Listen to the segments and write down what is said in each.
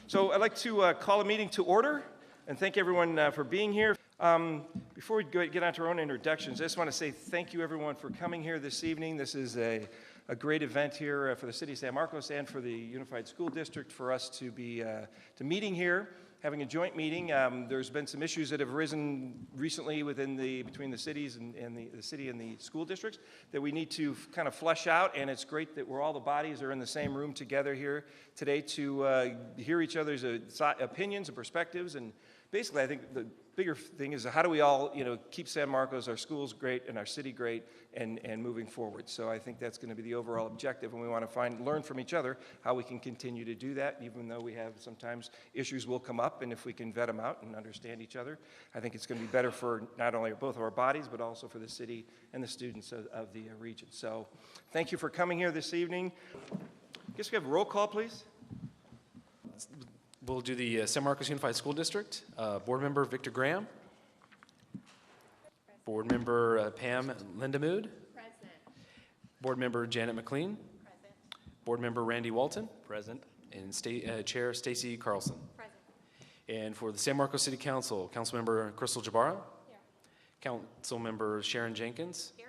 So I'd like to call a meeting to order and thank everyone for being here. Before we get on to our own introductions, I just want to say thank you everyone for coming here this evening. This is a great event here for the City of San Marcos and for the Unified School District for us to be meeting here, having a joint meeting. There's been some issues that have arisen recently between the cities and the city and the school districts that we need to kind of flesh out, and it's great that all the bodies are in the same room together here today to hear each other's opinions and perspectives. And basically, I think the bigger thing is how do we all, keep San Marcos, our schools great, and our city great, and moving forward. So I think that's going to be the overall objective, and we want to learn from each other how we can continue to do that, even though we have sometimes issues will come up, and if we can vet them out and understand each other, I think it's going to be better for not only both of our bodies, but also for the city and the students of the region. So thank you for coming here this evening. I guess we have a roll call, please. We'll do the San Marcos Unified School District. Board Member Victor Graham. Board Member Pam Lindamood. Present. Board Member Janet McLean. Present. Board Member Randy Walton. Present. And Chair Stacy Carlson. Present. And for the San Marcos City Council, Councilmember Crystal Jabara. Here. Councilmember Sharon Jenkins. Here.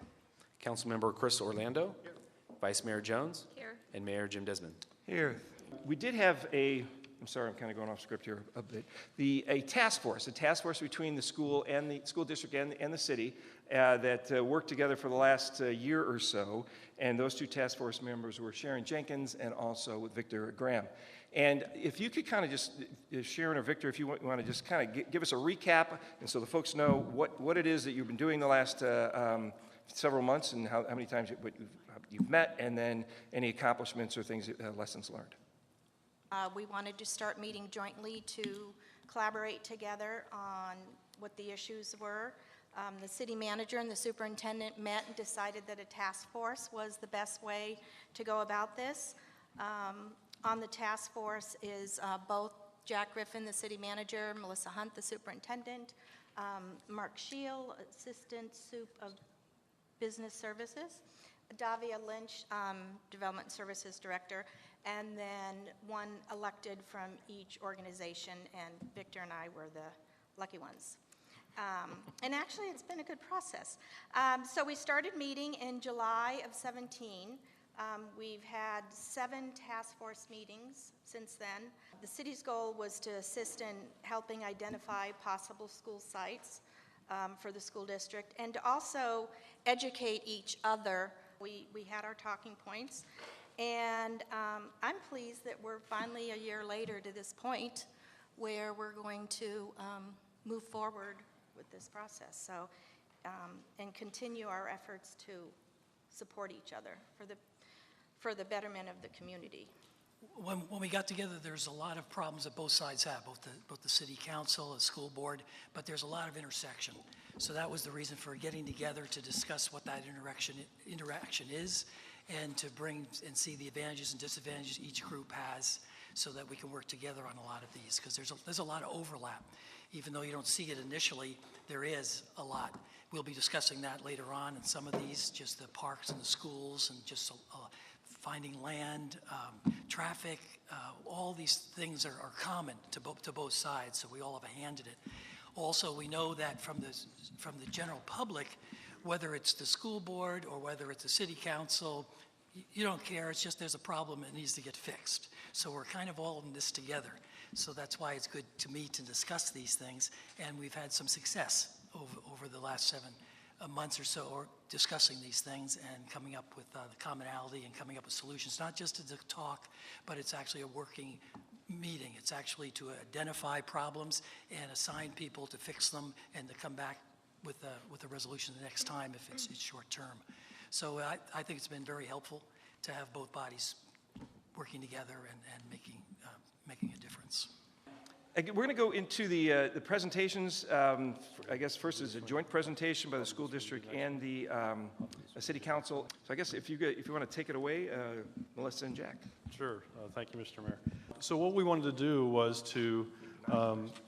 Councilmember Chris Orlando. Here. Vice Mayor Jones. Here. And Mayor Jim Desmond. Here. We did have I'm sorry, I'm kind of going off script here a bit. A task force between the school and the school district and the city that worked together for the last year or so. And those two task force members were Sharon Jenkins and also Victor Graham. And if you could kind of just, Sharon or Victor, if you want to just kind of give us a recap, and so the folks know what it is that you've been doing the last several months and how many times you've met, and then any accomplishments or things, lessons learned. We wanted to start meeting jointly to collaborate together on what the issues were. The city manager and the superintendent met and decided that a task force was the best way to go about this. On the task force is both Jack Griffin, the city manager, Melissa Hunt, the superintendent, Mark Scheel, assistant of business services, Davia Lynch, development services director, and then one elected from each organization, and Victor and I were the lucky ones. And actually, it's been a good process. So we started meeting in July of 17. We've had 7 task force meetings since then. The city's goal was to assist in helping identify possible school sites for the school district, and to also educate each other. We had our talking points, and I'm pleased that we're finally a year later to this point where we're going to move forward with this process. So, and continue our efforts to support each other for the betterment of the community. When we got together, there's a lot of problems that both sides have, both the city council and school board, but there's a lot of intersection. So that was the reason for getting together to discuss what that interaction is, and to bring and see the advantages and disadvantages each group has, so that we can work together on a lot of these, because there's a lot of overlap. Even though you don't see it initially, there is a lot. We'll be discussing that later on in some of these, just the parks and the schools, and just finding land, traffic, all these things are common to both sides, so we all have a hand in it. Also, we know that from the general public, whether it's the school board or whether it's the city council, you don't care. It's just there's a problem that needs to get fixed. So we're kind of all in this together. So that's why it's good to meet and discuss these things, and we've had some success over the last 7 months or so, or discussing these things and coming up with the commonality and coming up with solutions, not just to talk, but it's actually a working meeting. It's actually to identify problems and assign people to fix them, and to come back with a resolution the next time if it's short term. So I think it's been very helpful to have both bodies working together and making a difference. We're going to go into the presentations. I guess first is a joint presentation by the school district and the city council. So I guess if you want to take it away, Melissa and Jack. Sure. Thank you, Mr. Mayor. So what we wanted to do was to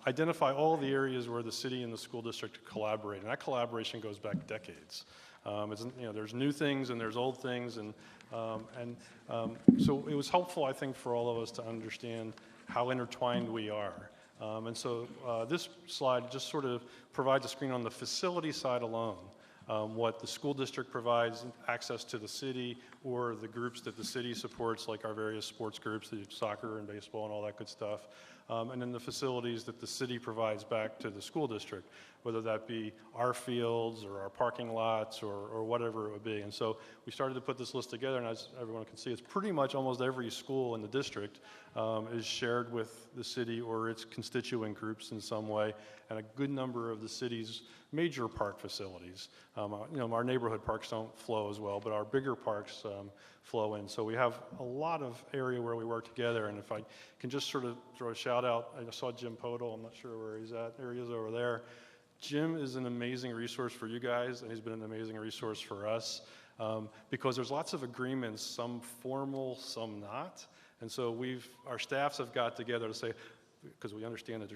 identify all the areas where the city and the school district collaborate, and that collaboration goes back decades. There's new things and there's old things, and so it was helpful, I think, for all of us to understand how intertwined we are. And so this slide just sort of provides a screen on the facility side alone. What the school district provides access to the city or the groups that the city supports, like our various sports groups, the soccer and baseball and all that good stuff. And then the facilities that the city provides back to the school district, whether that be our fields or our parking lots or whatever it would be. And so we started to put this list together, and as everyone can see, it's pretty much almost every school in the district is shared with the city or its constituent groups in some way, and a good number of the city's major park facilities. Our neighborhood parks don't flow as well, but our bigger parks flow in. So we have a lot of area where we work together, and if I can just sort of throw a shout out, I saw Jim Podol, I'm not sure where he's at, there he is over there. Jim is an amazing resource for you guys, and he's been an amazing resource for us, because there's lots of agreements, some formal, some not. And so our staffs have got together to say, because we understand that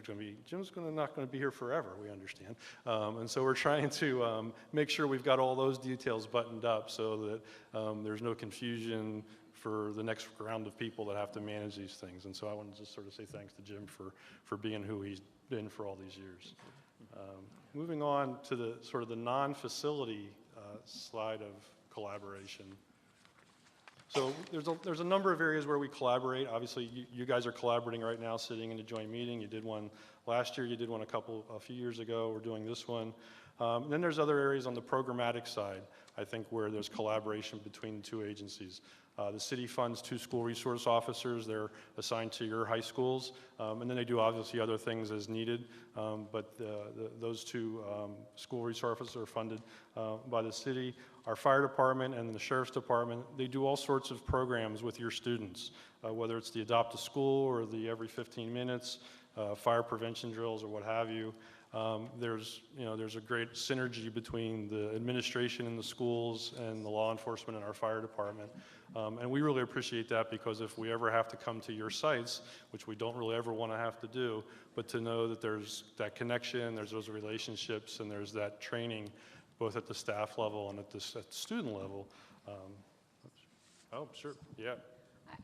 Jim's not going to be here forever, we understand. And so we're trying to make sure we've got all those details buttoned up so that there's no confusion for the next round of people that have to manage these things. And so I want to just sort of say thanks to Jim for being who he's been for all these years. Moving on to the sort of the non-facility slide of collaboration. So there's a number of areas where we collaborate. Obviously, you guys are collaborating right now, sitting in a joint meeting. You did one last year. You did one a few years ago. We're doing this one. And then there's other areas on the programmatic side, I think, where there's collaboration between the two agencies. The city funds 2 school resource officers. They're assigned to your high schools. And then they do obviously other things as needed. But those 2 school resource officers are funded by the city. Our fire department and the sheriff's department, they do all sorts of programs with your students, whether it's the Adopt a School or the every 15 minutes, fire prevention drills or what have you. There's a great synergy between the administration in the schools and the law enforcement and our fire department. And we really appreciate that, because if we ever have to come to your sites, which we don't really ever want to have to do, but to know that there's that connection, there's those relationships, and there's that training, both at the staff level and at the student level. Oh, sure, yeah.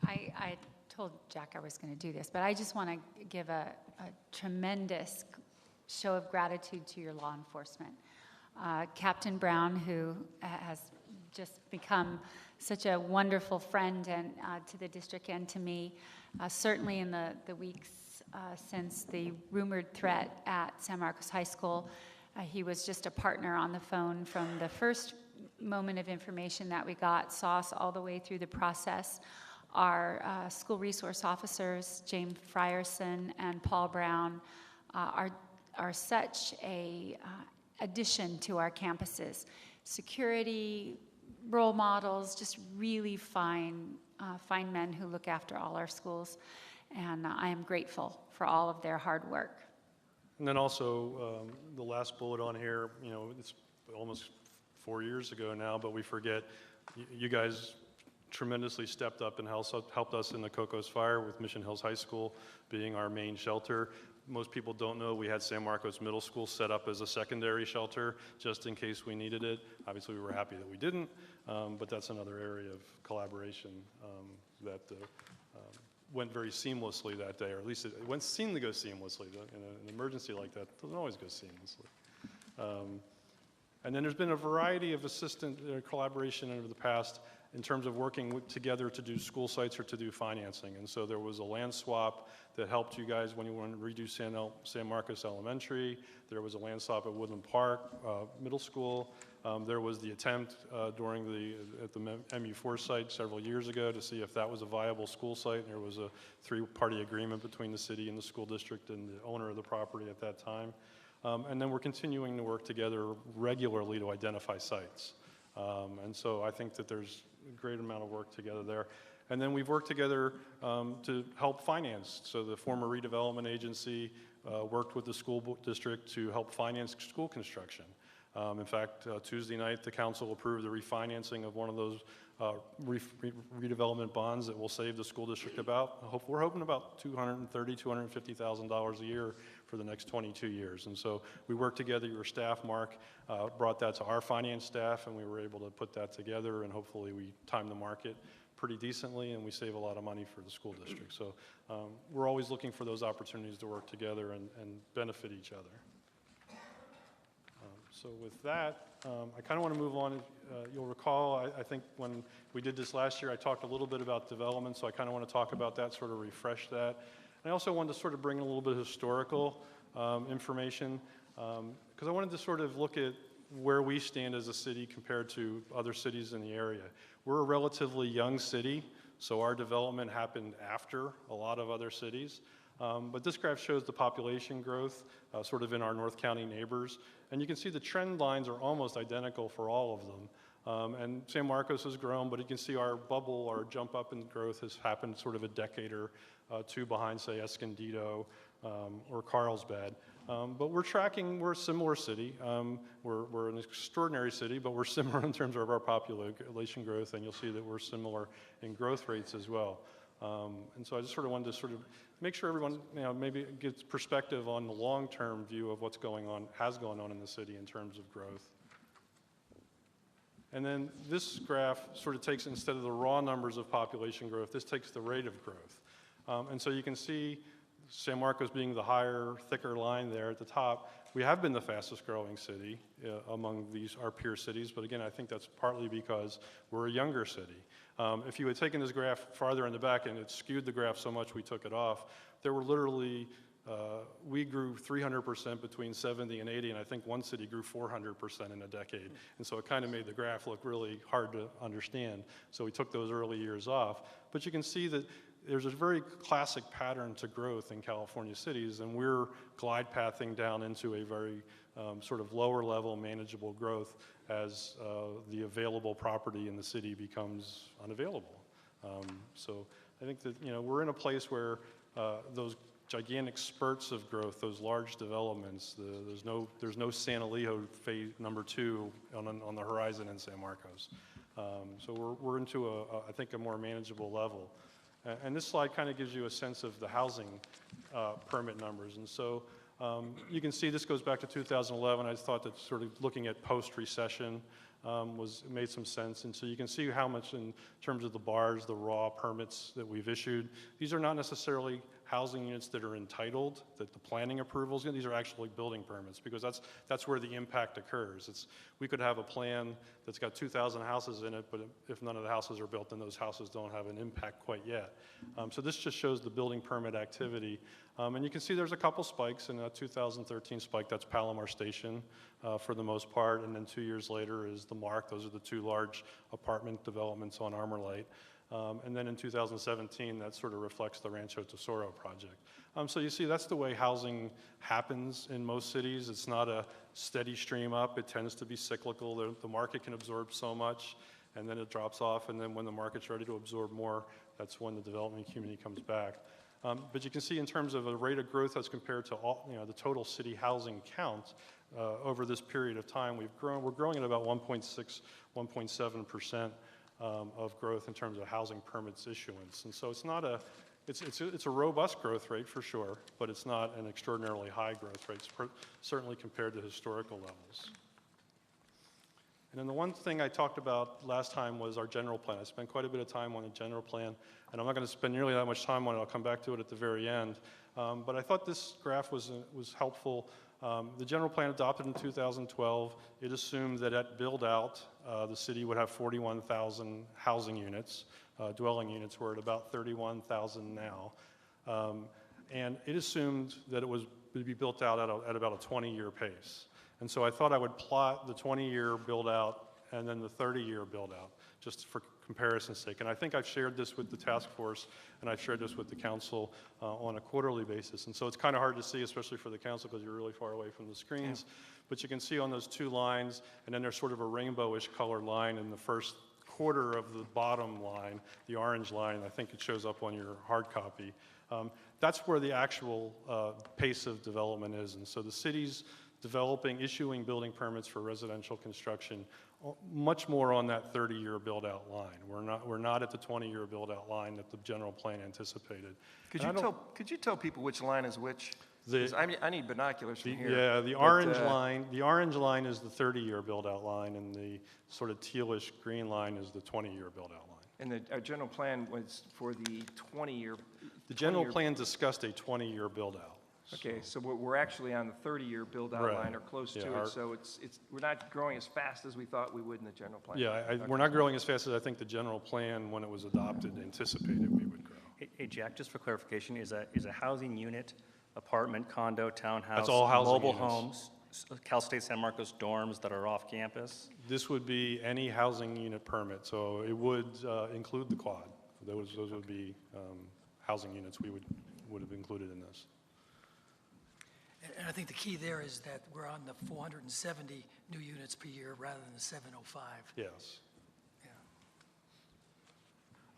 I told Jack I was going to do this, but I just want to give a tremendous show of gratitude to your law enforcement. Captain Brown, who has just become such a wonderful friend and to the district and to me, certainly in the weeks since the rumored threat at San Marcos High School. He was just a partner on the phone from the first moment of information that we got, saw us all the way through the process. Our school resource officers, James Frierson and Paul Brown, are such a addition to our campuses. Security, role models, just really fine men who look after all our schools. And I am grateful for all of their hard work. And then also, the last bullet on here, it's almost 4 years ago now, but we forget, you guys tremendously stepped up and helped us in the Cocos Fire, with Mission Hills High School being our main shelter. Most people don't know we had San Marcos Middle School set up as a secondary shelter just in case we needed it. Obviously, we were happy that we didn't, but that's another area of collaboration that went very seamlessly that day, or at least it seemed to go seamlessly. In an emergency like that, it doesn't always go seamlessly. And then there's been a variety of collaboration over the past in terms of working together to do school sites or to do financing. And so there was a land swap that helped you guys when you wanted to redo San Marcos Elementary. There was a land swap at Woodland Park Middle School. There was the attempt at the MU4 site several years ago to see if that was a viable school site. And there was a 3-party agreement between the city and the school district and the owner of the property at that time. And then we're continuing to work together regularly to identify sites. And so I think that there's a great amount of work together there. And then we've worked together to help finance. So the former redevelopment agency worked with the school district to help finance school construction. In fact, Tuesday night, the council approved the refinancing of one of those redevelopment bonds that will save the school district we're hoping about $230,000, $250,000 a year for the next 22 years. And so we worked together. Your staff, Mark, brought that to our finance staff, and we were able to put that together, and hopefully we timed the market pretty decently, and we save a lot of money for the school district. So we're always looking for those opportunities to work together and benefit each other. So with that, I kind of want to move on. You'll recall, I think when we did this last year, I talked a little bit about development, so I kind of want to talk about that, sort of refresh that. And I also wanted to sort of bring in a little bit of historical information, because I wanted to sort of look at where we stand as a city compared to other cities in the area. We're a relatively young city, so our development happened after a lot of other cities. But this graph shows the population growth sort of in our North County neighbors. And you can see the trend lines are almost identical for all of them. And San Marcos has grown, but you can see our bubble, our jump up in growth has happened sort of a decade or two behind, say, Escondido or Carlsbad. But we're a similar city. We're an extraordinary city, but we're similar in terms of our population growth, and you'll see that we're similar in growth rates as well. And so I just sort of wanted to sort of make sure everyone, maybe gets perspective on the long-term view of what's has gone on in the city in terms of growth. And then this graph sort of takes, instead of the raw numbers of population growth, this takes the rate of growth. And so you can see San Marcos being the higher, thicker line there at the top. We have been the fastest growing city among our peer cities, but again, I think that's partly because we're a younger city. If you had taken this graph farther in the back and it skewed the graph so much we took it off, there were literally, we grew 300% between 70 and 80, and I think one city grew 400% in a decade. And so it kind of made the graph look really hard to understand. So we took those early years off. But you can see that there's a very classic pattern to growth in California cities, and we're glide pathing down into a very sort of lower level manageable growth as the available property in the city becomes unavailable. So I think that we're in a place where those gigantic spurts of growth, those large developments, there's no San Elijo phase #2 on the horizon in San Marcos. So we're into I think a more manageable level. And this slide kind of gives you a sense of the housing permit numbers. And so you can see this goes back to 2011. I thought that sort of looking at post-recession made some sense. And so you can see how much in terms of the bars, the raw permits that we've issued. These are not necessarily housing units that are entitled, that the planning approvals, these are actually building permits, because that's where the impact occurs. We could have a plan that's got 2,000 houses in it, but if none of the houses are built, then those houses don't have an impact quite yet. So this just shows the building permit activity. And you can see there's a couple spikes. In a 2013 spike, that's Palomar Station for the most part, and then 2 years later is the Mark. Those are the two large apartment developments on Armorlight. And then in 2017, that sort of reflects the Rancho Tesoro project. So you see, that's the way housing happens in most cities. It's not a steady stream up. It tends to be cyclical. The market can absorb so much, and then it drops off. And then when the market's ready to absorb more, that's when the development community comes back. But you can see in terms of a rate of growth as compared to the total city housing count over this period of time, we're growing at about 1.6, 1.7%. Of growth in terms of housing permits issuance. And so it's a robust growth rate for sure, but it's not an extraordinarily high growth rate, certainly compared to historical levels. And then the one thing I talked about last time was our general plan. I spent quite a bit of time on the general plan, and I'm not going to spend nearly that much time on it. I'll come back to it at the very end. But I thought this graph was helpful. The general plan adopted in 2012, it assumed that at build-out, the city would have 41,000 housing units. Dwelling units were at about 31,000 now. And it assumed that it would be built out at about a 20-year pace. And so I thought I would plot the 20-year build-out and then the 30-year build-out, just for comparison's sake. And I think I've shared this with the task force, and I've shared this with the council on a quarterly basis. And so it's kind of hard to see, especially for the council, because you're really far away from the screens. Yeah. But you can see on those two lines, and then there's sort of a rainbowish colored line in the first quarter of the bottom line, the orange line. I think it shows up on your hard copy. That's where the actual pace of development is. And so the city's issuing building permits for residential construction much more on that 30-year build-out line. We're not at the 20-year build-out line that the general plan anticipated. Could you tell people which line is which? I need binoculars from here. Yeah, the orange line is the 30-year build-out line, and the sort of tealish green line is the 20-year build-out line. And our general plan was for the 20-year. The general plan discussed a 20-year build-out. Okay, so we're actually on the 30-year build-out Right. line or close Yeah, to it, so we're not growing as fast as we thought we would in the general plan. Yeah, we're not growing as fast as I think the general plan, when it was adopted, anticipated we would grow. Hey, Jack, just for clarification, is a housing unit, apartment, condo, townhouse? That's all housing Mobile units. homes, Cal State San Marcos dorms that are off campus? This would be any housing unit permit, so it would include the quad. Those would be housing units we would have included in this. And I think the key there is that we're on the 470 new units per year rather than the 705. Yes.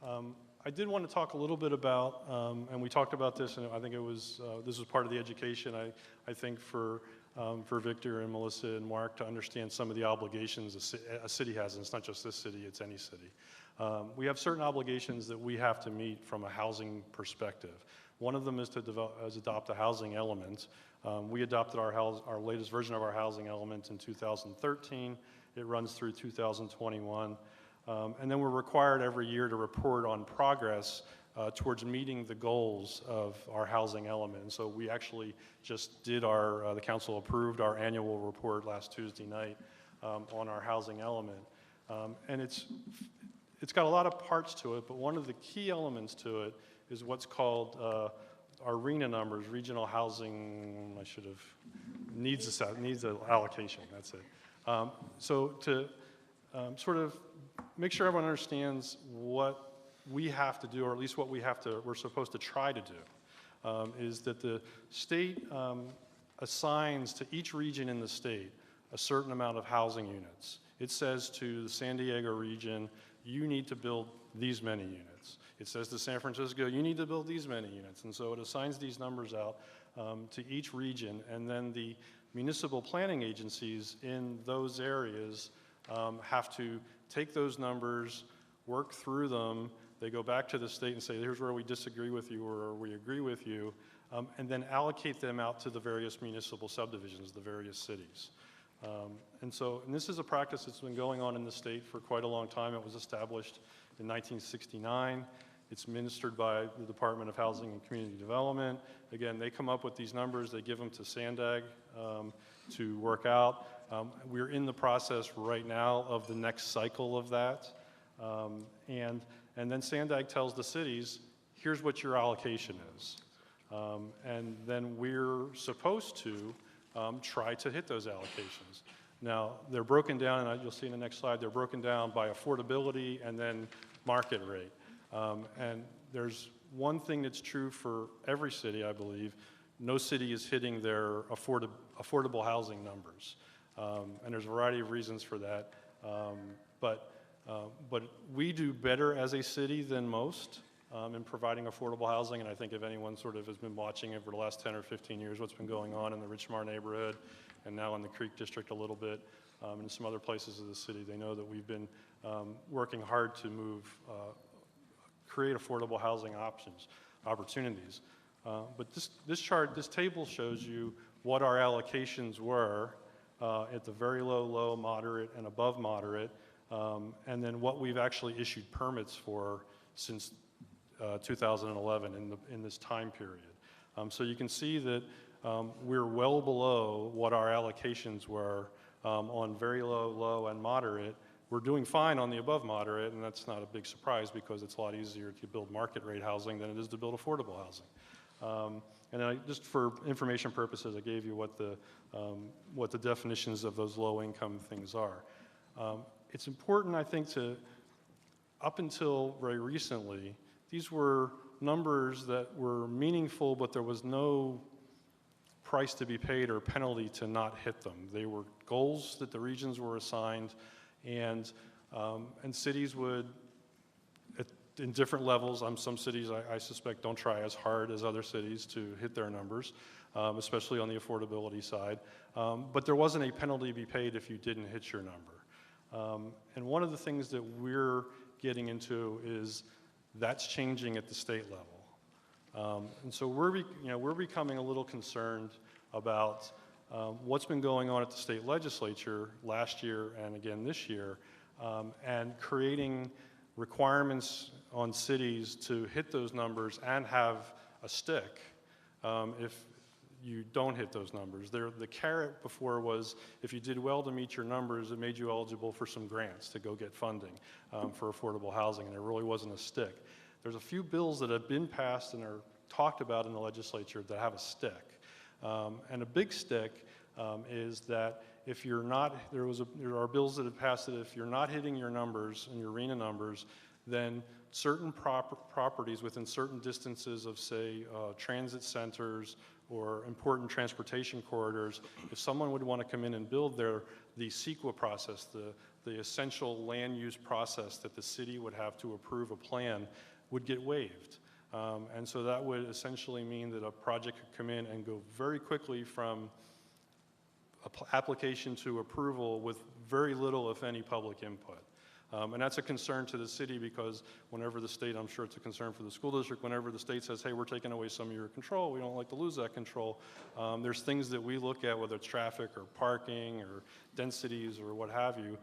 Yeah. I did want to talk a little bit about, and we talked about this, and I think it was, this was part of the education, I think, for Victor and Melissa and Mark to understand some of the obligations a city has, and it's not just this city, it's any city. We have certain obligations that we have to meet from a housing perspective. One of them is to adopt a housing element. We adopted our latest version of our housing element in 2013. It runs through 2021. And then we're required every year to report on progress towards meeting the goals of our housing element. And so we actually just did the council approved our annual report last Tuesday night on our housing element. And it's got a lot of parts to it, but one of the key elements to it is what's called our RHNA numbers, regional housing, needs allocation, that's it. So to sort of make sure everyone understands what we have to do, or at least what we're supposed to try to do, is that the state assigns to each region in the state a certain amount of housing units. It says to the San Diego region, you need to build these many units. It says to San Francisco, you need to build these many units. And so it assigns these numbers out to each region, and then the municipal planning agencies in those areas have to take those numbers, work through them. They go back to the state and say, here's where we disagree with you or we agree with you, and then allocate them out to the various municipal subdivisions, the various cities. And this is a practice that's been going on in the state for quite a long time. It was established in 1969. It's ministered by the Department of Housing and Community Development. Again, they come up with these numbers, they give them to SANDAG to work out. We're in the process right now of the next cycle of that. And then SANDAG tells the cities, here's what your allocation is. And then we're supposed to try to hit those allocations. Now, they're broken down, and you'll see in the next slide, they're broken down by affordability and then market rate. And there's one thing that's true for every city, I believe. No city is hitting their affordable housing numbers. And there's a variety of reasons for that. But we do better as a city than most in providing affordable housing. And I think if anyone sort of has been watching over the last 10 or 15 years, what's been going on in the Richmar neighborhood and now in the Creek District a little bit, and in some other places of the city, they know that we've been working hard to create affordable housing opportunities. But this table shows you what our allocations were at the very low, low, moderate, and above moderate, and then what we've actually issued permits for since 2011 in this time period. So you can see that we're well below what our allocations were on very low, low, and moderate. We're doing fine on the above moderate, and that's not a big surprise because it's a lot easier to build market rate housing than it is to build affordable housing. And just for information purposes, I gave you what the definitions of those low income things are. It's important, I think, up until very recently, these were numbers that were meaningful, but there was no price to be paid or penalty to not hit them. They were goals that the regions were assigned, and cities would, in different levels, some cities I suspect don't try as hard as other cities to hit their numbers, especially on the affordability side. But there wasn't a penalty to be paid if you didn't hit your number. And one of the things that we're getting into is that's changing at the state level. And so we're becoming a little concerned about what's been going on at the state legislature last year and again this year, and creating requirements on cities to hit those numbers and have a stick if you don't hit those numbers. The carrot before was if you did well to meet your numbers, it made you eligible for some grants to go get funding for affordable housing, and there really wasn't a stick. There's a few bills that have been passed and are talked about in the legislature that have a stick. And a big stick is that if you're not, there are bills that have passed that if you're not hitting your numbers and your RHNA numbers, then certain properties within certain distances of, say, transit centers or important transportation corridors, if someone would want to come in and build the CEQA process, the essential land use process that the city would have to approve a plan, would get waived. And so that would essentially mean that a project could come in and go very quickly from application to approval with very little, if any, public input. And that's a concern to the city because whenever the state, I'm sure it's a concern for the school district, whenever the state says, hey, we're taking away some of your control, we don't like to lose that control, there's things that we look at, whether it's traffic or parking or densities or what have you.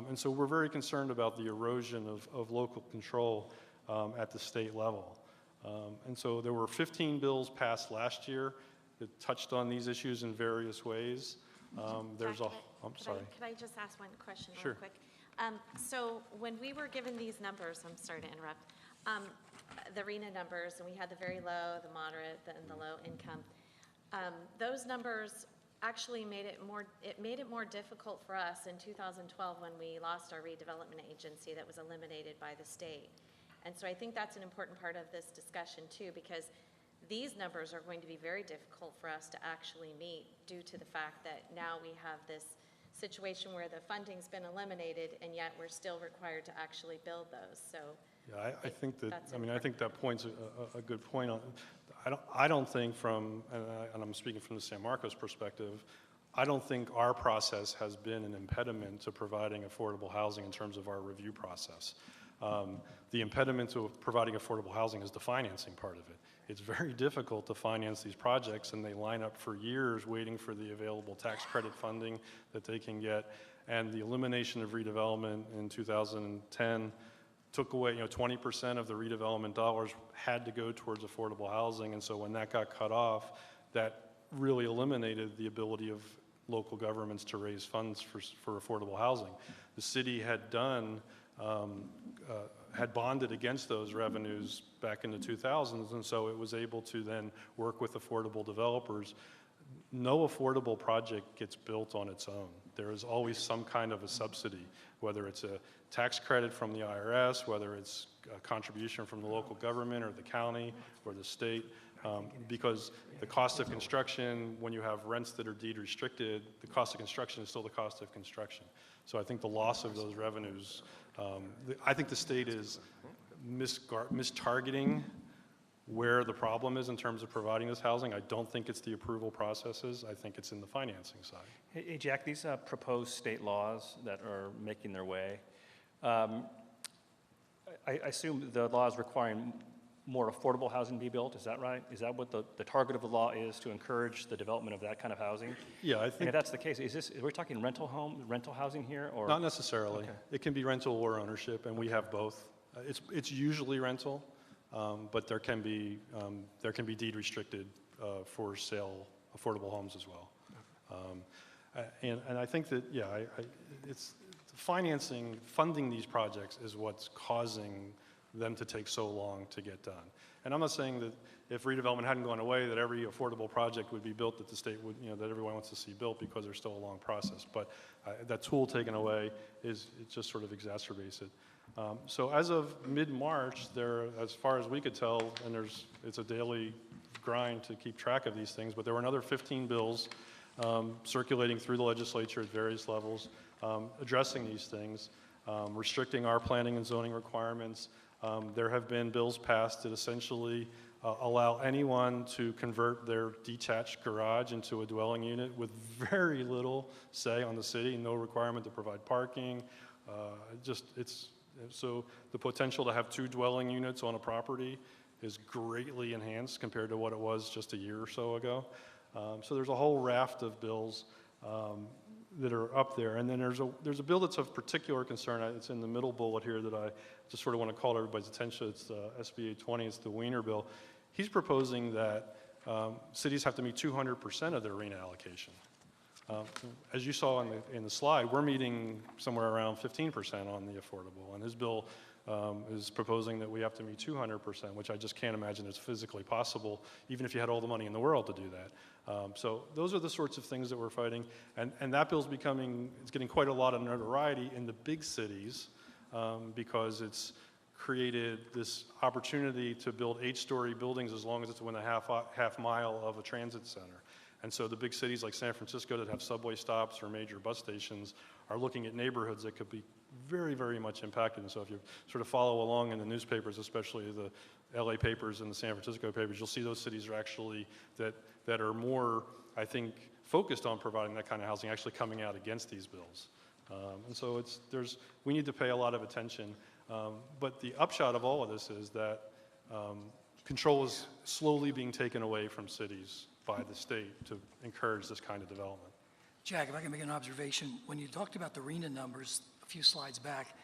And so we're very concerned about the erosion of local control at the state level. And so there were 15 bills passed last year that touched on these issues in various ways. There's a, I'm sorry. Could I just ask one question Sure. real quick? So when we were given these numbers, I'm sorry to interrupt, the RHNA numbers, and we had the very low, the moderate, and the low income, those numbers actually made it more difficult for us in 2012 when we lost our redevelopment agency that was eliminated by the state. And so I think that's an important part of this discussion too, because these numbers are going to be very difficult for us to actually meet due to the fact that now we have this situation where the funding's been eliminated and yet we're still required to actually build those. So yeah, I think that, that's I mean, I think that point's a good point. I don't think from, and I'm speaking from the San Marcos perspective, I don't think our process has been an impediment to providing affordable housing in terms of our review process. The impediment to providing affordable housing is the financing part of it. It's very difficult to finance these projects, and they line up for years waiting for the available tax credit funding that they can get. And the elimination of redevelopment in 2010 took away, 20% of the redevelopment dollars had to go towards affordable housing. And so when that got cut off, that really eliminated the ability of local governments to raise funds for affordable housing. The city had done had bonded against those revenues back in the 2000s, and so it was able to then work with affordable developers. No affordable project gets built on its own. There is always some kind of a subsidy, whether it's a tax credit from the IRS, whether it's a contribution from the local government or the county or the state, because the cost of construction, when you have rents that are deed restricted, the cost of construction is still the cost of construction. So I think the loss of those revenues, I think the state is mistargeting where the problem is in terms of providing this housing. I don't think it's the approval processes. I think it's in the financing side. Hey, Jack, these proposed state laws that are making their way, I assume the laws requiring more affordable housing be built, is that right? Is that what the target of the law is, to encourage the development of that kind of housing? Yeah, I And think, if that's the case, are we talking rental housing here, or? not necessarily. Okay. It can be rental or ownership, and we have both. It's usually rental, but there can be deed restricted for sale affordable homes as well. And I think that, yeah, it's funding these projects is what's causing them to take so long to get done. And I'm not saying that if redevelopment hadn't gone away, that every affordable project would be built that the state would, that everyone wants to see built, because there's still a long process. But that tool taken away it just sort of exacerbates it. So as of mid-March, as far as we could tell, and it's a daily grind to keep track of these things, but there were another 15 bills circulating through the legislature at various levels, addressing these things, restricting our planning and zoning requirements. There have been bills passed that essentially allow anyone to convert their detached garage into a dwelling unit with very little say on the city, no requirement to provide parking. So the potential to have 2 dwelling units on a property is greatly enhanced compared to what it was just a year or so ago. So there's a whole raft of bills that are up there. And then there's a bill that's of particular concern. It's in the middle bullet here that I just sort of want to call everybody's attention. It's SB 820. It's the Wiener bill. He's proposing that cities have to meet 200% of their RHNA allocation. As you saw in the slide, we're meeting somewhere around 15% on the affordable, and his bill is proposing that we have to meet 200%, which I just can't imagine is physically possible, even if you had all the money in the world to do that. So those are the sorts of things that we're fighting, and that bill's it's getting quite a lot of notoriety in the big cities because it's created this opportunity to build 8-story buildings as long as it's within a half mile of a transit center. And so the big cities like San Francisco that have subway stops or major bus stations are looking at neighborhoods that could be very, very much impacted. And so if you sort of follow along in the newspapers, especially the LA papers and the San Francisco papers, you'll see those cities are actually that are more, I think, focused on providing that kind of housing actually coming out against these bills. And so we need to pay a lot of attention. But the upshot of all of this is that control is slowly being taken away from cities by the state to encourage this kind of development. Jack, if I can make an observation, when you talked about the RHNA numbers a few slides back,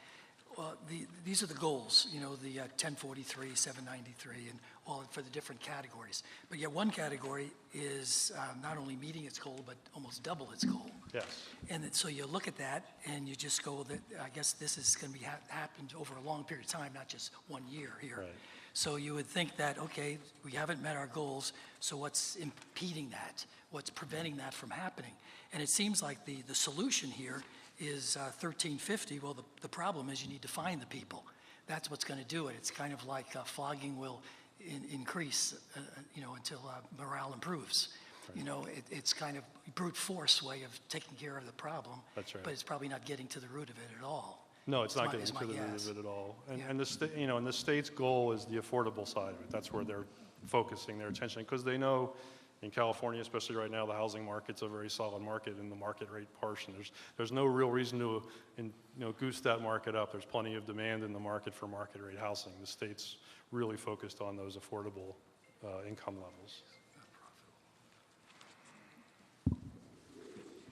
these are the goals, the 1043, 793, and all for the different categories. But yet one category is not only meeting its goal, but almost double its goal. Yes. And so you look at that and you just go that I guess this is going to be happened over a long period of time, not just 1 year here. Right. So you would think that, okay, we haven't met our goals, so what's impeding that? What's preventing that from happening? And it seems like the solution here is 1350. Well, the problem is you need to find the people. That's what's going to do it. It's kind of like flogging will increase, until morale improves. Right. It's kind of brute force way of taking care of the problem. That's right. But it's probably not getting to the root of it at all. No, it's not getting to the root of it at all. And the state's goal is the affordable side of it. That's where they're focusing their attention because they know in California, especially right now, the housing market's a very solid market in the market rate portion. There's no real reason to goose that market up. There's plenty of demand in the market for market rate housing. The state's really focused on those affordable income levels.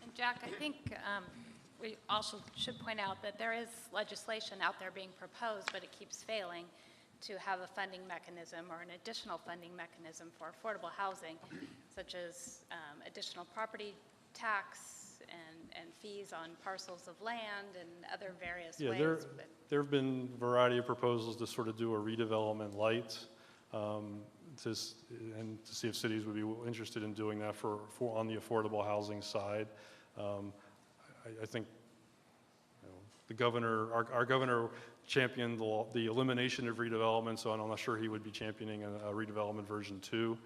And Jack, I think we also should point out that there is legislation out there being proposed, but it keeps failing to have a funding mechanism or an additional funding mechanism for affordable housing, such as additional property tax and fees on parcels of land and other various ways. There have been a variety of proposals to sort of do a redevelopment light and to see if cities would be interested in doing that for on the affordable housing side. I think the governor, our governor championed the elimination of redevelopment, so I'm not sure he would be championing a redevelopment version 2.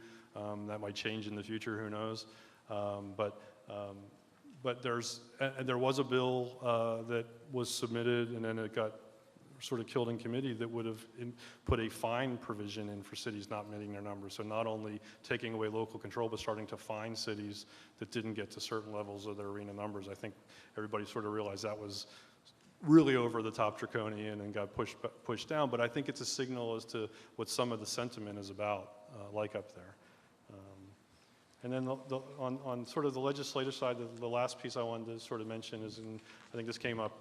That might change in the future, who knows? But there was a bill that was submitted and then it got sort of killed in committee that would have put a fine provision in for cities not meeting their numbers. So not only taking away local control, but starting to fine cities that didn't get to certain levels of their RHNA numbers. I think everybody sort of realized that was really over the top draconian and got pushed down. But I think it's a signal as to what some of the sentiment is about, like up there. And then on sort of the legislative side, the last piece I wanted to sort of mention is, I think this came up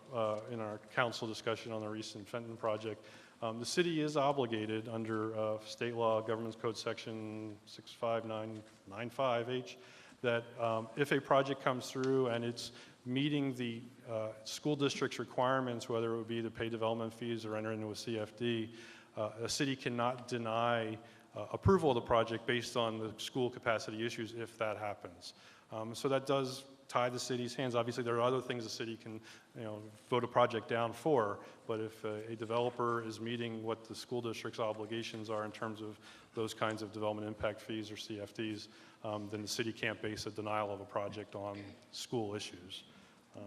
in our council discussion on the recent Fenton project. The city is obligated under state law, Government's Code Section 65995H, that if a project comes through and it's meeting the school district's requirements, whether it would be to pay development fees or enter into a CFD, a city cannot deny approval of the project based on the school capacity issues if that happens. So that does tie the city's hands. Obviously, there are other things the city can, vote a project down for, but if a developer is meeting what the school district's obligations are in terms of those kinds of development impact fees or CFDs, then the city can't base a denial of a project on school issues.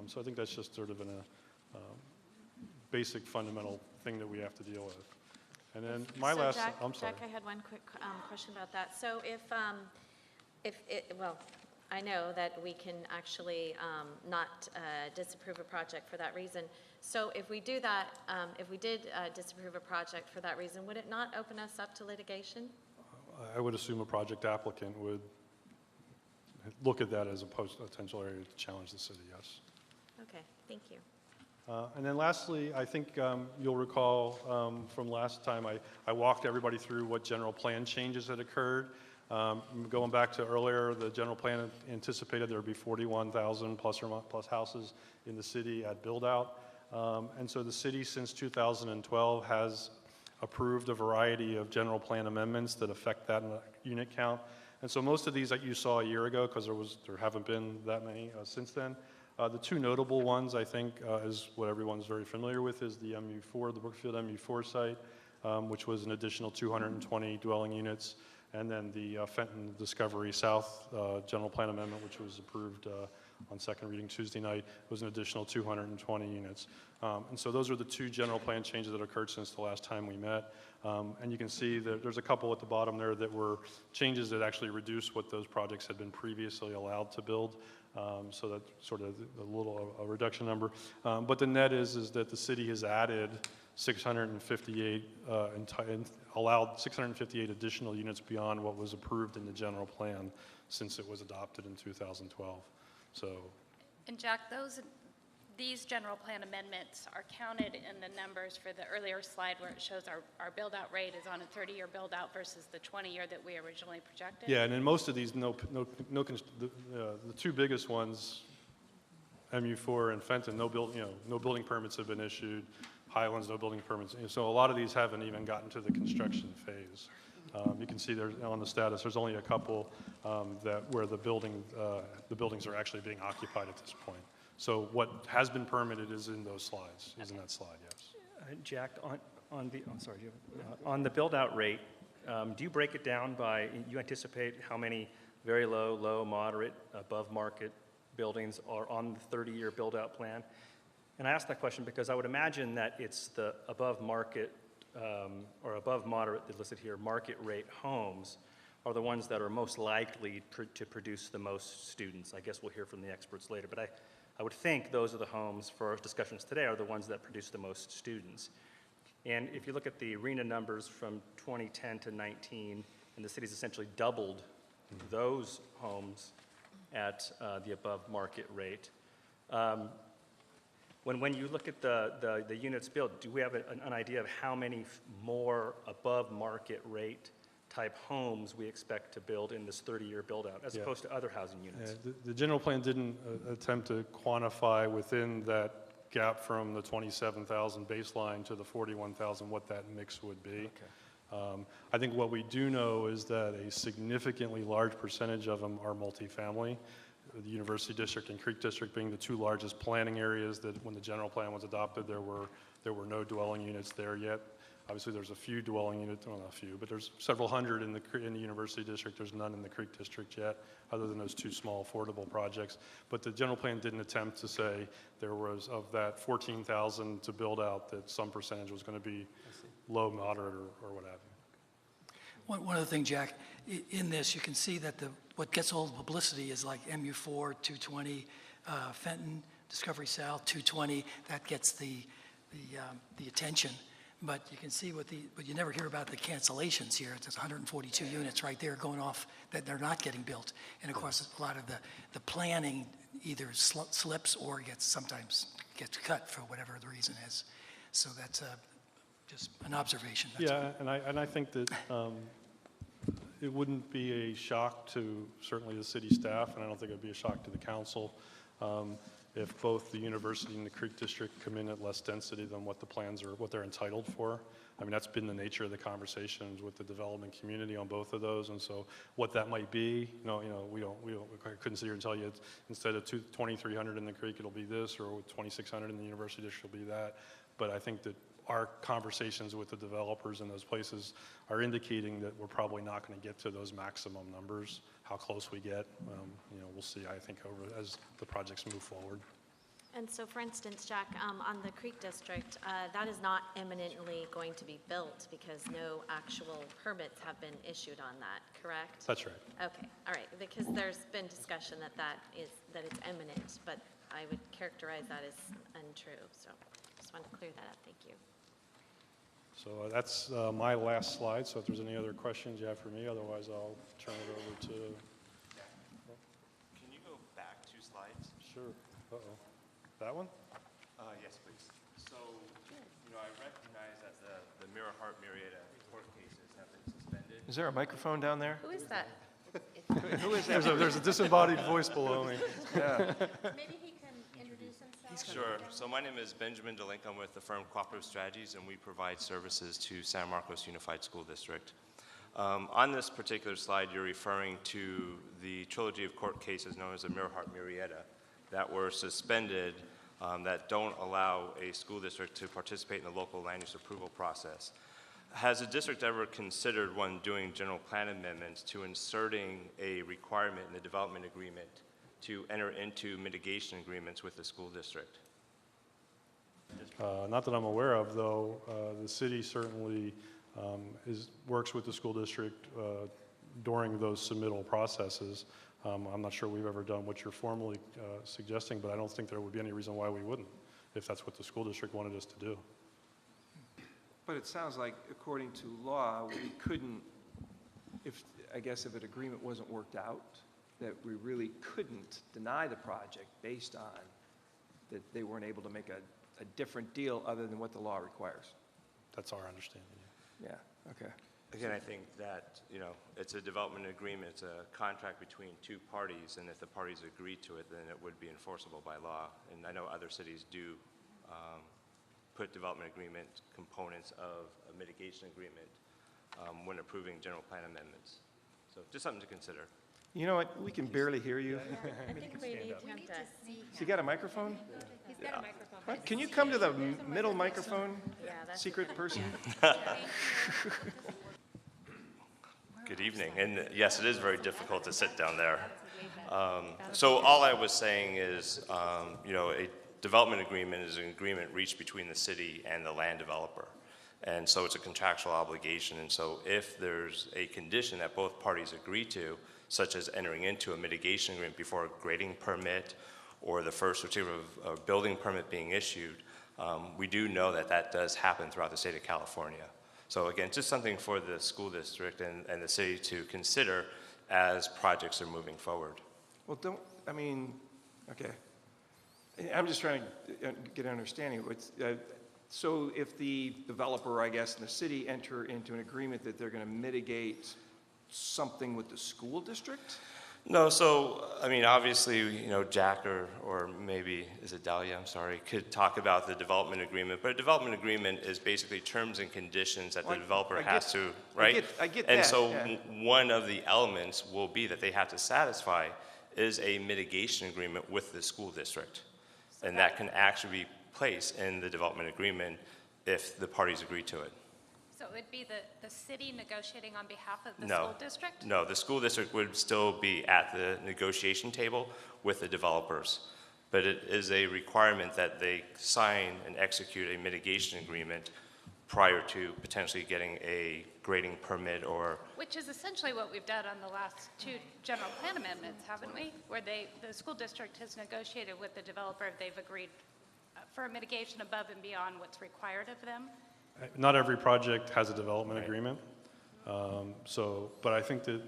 So I think that's just sort of a basic fundamental thing that we have to deal with. And then my So last, Jack, I'm sorry. Jack, I had one quick question about that. So well, I know that we can actually not disapprove a project for that reason. So if we do that, if we did disapprove a project for that reason, would it not open us up to litigation? I would assume a project applicant would look at that as a potential area to challenge the city, yes. Okay, thank you. And then lastly, I think you'll recall from last time, I walked everybody through what general plan changes had occurred. Going back to earlier, the general plan anticipated there would be 41,000 plus houses in the city at build-out. And so the city, since 2012, has approved a variety of general plan amendments that affect that unit count. And so most of these that you saw a year ago, because there haven't been that many since then. The two notable ones, I think, is what everyone's very familiar with, is the MU4, the Brookfield MU4 site, which was an additional 220 dwelling units, and then the Fenton Discovery South General Plan Amendment, which was approved on second reading Tuesday night, was an additional 220 units. And so those are the two general plan changes that occurred since the last time we met. And you can see that there's a couple at the bottom there that were changes that actually reduced what those projects had been previously allowed to build. So that's sort of a reduction number. But the net is that the city has added 658, allowed 658 additional units beyond what was approved in the general plan since it was adopted in 2012. So, And Jack, these general plan amendments are counted in the numbers for the earlier slide where it shows our build-out rate is on a 30-year build-out versus the 20-year that we originally projected? yeah, and in most of these, the two biggest ones, MU4 and Fenton, no building permits have been issued. Highlands, no building permits. So a lot of these haven't even gotten to the construction phase. You can see there on the status, there's only a couple where the buildings are actually being occupied at this point. So what has been permitted is in those slides, is in that slide, yes. Jack, on the build-out rate, do you break it down by, you anticipate how many very low, moderate, above market buildings are on the 30-year build-out plan? And I ask that question because I would imagine that it's the above market or above moderate, that's listed here, market rate homes are the ones that are most likely to produce the most students. I guess we'll hear from the experts later, but I would think those are the homes for our discussions today are the ones that produce the most students. And if you look at the RHNA numbers from 2010 to 19, and the city's essentially doubled those homes at the above market rate. When you look at the units built, do we have an idea of how many more above market rate type homes we expect to build in this 30-year build-out as opposed to other housing units? Yeah, the general plan didn't attempt to quantify within that gap from the 27,000 baseline to the 41,000 what that mix would be. Okay. I think what we do know is that a significantly large percentage of them are multifamily. The University District and Creek District being the two largest planning areas that when the general plan was adopted, there were no dwelling units there yet. Obviously, there's a few dwelling units, well, not a few, but there's several hundred in the University District. There's none in the Creek District yet, other than those two small affordable projects. But the general plan didn't attempt to say there was, of that 14,000 to build out, that some percentage was going to be low, moderate, or what have you. One other thing, Jack, in this, you can see that what gets all the publicity is like MU4, 220, Fenton, Discovery South, 220. That gets the attention. But you can see but you never hear about the cancellations here. It's 142 units right there going off that they're not getting built. And of course, a lot of the planning either slips or sometimes gets cut for whatever the reason is. So that's just an observation. That's yeah, and I think that it wouldn't be a shock to certainly the city staff, and I don't think it would be a shock to the council if both the university and the Creek District come in at less density than what the plans are, what they're entitled for. I mean, that's been the nature of the conversations with the development community on both of those, and so what that might be, we couldn't sit here and tell you instead of 2,300 in the Creek, it'll be this, or 2,600 in the University District, it'll be that. But I think that our conversations with the developers in those places are indicating that we're probably not going to get to those maximum numbers. How close we get, we'll see, I think, as the projects move forward. And so, for instance, Jack, on the Creek District, that is not imminently going to be built because no actual permits have been issued on that, correct? That's right. Okay, all right, because there's been discussion that it's imminent, but I would characterize that as untrue. So just wanted to clear that up. Thank you. So that's my last slide. So if there's any other questions you have for me, otherwise I'll turn it over to. Can you go back 2 slides? Sure. Uh-oh. That one? Yes, please. So, I recognize that the Mira Hart Marietta court cases have been suspended. Is there a microphone down there? Who is that? Who is that? There's a disembodied voice below me. Maybe he can introduce himself. Sure. So my name is Benjamin DeLink. I'm with the firm Cooperative Strategies, and we provide services to San Marcos Unified School District. On this particular slide, you're referring to the trilogy of court cases known as the Mira Hart Marietta that were suspended that don't allow a school district to participate in the local land use approval process. Has the district ever considered, when doing general plan amendments, to inserting a requirement in the development agreement to enter into mitigation agreements with the school district? Not that I'm aware of, though. The city certainly works with the school district during those submittal processes. I'm not sure we've ever done what you're formally suggesting, but I don't think there would be any reason why we wouldn't, if that's what the school district wanted us to do. But it sounds like, according to law, we couldn't, if an agreement wasn't worked out, that we really couldn't deny the project based on that they weren't able to make a different deal other than what the law requires. That's our understanding. Yeah, okay. Again, I think that, it's a development agreement, it's a contract between two parties, and if the parties agree to it, then it would be enforceable by law. And I know other cities do put development agreement components of a mitigation agreement when approving general plan amendments. So just something to consider. You know what, we can barely hear you. I think we need him to. So you got a microphone? He's got a microphone. Can you come to the middle microphone, Yeah, that's secret person? Good evening, and yes, it is very difficult to sit down there. So all I was saying is, a development agreement is an agreement reached between the city and the land developer. And so it's a contractual obligation, and so if there's a condition that both parties agree to, such as entering into a mitigation agreement before a grading permit or the first certificate of building permit being issued, we do know that that does happen throughout the state of California. So again, just something for the school district and the city to consider as projects are moving forward. Well, okay. I'm just trying to get an understanding. So if the developer, and the city enter into an agreement that they're going to mitigate something with the school district? No, so, obviously, Jack or maybe, is it Dahlia, I'm sorry, could talk about the development agreement, but a development agreement is basically terms and conditions that the developer has to, right? I get and that. So yeah. one of the elements will be that they have to satisfy is a mitigation agreement with the school district. And that can actually be placed in the development agreement if the parties agree to it. So it would be the city negotiating on behalf of the No. school district? No, the school district would still be at the negotiation table with the developers. But it is a requirement that they sign and execute a mitigation agreement prior to potentially getting a grading permit or... Which is essentially what we've done on the last two general plan amendments, haven't we? Where the school district has negotiated with the developer if they've agreed for a mitigation above and beyond what's required of them. Not every project has a development agreement. But I think that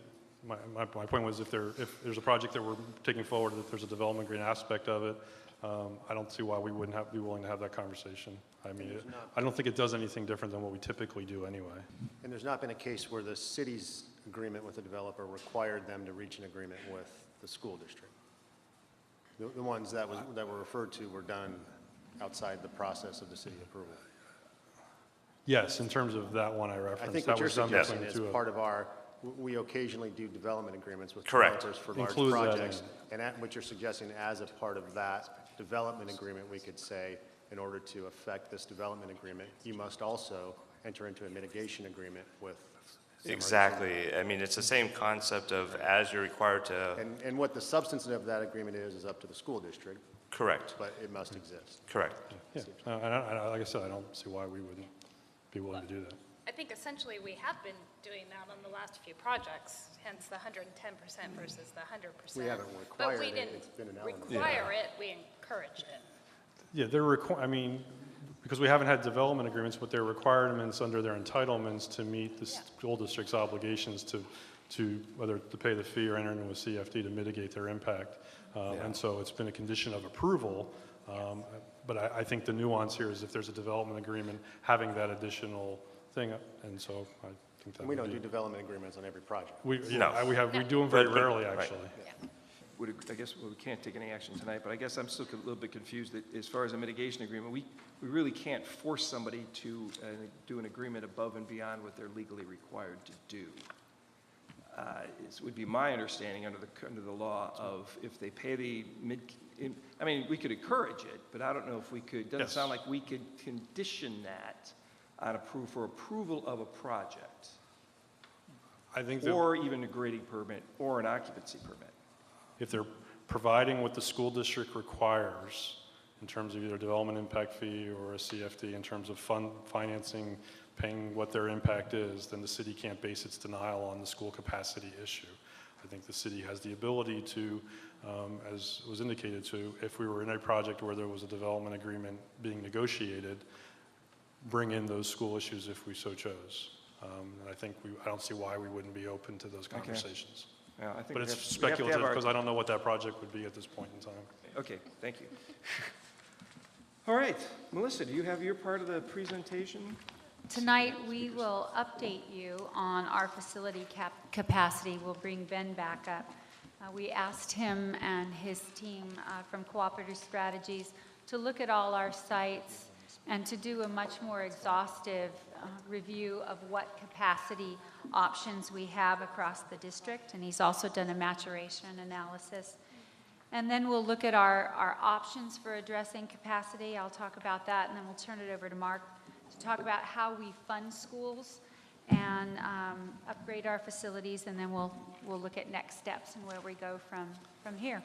my point was if there's a project that we're taking forward that there's a development agreement aspect of it, I don't see why we wouldn't be willing to have that conversation. I don't think it does anything different than what we typically do anyway. And there's not been a case where the city's agreement with the developer required them to reach an agreement with the school district. The ones that were referred to were done outside the process of the city approval. Yes, in terms of that one I I referenced. think that what you're was done suggesting between is the two of part of we occasionally do development agreements with Correct. developers for large Include that projects. in. And what you're suggesting, as a part of that development agreement, we could say, in order to affect this development agreement, you must also enter into a mitigation agreement with. Exactly. It's the same concept of as you're required to... And what the substance of that agreement is up to the school district, Correct. but it must exist. Correct. Yeah, like I said, I don't see why we wouldn't be willing to do that. I think essentially we have been doing that on the last few projects, hence the 110% versus the 100%. We haven't But required we it, didn't it's been an element. require it, we encouraged it. Yeah, because we haven't had development agreements, but they're requirements under their entitlements to meet the school district's obligations to whether to pay the fee or enter into a CFD to mitigate their impact. And so it's been a condition of approval But I think the nuance here is if there's a development agreement, having that additional thing, and so I think that We would don't be- do development agreements on every project. We No. do them very But- rarely, right. actually. I guess we can't take any action tonight, but I guess I'm still a little bit confused that as far as a mitigation agreement, we really can't force somebody to do an agreement above and beyond what they're legally required to do. It would be my understanding under the law of if they pay I mean, we could encourage it, but I don't know if we could, doesn't Yes. sound like we could condition that on approval of a project, I think that or even a grading permit, or an occupancy permit. if they're providing what the school district requires in terms of either development impact fee or a CFD, in terms of financing, paying what their impact is, then the city can't base its denial on the school capacity issue. I think the city has the ability to, as was indicated to, if we were in a project where there was a development agreement being negotiated, bring in those school issues if we so chose. And I think I don't see why we wouldn't be open to those conversations. Well, I think But we it's have to have speculative our- because I don't know what that project would be at this point in time. Okay, thank you. All right, Melissa, do you have your part of the presentation? Tonight, we will update you on our facility capacity. We'll bring Ben back up. We asked him and his team from Cooperative Strategies to look at all our sites and to do a much more exhaustive review of what capacity options we have across the district. And he's also done a maturation analysis. And then we'll look at our options for addressing capacity. I'll talk about that, and then we'll turn it over to Mark to talk about how we fund schools and upgrade our facilities, and then we'll look at next steps and where we go from here.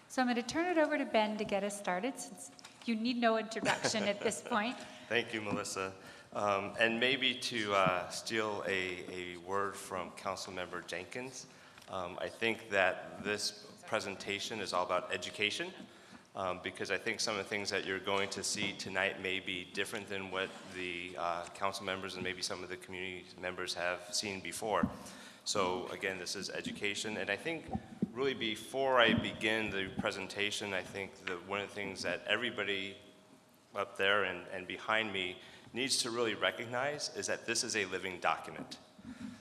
So I'm going to turn it over to Ben to get us started, since you need no introduction at this point. Thank you, Melissa. And maybe to steal a word from Councilmember Jenkins, I think that this presentation is all about education, because I think some of the things that you're going to see tonight may be different than what the council members and maybe some of the community members have seen before. So again, this is education, and I think really before I begin the presentation, I think one of the things that everybody up there and behind me needs to really recognize is that this is a living document,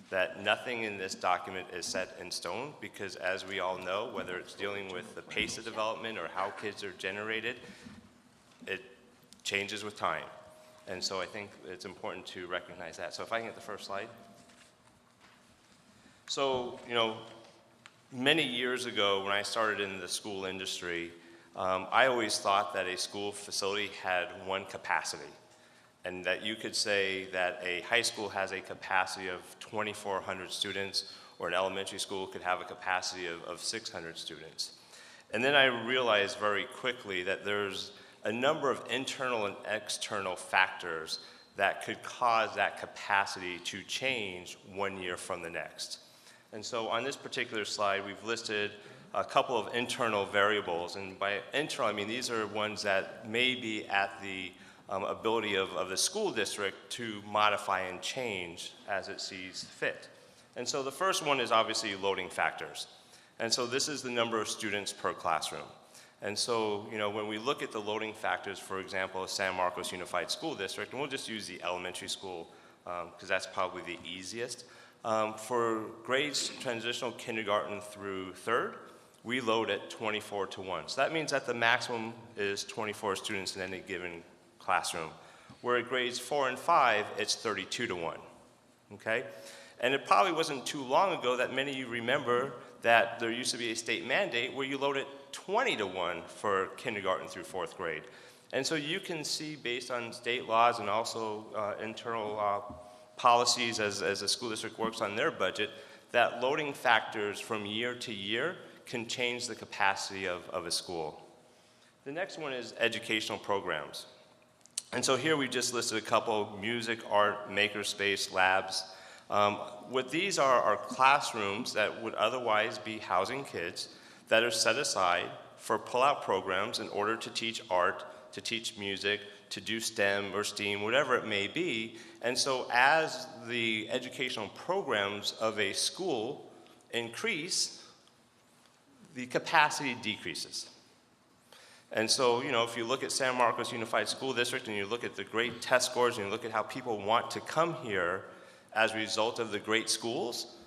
that nothing in this document is set in stone, because as we all know, whether it's dealing with the pace of development or how kids are generated, it changes with time. And so I think it's important to recognize that. So if I can get the first slide. So, many years ago when I started in the school industry, I always thought that a school facility had one capacity, and that you could say that a high school has a capacity of 2,400 students, or an elementary school could have a capacity of 600 students. And then I realized very quickly that there's a number of internal and external factors that could cause that capacity to change one year from the next. And so on this particular slide, we've listed a couple of internal variables. And by internal, I mean these are ones that may be at the ability of the school district to modify and change as it sees fit. And so the first one is obviously loading factors. And so this is the number of students per classroom. And so, when we look at the loading factors, for example, San Marcos Unified School District, and we'll just use the elementary school because that's probably the easiest. For grades transitional kindergarten through third, we load at 24:1. So that means that the maximum is 24 students in any given classroom. Where at grades 4 and 5, it's 32:1, okay? And it probably wasn't too long ago that many of you remember that there used to be a state mandate where you load it 20:1 for kindergarten through 4th grade. And so you can see, based on state laws and also internal policies as the school district works on their budget, that loading factors from year to year can change the capacity of a school. The next one is educational programs. And so here we just listed a couple: music, art, makerspace, labs. What these are classrooms that would otherwise be housing kids that are set aside for pull-out programs in order to teach art, to teach music, to do STEM or STEAM, whatever it may be. And so as the educational programs of a school increase, the capacity decreases. And so, if you look at San Marcos Unified School District and you look at the great test scores and you look at how people want to come here as a result of the great schools,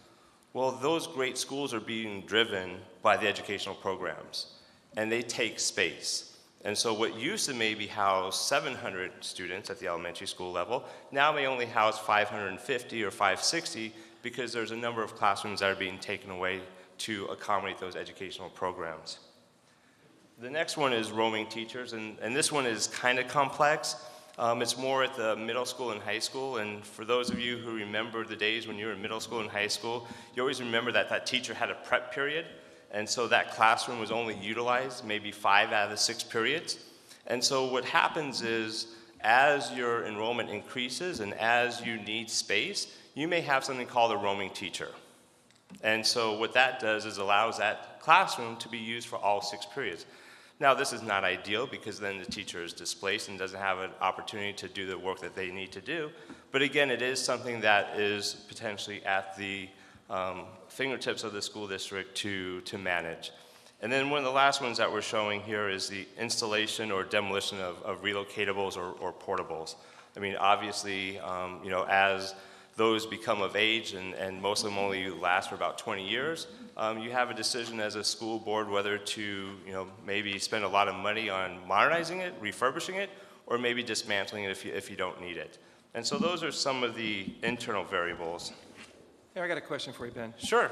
well, those great schools are being driven by the educational programs, and they take space. And so what used to maybe house 700 students at the elementary school level now may only house 550 or 560 because there's a number of classrooms that are being taken away to accommodate those educational programs. The next one is roaming teachers, and this one is kind of complex. It's more at the middle school and high school, and for those of you who remember the days when you were in middle school and high school, you always remember that that teacher had a prep period, and so that classroom was only utilized maybe 5 out of the 6 periods. And so what happens is, as your enrollment increases and as you need space, you may have something called a roaming teacher. And so what that does is allows that classroom to be used for all 6 periods. Now, this is not ideal because then the teacher is displaced and doesn't have an opportunity to do the work that they need to do. But again, it is something that is potentially at the fingertips of the school district to manage. And then one of the last ones that we're showing here is the installation or demolition of relocatables or portables. I mean, obviously, as those become of age, and most of them only last for about 20 years, you have a decision as a school board whether to, maybe spend a lot of money on modernizing it, refurbishing it, or maybe dismantling it if you don't need it. And so those are some of the internal variables. Hey, I got a question for you, Ben. Sure.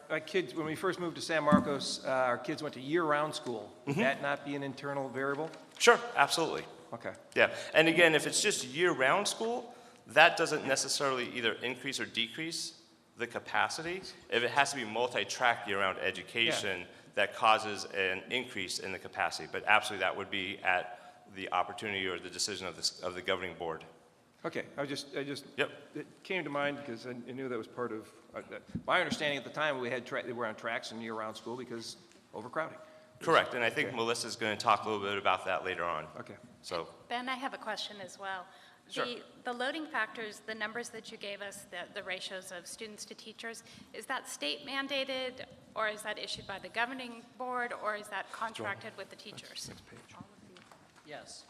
Our kids, when we first moved to San Marcos, our kids went to year-round school. Would that not be an internal variable? Sure, absolutely. Okay. Yeah, and again, if it's just year-round school, that doesn't necessarily either increase or decrease the capacity. If it has to be multi-track year-round education, that causes an increase in the capacity. But absolutely, that would be at the opportunity or the decision of the governing board. Okay, Yep. It came to mind because I knew that was part of, my understanding at the time, they were on tracks in year-round school because overcrowding. Correct, and I think Melissa's going to talk a little bit about that later on. Okay. So, Ben, I have a question as well. Sure. The loading factors, the numbers that you gave us, the ratios of students to teachers, is that state mandated, or is that issued by the governing board, or is that contracted with the teachers? Yes.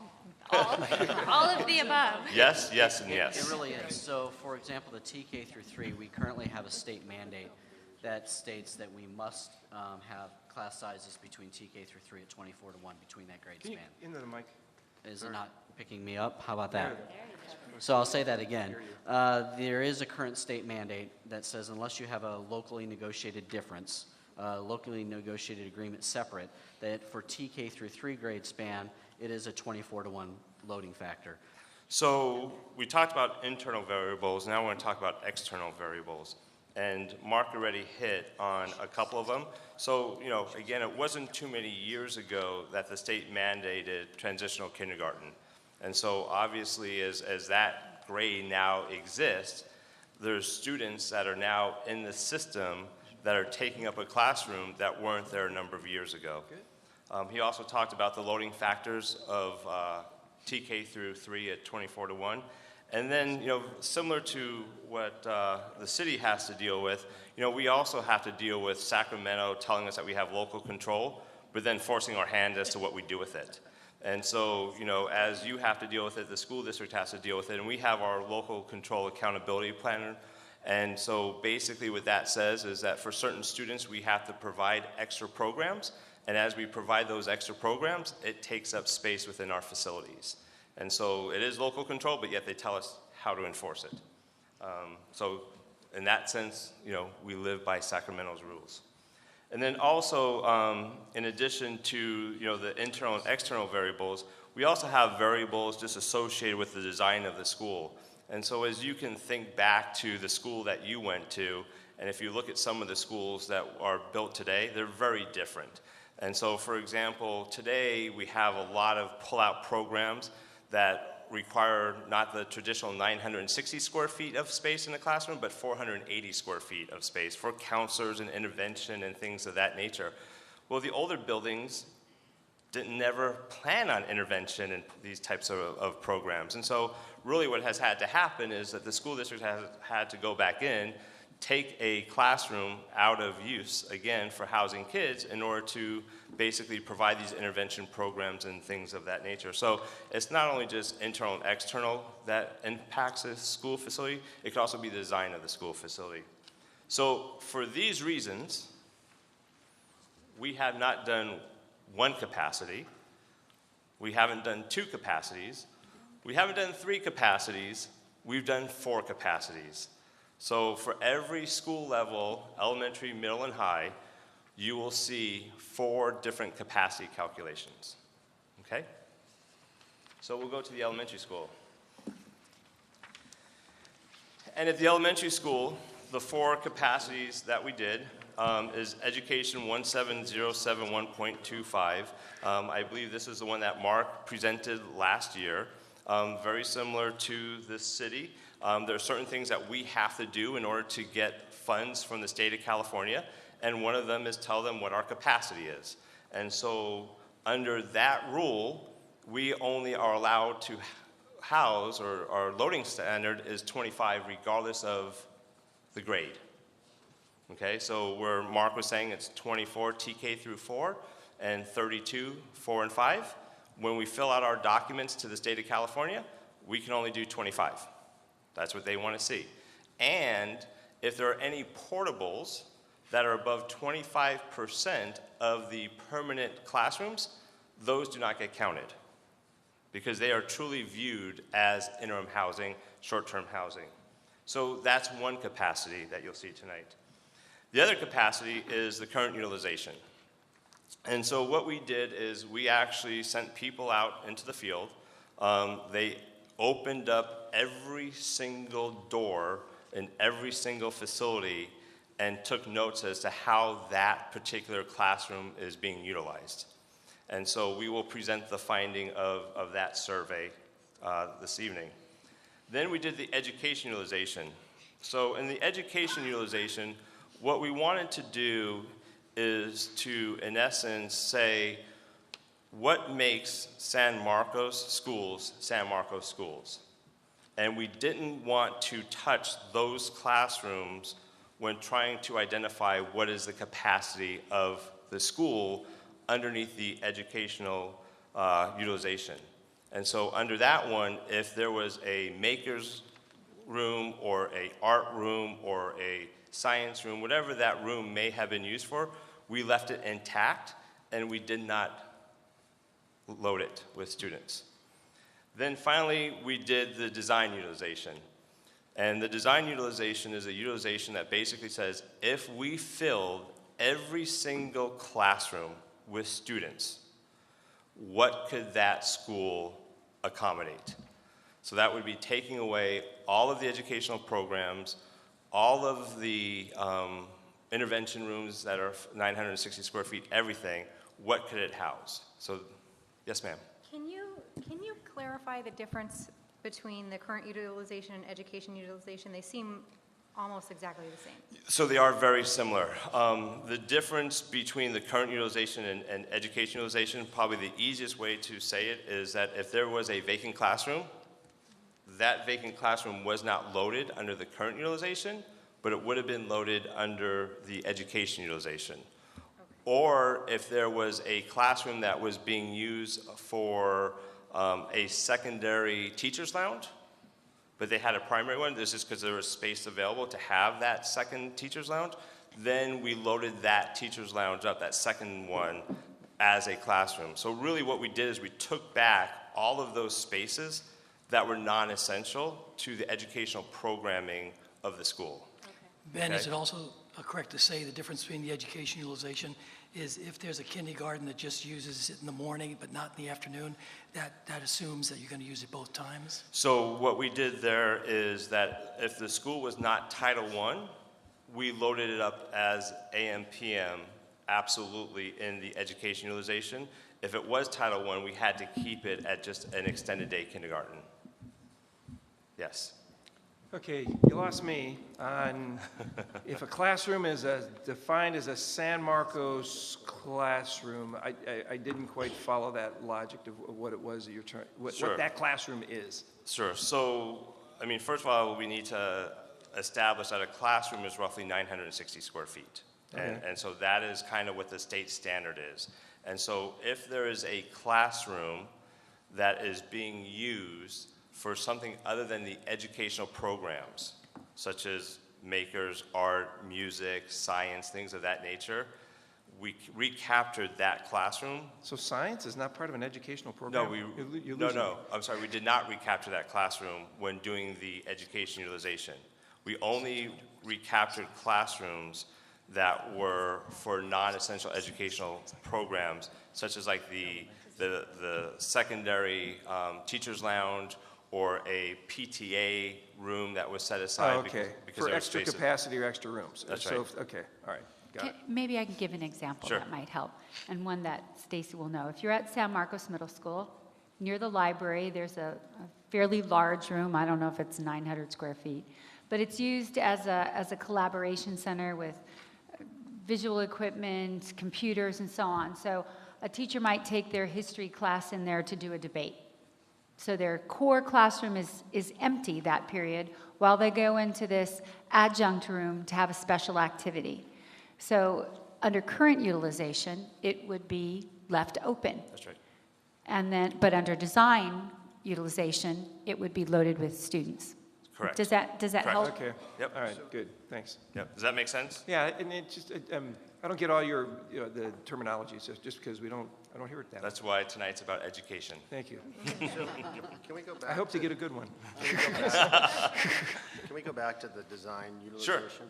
All of the above. yes, and yes. It really is. So, for example, the TK through 3, we currently have a state mandate that states that we must have class sizes between TK through 3 at 24 to 1 between that grade Can you, span. into the mic? Is it not picking me up? How about that? So I'll say that again. There is a current state mandate that says unless you have a locally negotiated difference, locally negotiated agreement separate, that for TK through 3 grade span, it is a 24 to 1 loading factor. So we talked about internal variables. Now I want to talk about external variables. And Mark already hit on a couple of them. So, again, it wasn't too many years ago that the state mandated transitional kindergarten. And so obviously as that grade now exists, there's students that are now in the system that are taking up a classroom that weren't there a number of years ago. He also talked about the loading factors of TK through 3 at 24 to 1. And then, similar to what the city has to deal with, we also have to deal with Sacramento telling us that we have local control, but then forcing our hand as to what we do with it. And so, as you have to deal with it, the school district has to deal with it, and we have our local control accountability planner. And so basically what that says is that for certain students, we have to provide extra programs, and as we provide those extra programs, it takes up space within our facilities. And so it is local control, but yet they tell us how to enforce it. So in that sense, we live by Sacramento's rules. And then also, in addition to the internal and external variables, we also have variables just associated with the design of the school. And so as you can think back to the school that you went to, and if you look at some of the schools that are built today, they're very different. And so, for example, today we have a lot of pull-out programs that require not the traditional 960 square feet of space in the classroom, but 480 square feet of space for counselors and intervention and things of that nature. Well, the older buildings didn't never plan on intervention in these types of programs. And so really what has had to happen is that the school district has had to go back in, take a classroom out of use, again, for housing kids in order to basically provide these intervention programs and things of that nature. So it's not only just internal and external that impacts a school facility, it could also be the design of the school facility. So for these reasons, we have not done one capacity, we haven't done 2 capacities, we haven't done 3 capacities, we've done 4 capacities. So for every school level, elementary, middle, and high, you will see 4 different capacity calculations, okay? So we'll go to the elementary school. And at the elementary school, the 4 capacities that we did is Education 17071.25. I believe this is the one that Mark presented last year. Very similar to the city. There are certain things that we have to do in order to get funds from the state of California, and one of them is tell them what our capacity is. And so under that rule, we only are allowed to house, or our loading standard is 25 regardless of the grade. Okay, so where Mark was saying it's 24 TK through 4 and 32 4 and 5, when we fill out our documents to the state of California, we can only do 25. That's what they want to see. And if there are any portables that are above 25% of the permanent classrooms, those do not get counted because they are truly viewed as interim housing, short-term housing. So that's one capacity that you'll see tonight. The other capacity is the current utilization. And so what we did is we actually sent people out into the field. They opened up every single door in every single facility and took notes as to how that particular classroom is being utilized. And so we will present the finding of that survey this evening. Then we did the education utilization. So in the education utilization, what we wanted to do is to, in essence, say, what makes San Marcos schools San Marcos schools? And we didn't want to touch those classrooms when trying to identify what is the capacity of the school underneath the educational utilization. And so under that one, if there was a maker's room or a art room or a science room, whatever that room may have been used for, we left it intact and we did not load it with students. Then finally, we did the design utilization. And the design utilization is a utilization that basically says, if we filled every single classroom with students, what could that school accommodate? So that would be taking away all of the educational programs, all of the intervention rooms that are 960 square feet, everything. What could it house? So, yes, ma'am. Can you clarify the difference between the current utilization and education utilization? They seem almost exactly the same. So they are very similar. The difference between the current utilization and education utilization, probably the easiest way to say it is that if there was a vacant classroom, that vacant classroom was not loaded under the current utilization, but it would have been loaded under the education utilization. Okay. Or if there was a classroom that was being used for a secondary teacher's lounge, but they had a primary one, this is because there was space available to have that second teacher's lounge, then we loaded that teacher's lounge up, that second one, as a classroom. So really what we did is we took back all of those spaces that were non-essential to the educational programming of the school. Okay. Ben, is it also correct to say the difference between the education utilization is if there's a kindergarten that just uses it in the morning but not in the afternoon, that assumes that you're going to use it both times? So what we did there is that if the school was not Title I, we loaded it up as AM, PM, absolutely in the education utilization. If it was Title I, we had to keep it at just an extended day kindergarten. Yes. Okay, you lost me on if a classroom is defined as a San Marcos classroom. I didn't quite follow that logic of what it was that you're trying, what that classroom is. Sure. So, I mean, first of all, we need to established that a classroom is roughly 960 square feet. And so that is kind of what the state standard is. And so if there is a classroom that is being used for something other than the educational programs, such as makers, art, music, science, things of that nature, we recaptured that classroom. So science is not part of an educational program? No, I'm sorry, we did not recapture that classroom when doing the education utilization. We only recaptured classrooms that were for non-essential educational programs, such as like the secondary teacher's lounge or a PTA room that was set aside because For there was extra spaces. capacity or extra rooms. That's So, right. okay, all right, got it. Maybe I can give an example Sure. that might help, and one that Stacy will know. If you're at San Marcos Middle School, near the library, there's a fairly large room. I don't know if it's 900 square feet, but it's used as a collaboration center with visual equipment, computers, and so on. So a teacher might take their history class in there to do a debate. So their core classroom is empty that period while they go into this adjunct room to have a special activity. So under current utilization, it would be left open. That's right. And then, but under design utilization, it would be loaded with students. Correct. Does that Correct. help? Okay. Yep. All right, good, thanks. Yep. Does that make sense? Yeah, and it just, I don't get all your, the terminology, so just because I don't hear it that way. That's why tonight's about education. Thank you. So can we go back? I hope to get a good one. Can we go back to the design utilization?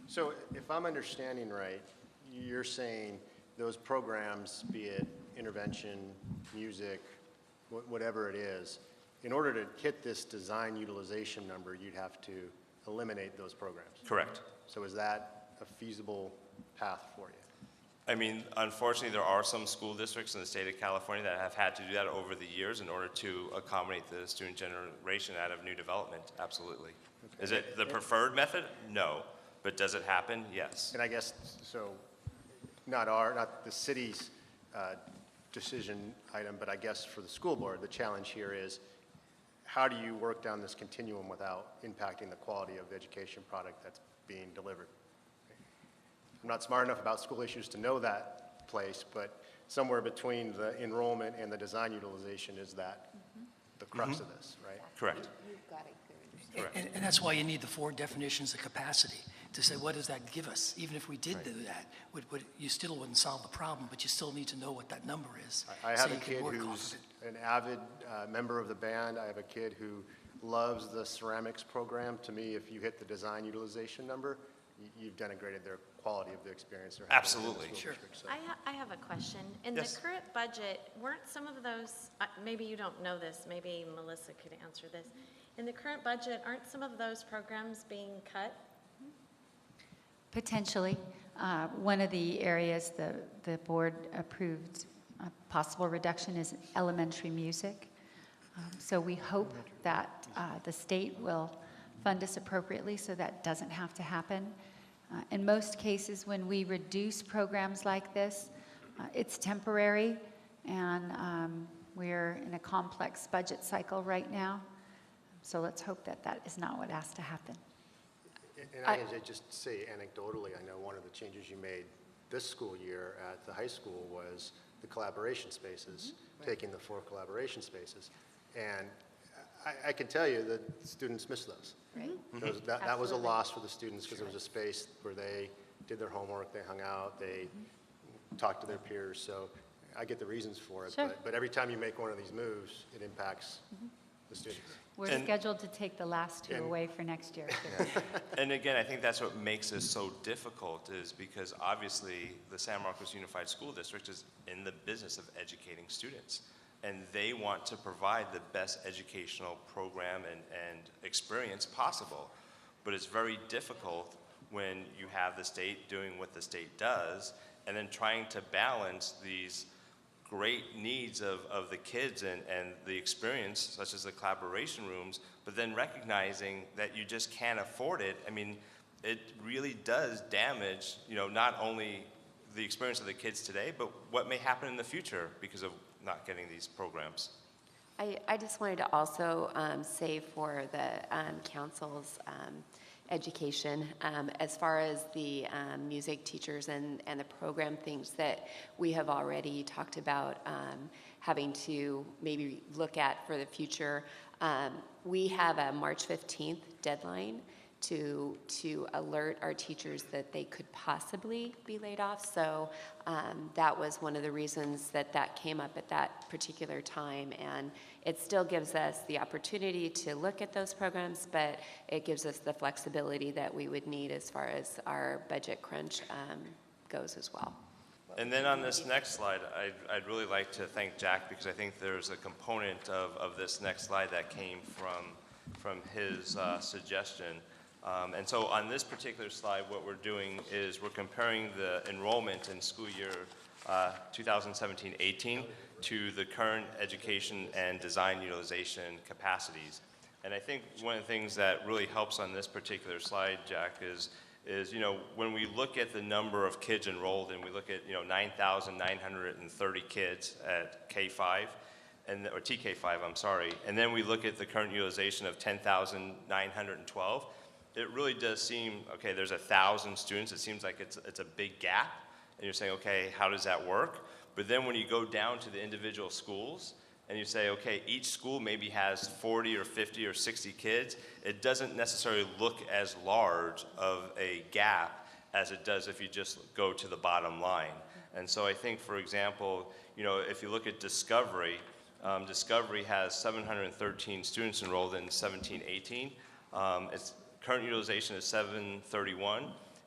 So if I'm understanding right, you're saying those programs, be it intervention, music, whatever it is, in order to hit this design utilization number, you'd have to eliminate those programs. Correct. So is that a feasible path for you? I mean, unfortunately, there are some school districts in the state of California that have had to do that over the years in order to accommodate the student generation out of new development. Absolutely. Okay. Is it the preferred method? No. But does it happen? Yes. And I guess, so not the city's decision item, but I guess for the school board, the challenge here is how do you work down this continuum without impacting the quality of the education product that's being delivered? I'm not smart enough about school issues to know that place, but somewhere between the enrollment and the design utilization is that the crux of this, right? Correct. And that's why you need the 4 definitions of capacity, to say, what does that give us? Even if we did do that, you still wouldn't solve the problem, but you still need to know what that number is. I so have a you can kid work off who's of it. an avid member of the band. I have a kid who loves the ceramics program. To me, if you hit the design utilization number, you've denigrated their quality of the experience they're having. Absolutely. In the school district, so. I have a question. In Yes. the current budget, weren't some of those, maybe you don't know this, maybe Melissa could answer this. In the current budget, aren't some of those programs being cut? Potentially. One of the areas the board approved a possible reduction is elementary music. So we hope that the state will fund us appropriately so that doesn't have to happen. In most cases, when we reduce programs like this, it's temporary, and we're in a complex budget cycle right now. So let's hope that that is not what has to happen. And I can just say anecdotally, I know one of the changes you made this school year at the high school was the collaboration spaces, taking the 4 collaboration spaces. And I can tell you that students miss those. Right? That was a loss for the students because it was a space where they did their homework, they hung out, they talked to their peers. So I get the reasons for it. Sure. But every time you make one of these moves, it impacts the students. We're scheduled to take the last 2 away for next year. And again, I think that's what makes this so difficult is because obviously the San Marcos Unified School District is in the business of educating students. And they want to provide the best educational program and experience possible. But it's very difficult when you have the state doing what the state does and then trying to balance these great needs of the kids and the experience, such as the collaboration rooms, but then recognizing that you just can't afford it. I mean, it really does damage, not only the experience of the kids today, but what may happen in the future because of not getting these programs. I just wanted to also say for the council's education. As far as the music teachers and the program things that we have already talked about having to maybe look at for the future, we have a March 15th deadline to alert our teachers that they could possibly be laid off. So that was one of the reasons that came up at that particular time. And it still gives us the opportunity to look at those programs, but it gives us the flexibility that we would need as far as our budget crunch goes as well. And then on this next slide, I'd really like to thank Jack, because I think there's a component of this next slide that came from his suggestion. And so on this particular slide, what we're doing is we're comparing the enrollment in school year 2017-18 to the current education and design utilization capacities. And I think one of the things that really helps on this particular slide, Jack, is when we look at the number of kids enrolled, and we look at 9,930 kids at K5, or TK5, I'm sorry, and then we look at the current utilization of 10,912, it really does seem, okay, there's 1,000 students. It seems like it's a big gap. And you're saying, okay, how does that work? But then when you go down to the individual schools and you say, okay, each school maybe has 40 or 50 or 60 kids, it doesn't necessarily look as large of a gap as it does if you just go to the bottom line. And so I think, for example, if you look at Discovery, Discovery has 713 students enrolled in 17-18. Its current utilization is 731.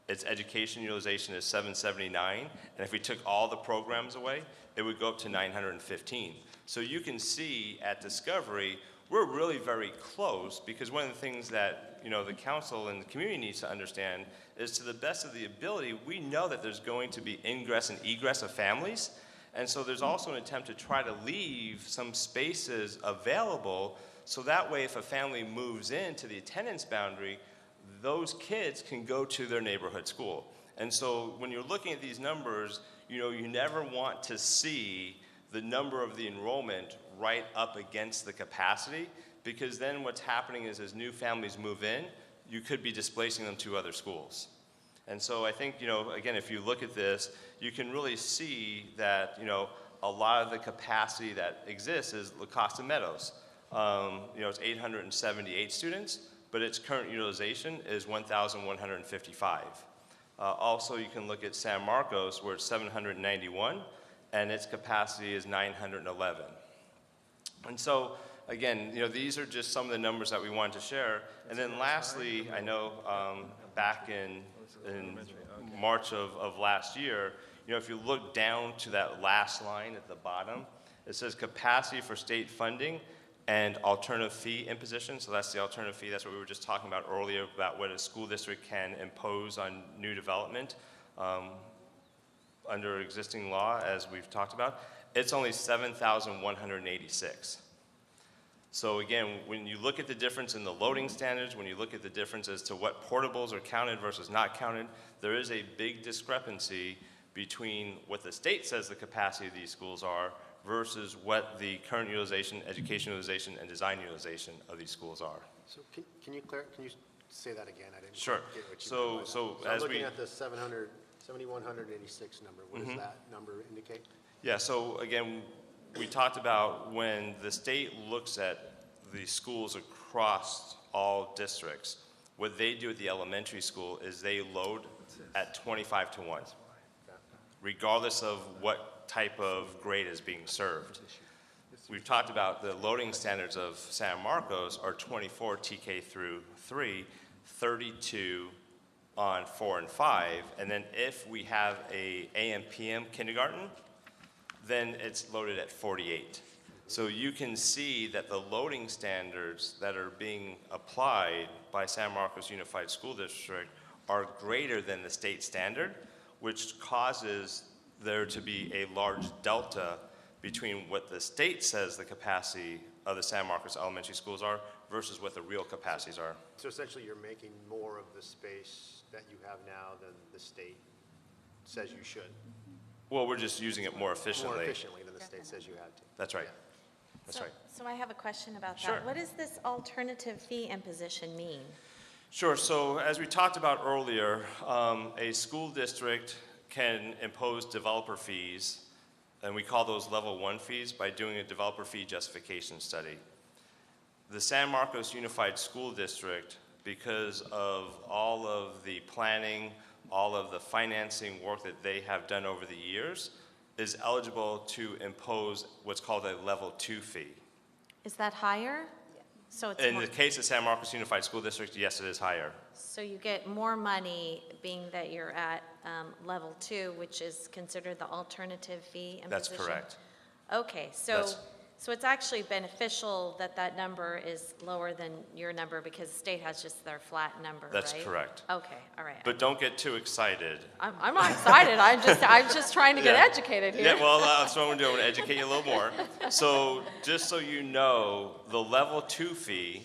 Its education utilization is 779. And if we took all the programs away, it would go up to 915. So you can see at Discovery, we're really very close, because one of the things that the council and the community needs to understand is, to the best of the ability, we know that there's going to be ingress and egress of families. And so there's also an attempt to try to leave some spaces available, so that way if a family moves into the attendance boundary, those kids can go to their neighborhood school. And so when you're looking at these numbers, you never want to see the number of the enrollment right up against the capacity, because then what's happening is, as new families move in, you could be displacing them to other schools. And so I think, again, if you look at this, you can really see that, a lot of the capacity that exists is La Costa Meadows. It's 878 students, but its current utilization is 1,155. Also, you can look at San Marcos, where it's 791, and its capacity is 911. And so, again, these are just some of the numbers that we wanted to share. And then lastly, I know back in March of last year, if you look down to that last line at the bottom, it says capacity for state funding and alternative fee imposition. So that's the alternative fee. That's what we were just talking about earlier, about what a school district can impose on new development under existing law, as we've talked about. It's only 7,186. So again, when you look at the difference in the loading standards, when you look at the difference as to what portables are counted versus not counted, there is a big discrepancy between what the state says the capacity of these schools are versus what the current utilization, education utilization, and design utilization of these schools are. So can you say that again? I didn't Sure. get what you meant. So I'm as looking we at the 7,186 number. What does that number indicate? Yeah, so again, we talked about when the state looks at the schools across all districts, what they do at the elementary school is they load at 25 to 1, regardless of what type of grade is being served. We've talked about the loading standards of San Marcos are 24 TK through 3, 32 on 4 and 5, and then if we have a AM PM kindergarten, then it's loaded at 48. So you can see that the loading standards that are being applied by San Marcos Unified School District are greater than the state standard, which causes there to be a large delta between what the state says the capacity of the San Marcos elementary schools are versus what the real capacities are. So essentially you're making more of the space that you have now than the state says you should. Well, we're just using it more efficiently. More efficiently than the state says you have to. That's right. That's right. So I have a question about Sure. that. What does this alternative fee imposition mean? Sure. So as we talked about earlier, a school district can impose developer fees, and we call those level 1 fees, by doing a developer fee justification study. The San Marcos Unified School District, because of all of the planning, all of the financing work that they have done over the years, is eligible to impose what's called a level 2 fee. Is that higher? So it's In more, the case of San Marcos Unified School District, yes, it is higher. so you get more money being that you're at level 2, which is considered the alternative fee imposition? That's correct. Okay, so it's actually beneficial that that number is lower than your number because the state has just their flat number, right? That's correct. Okay, all right. But don't get too excited. I'm not excited. I'm just trying to get Yeah. educated here. Yeah, well, that's what I'm going to do. I'm going to educate you a little more. So just so you know, the level 2 fee,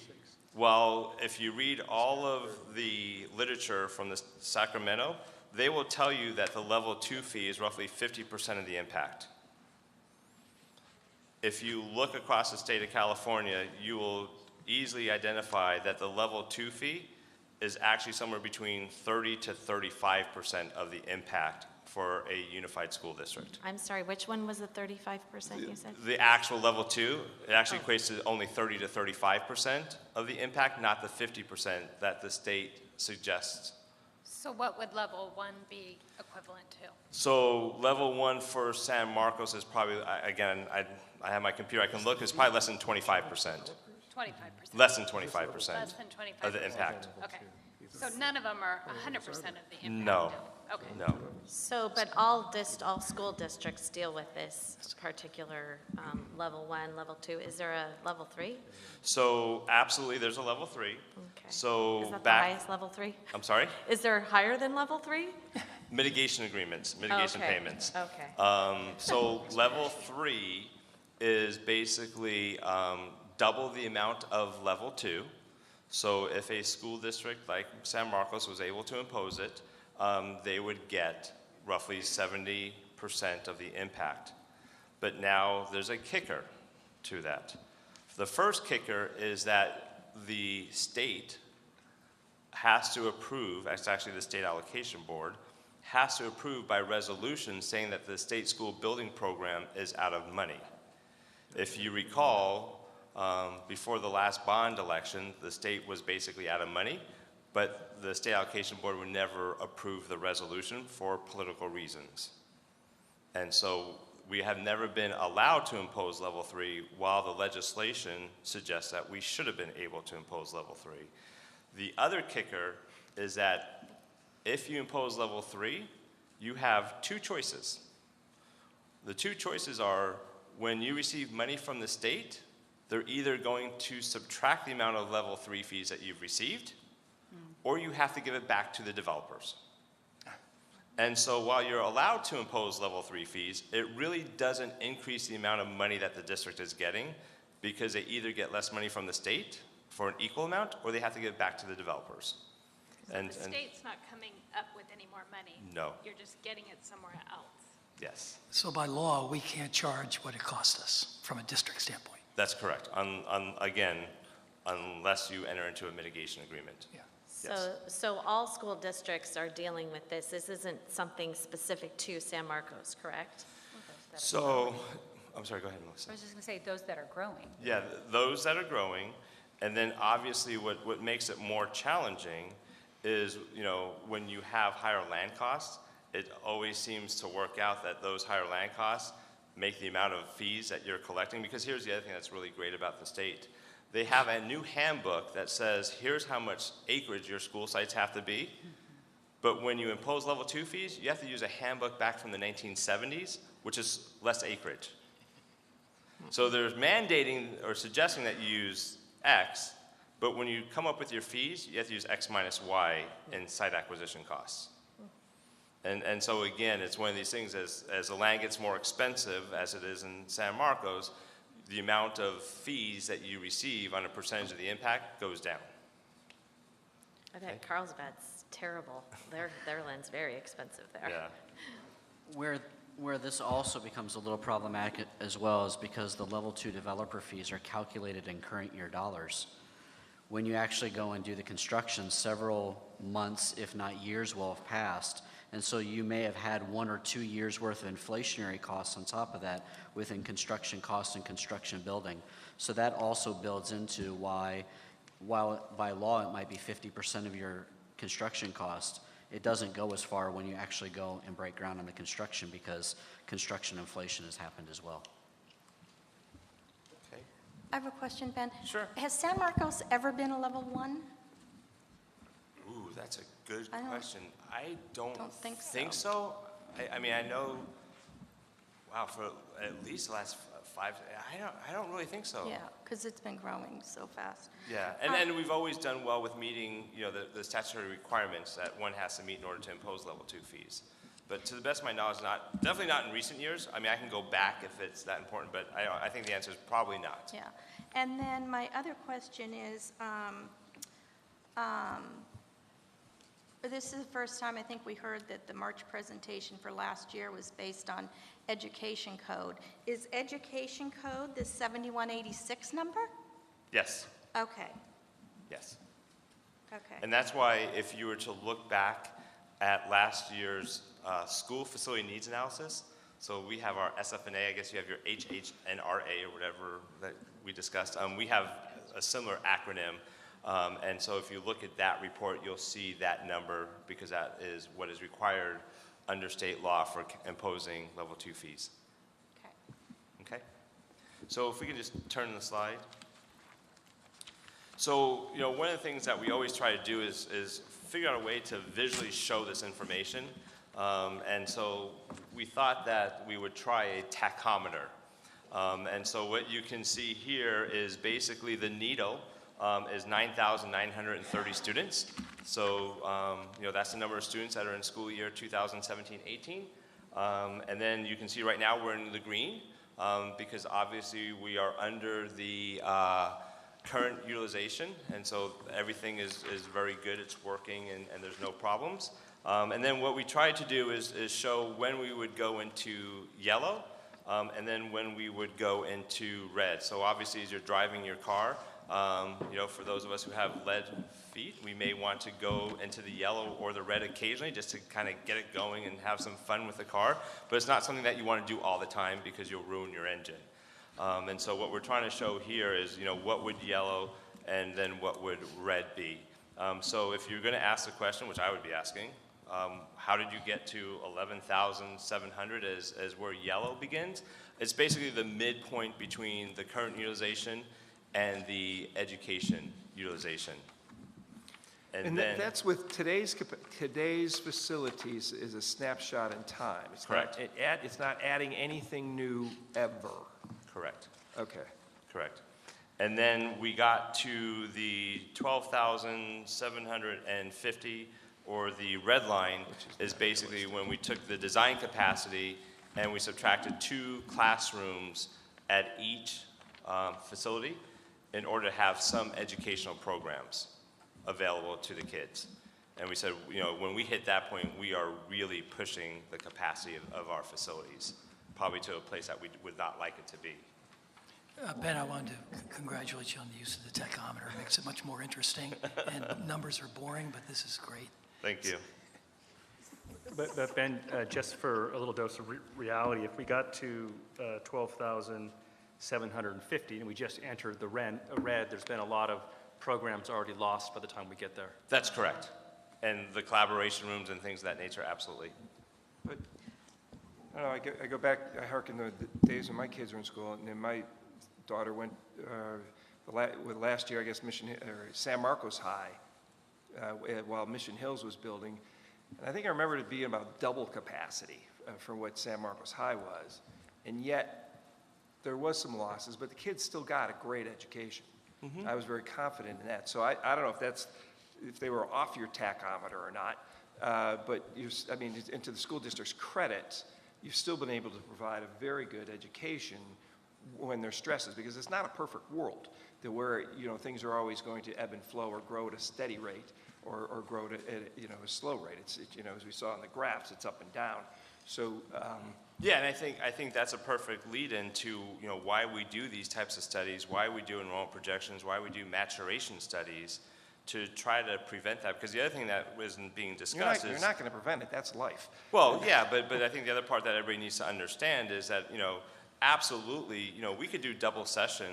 well, if you read all of the literature from the Sacramento, they will tell you that the level 2 fee is roughly 50% of the impact. If you look across the state of California, you will easily identify that the level 2 fee is actually somewhere between 30 to 35% of the impact for a unified school district. I'm sorry, which one was the 35% you said? The actual level 2, it actually equates to only 30 to 35% of the impact, not the 50% that the state suggests. So what would level 1 be equivalent to? So level 1 for San Marcos is probably, again, I have my computer, I can look, it's probably less than 25%. 25%? Less than 25% Less than 25%? of the impact. Okay. So none of them are 100% of the impact? No. Okay. No. So, but all school districts deal with this particular level 1, level 2. Is there a level 3? So absolutely, there's a level 3. Okay. So Is that the back, highest level 3? I'm sorry? Is there higher than level 3? Mitigation agreements, mitigation Okay. payments. Okay. So level 3 is basically double the amount of level 2. So if a school district like San Marcos was able to impose it, they would get roughly 70% of the impact. But now there's a kicker to that. The first kicker is that the state has to approve, it's actually the State Allocation Board, has to approve by resolution saying that the state school building program is out of money. If you recall, before the last bond election, the state was basically out of money, but the State Allocation Board would never approve the resolution for political reasons. And so we have never been allowed to impose level 3 while the legislation suggests that we should have been able to impose level 3. The other kicker is that if you impose level 3, you have 2 choices. The 2 choices are when you receive money from the state, they're either going to subtract the amount of level 3 fees that you've received, or you have to give it back to the developers. And so while you're allowed to impose level 3 fees, it really doesn't increase the amount of money that the district is getting because they either get less money from the state for an equal amount, or they have to give it back to the developers. So the state's not coming up with any more money? No. You're just getting it somewhere else? Yes, So by law, we can't charge what it cost us from a district standpoint. that's correct. Again, unless you enter into a mitigation agreement. Yeah. Yes. So all school districts are dealing with this. This isn't something specific to San Marcos, correct? So, I'm sorry, go ahead, Melissa. I was just going to say those that are growing. Yeah, those that are growing, and then obviously what makes it more challenging is, when you have higher land costs, it always seems to work out that those higher land costs make the amount of fees that you're collecting, because here's the other thing that's really great about the state. They have a new handbook that says, here's how much acreage your school sites have to be, but when you impose level 2 fees, you have to use a handbook back from the 1970s, which is less acreage. So they're mandating or suggesting that you use X, but when you come up with your fees, you have to use X minus Y in site acquisition costs. And so again, it's one of these things, as the land gets more expensive, as it is in San Marcos, the amount of fees that you receive on a percentage of the impact goes down. I bet Carlsbad's terrible. Their land's very expensive there. Yeah. Where this also becomes a little problematic as well is because the level 2 developer fees are calculated in current year dollars, when you actually go and do the construction, several months, if not years, will have passed. And so you may have had 1 or 2 years worth of inflationary costs on top of that within construction costs and construction building. So that also builds into why, while by law it might be 50% of your construction cost, it doesn't go as far when you actually go and break ground on the construction, because construction inflation has happened as well. Okay. I have a question, Ben. Sure. Has San Marcos ever been a level 1? Ooh, that's a good I don't- question. I don't think think so. I mean, I know, wow, for at least the last 5, I don't really think so. Yeah, because it's been growing so fast. Yeah, and we've always done well with meeting, you know, the statutory requirements that one has to meet in order to impose level 2 fees. But to the best of my knowledge, definitely not in recent years. I mean, I can go back if it's that important, but I think the answer is probably not. Yeah. And then my other question is, this is the first time I think we heard that the March presentation for last year was based on education code. Is education code the 7186 number? Yes, Okay, yes. okay. And that's why if you were to look back at last year's school facility needs analysis, so we have our SFNA, I guess you have your HHNRA or whatever that we discussed. We have a similar acronym. And so if you look at that report, you'll see that number, because that is what is required under state law for imposing level 2 fees. Okay. Okay? So if we can just turn the slide. So, you know, one of the things that we always try to do is figure out a way to visually show this information. And so we thought that we would try a tachometer. And so what you can see here is basically the needle is 9,930 students. So, you know, that's the number of students that are in school year 2017-18. And then you can see right now we're in the green, because obviously we are under the current utilization, and so everything is very good, it's working, and there's no problems. And then what we tried to do is show when we would go into yellow, and then when we would go into red. So obviously as you're driving your car, you know, for those of us who have lead feet, we may want to go into the yellow or the red occasionally just to kind of get it going and have some fun with the car. But it's not something that you want to do all the time, because you'll ruin your engine. And so what we're trying to show here is, you know, what would yellow and then what would red be. So if you're going to ask the question, which I would be asking, how did you get to 11,700 as where yellow begins? It's basically the midpoint between the current utilization and the education utilization. And then, that's with today's facilities is a snapshot in time. It's correct. It's not adding anything new ever. Correct. Okay. Correct. And then we got to the 12,750, or the red line, is basically when we took the design capacity and we subtracted 2 classrooms at each facility in order to have some educational programs available to the kids. And we said, you know, when we hit that point, we are really pushing the capacity of our facilities, probably to a place that we would not like it to be. Ben, I wanted to congratulate you on the use of the tachometer. It makes it much more interesting, and numbers are boring, but this is great. Thank you. But Ben, just for a little dose of reality, if we got to 12,750 and we just entered the red, there's been a lot of programs already lost by the time we get there. That's correct. And the collaboration rooms and things of that nature, absolutely. But I don't know, I go back, I hearken to the days when my kids were in school, and then my daughter went, last year, I guess, San Marcos High, while Mission Hills was building. And I think I remember it being about double capacity for what San Marcos High was. And yet, there was some losses, but the kids still got a great education. Mm-hmm. I was very confident in that. So I don't know if they were off your tachometer or not, but into the school district's credit, you've still been able to provide a very good education when there's stresses, because it's not a perfect world where, you know, things are always going to ebb and flow or grow at a steady rate or grow at a slow rate. It's you know, as we saw in the graphs, it's up and down. So, Yeah, and I think that's a perfect lead into, why we do these types of studies, why we do enrollment projections, why we do maturation studies, to try to prevent that. Because the other thing that isn't being discussed you're is... not going to prevent it, that's life. Well, yeah, but I think the other part that everybody needs to understand is that, absolutely, we could do double session.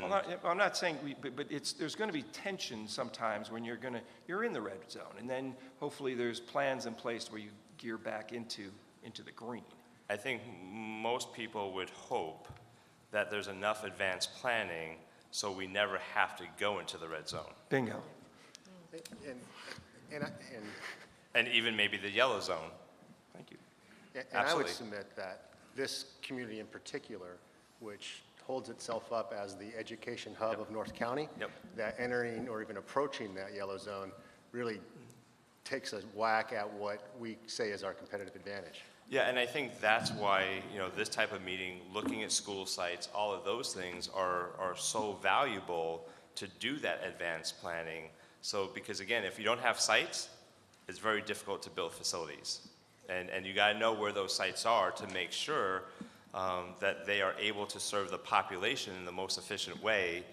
I'm not saying, but there's going to be tension sometimes when you're in the red zone, and then hopefully there's plans in place where you gear back into the green. I think most people would hope that there's enough advanced planning so we never have to go into the red zone. Bingo. And even maybe the yellow zone. Thank you. And Absolutely. I would submit that this community in particular, which holds itself up as the education hub of North County, that entering or even approaching that yellow zone really takes a whack at what we say is our competitive advantage. Yeah, and I think that's why, this type of meeting, looking at school sites, all of those things are so valuable to do that advanced planning. So, because again, if you don't have sites, it's very difficult to build facilities. And you gotta know where those sites are to make sure that they are able to serve the population in the most efficient way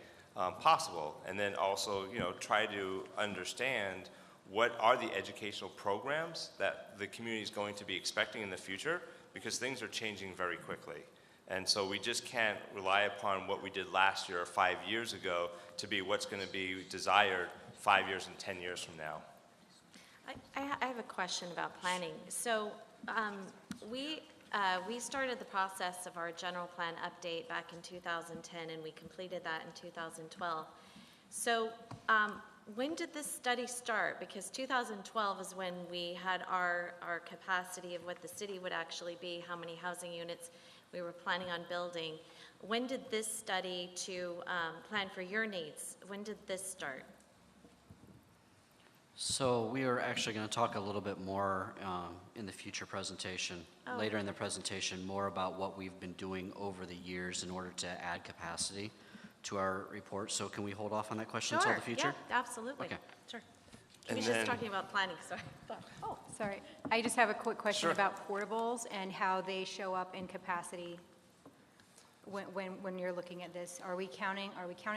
possible. And then also, try to understand what are the educational programs that the community is going to be expecting in the future, because things are changing very quickly. And so we just can't rely upon what we did last year or 5 years ago to be what's going to be desired 5 years and 10 years from now. I have a question about planning. So we started the process of our general plan update back in 2010, and we completed that in 2012. So when did this study start? Because 2012 is when we had our capacity of what the city would actually be, how many housing units we were planning on building. When did this study to plan for your needs, when did this start? So we are actually going to talk a little bit more in the future presentation, later in the presentation, more about what we've been doing over the years in order to add capacity to our report. So can we hold off on that question until the future? Yeah, absolutely. Okay. Sure. He was just talking about planning, sorry. Oh, sorry. I just have a quick question about portables and how they show up in capacity when you're looking at this. Are we counting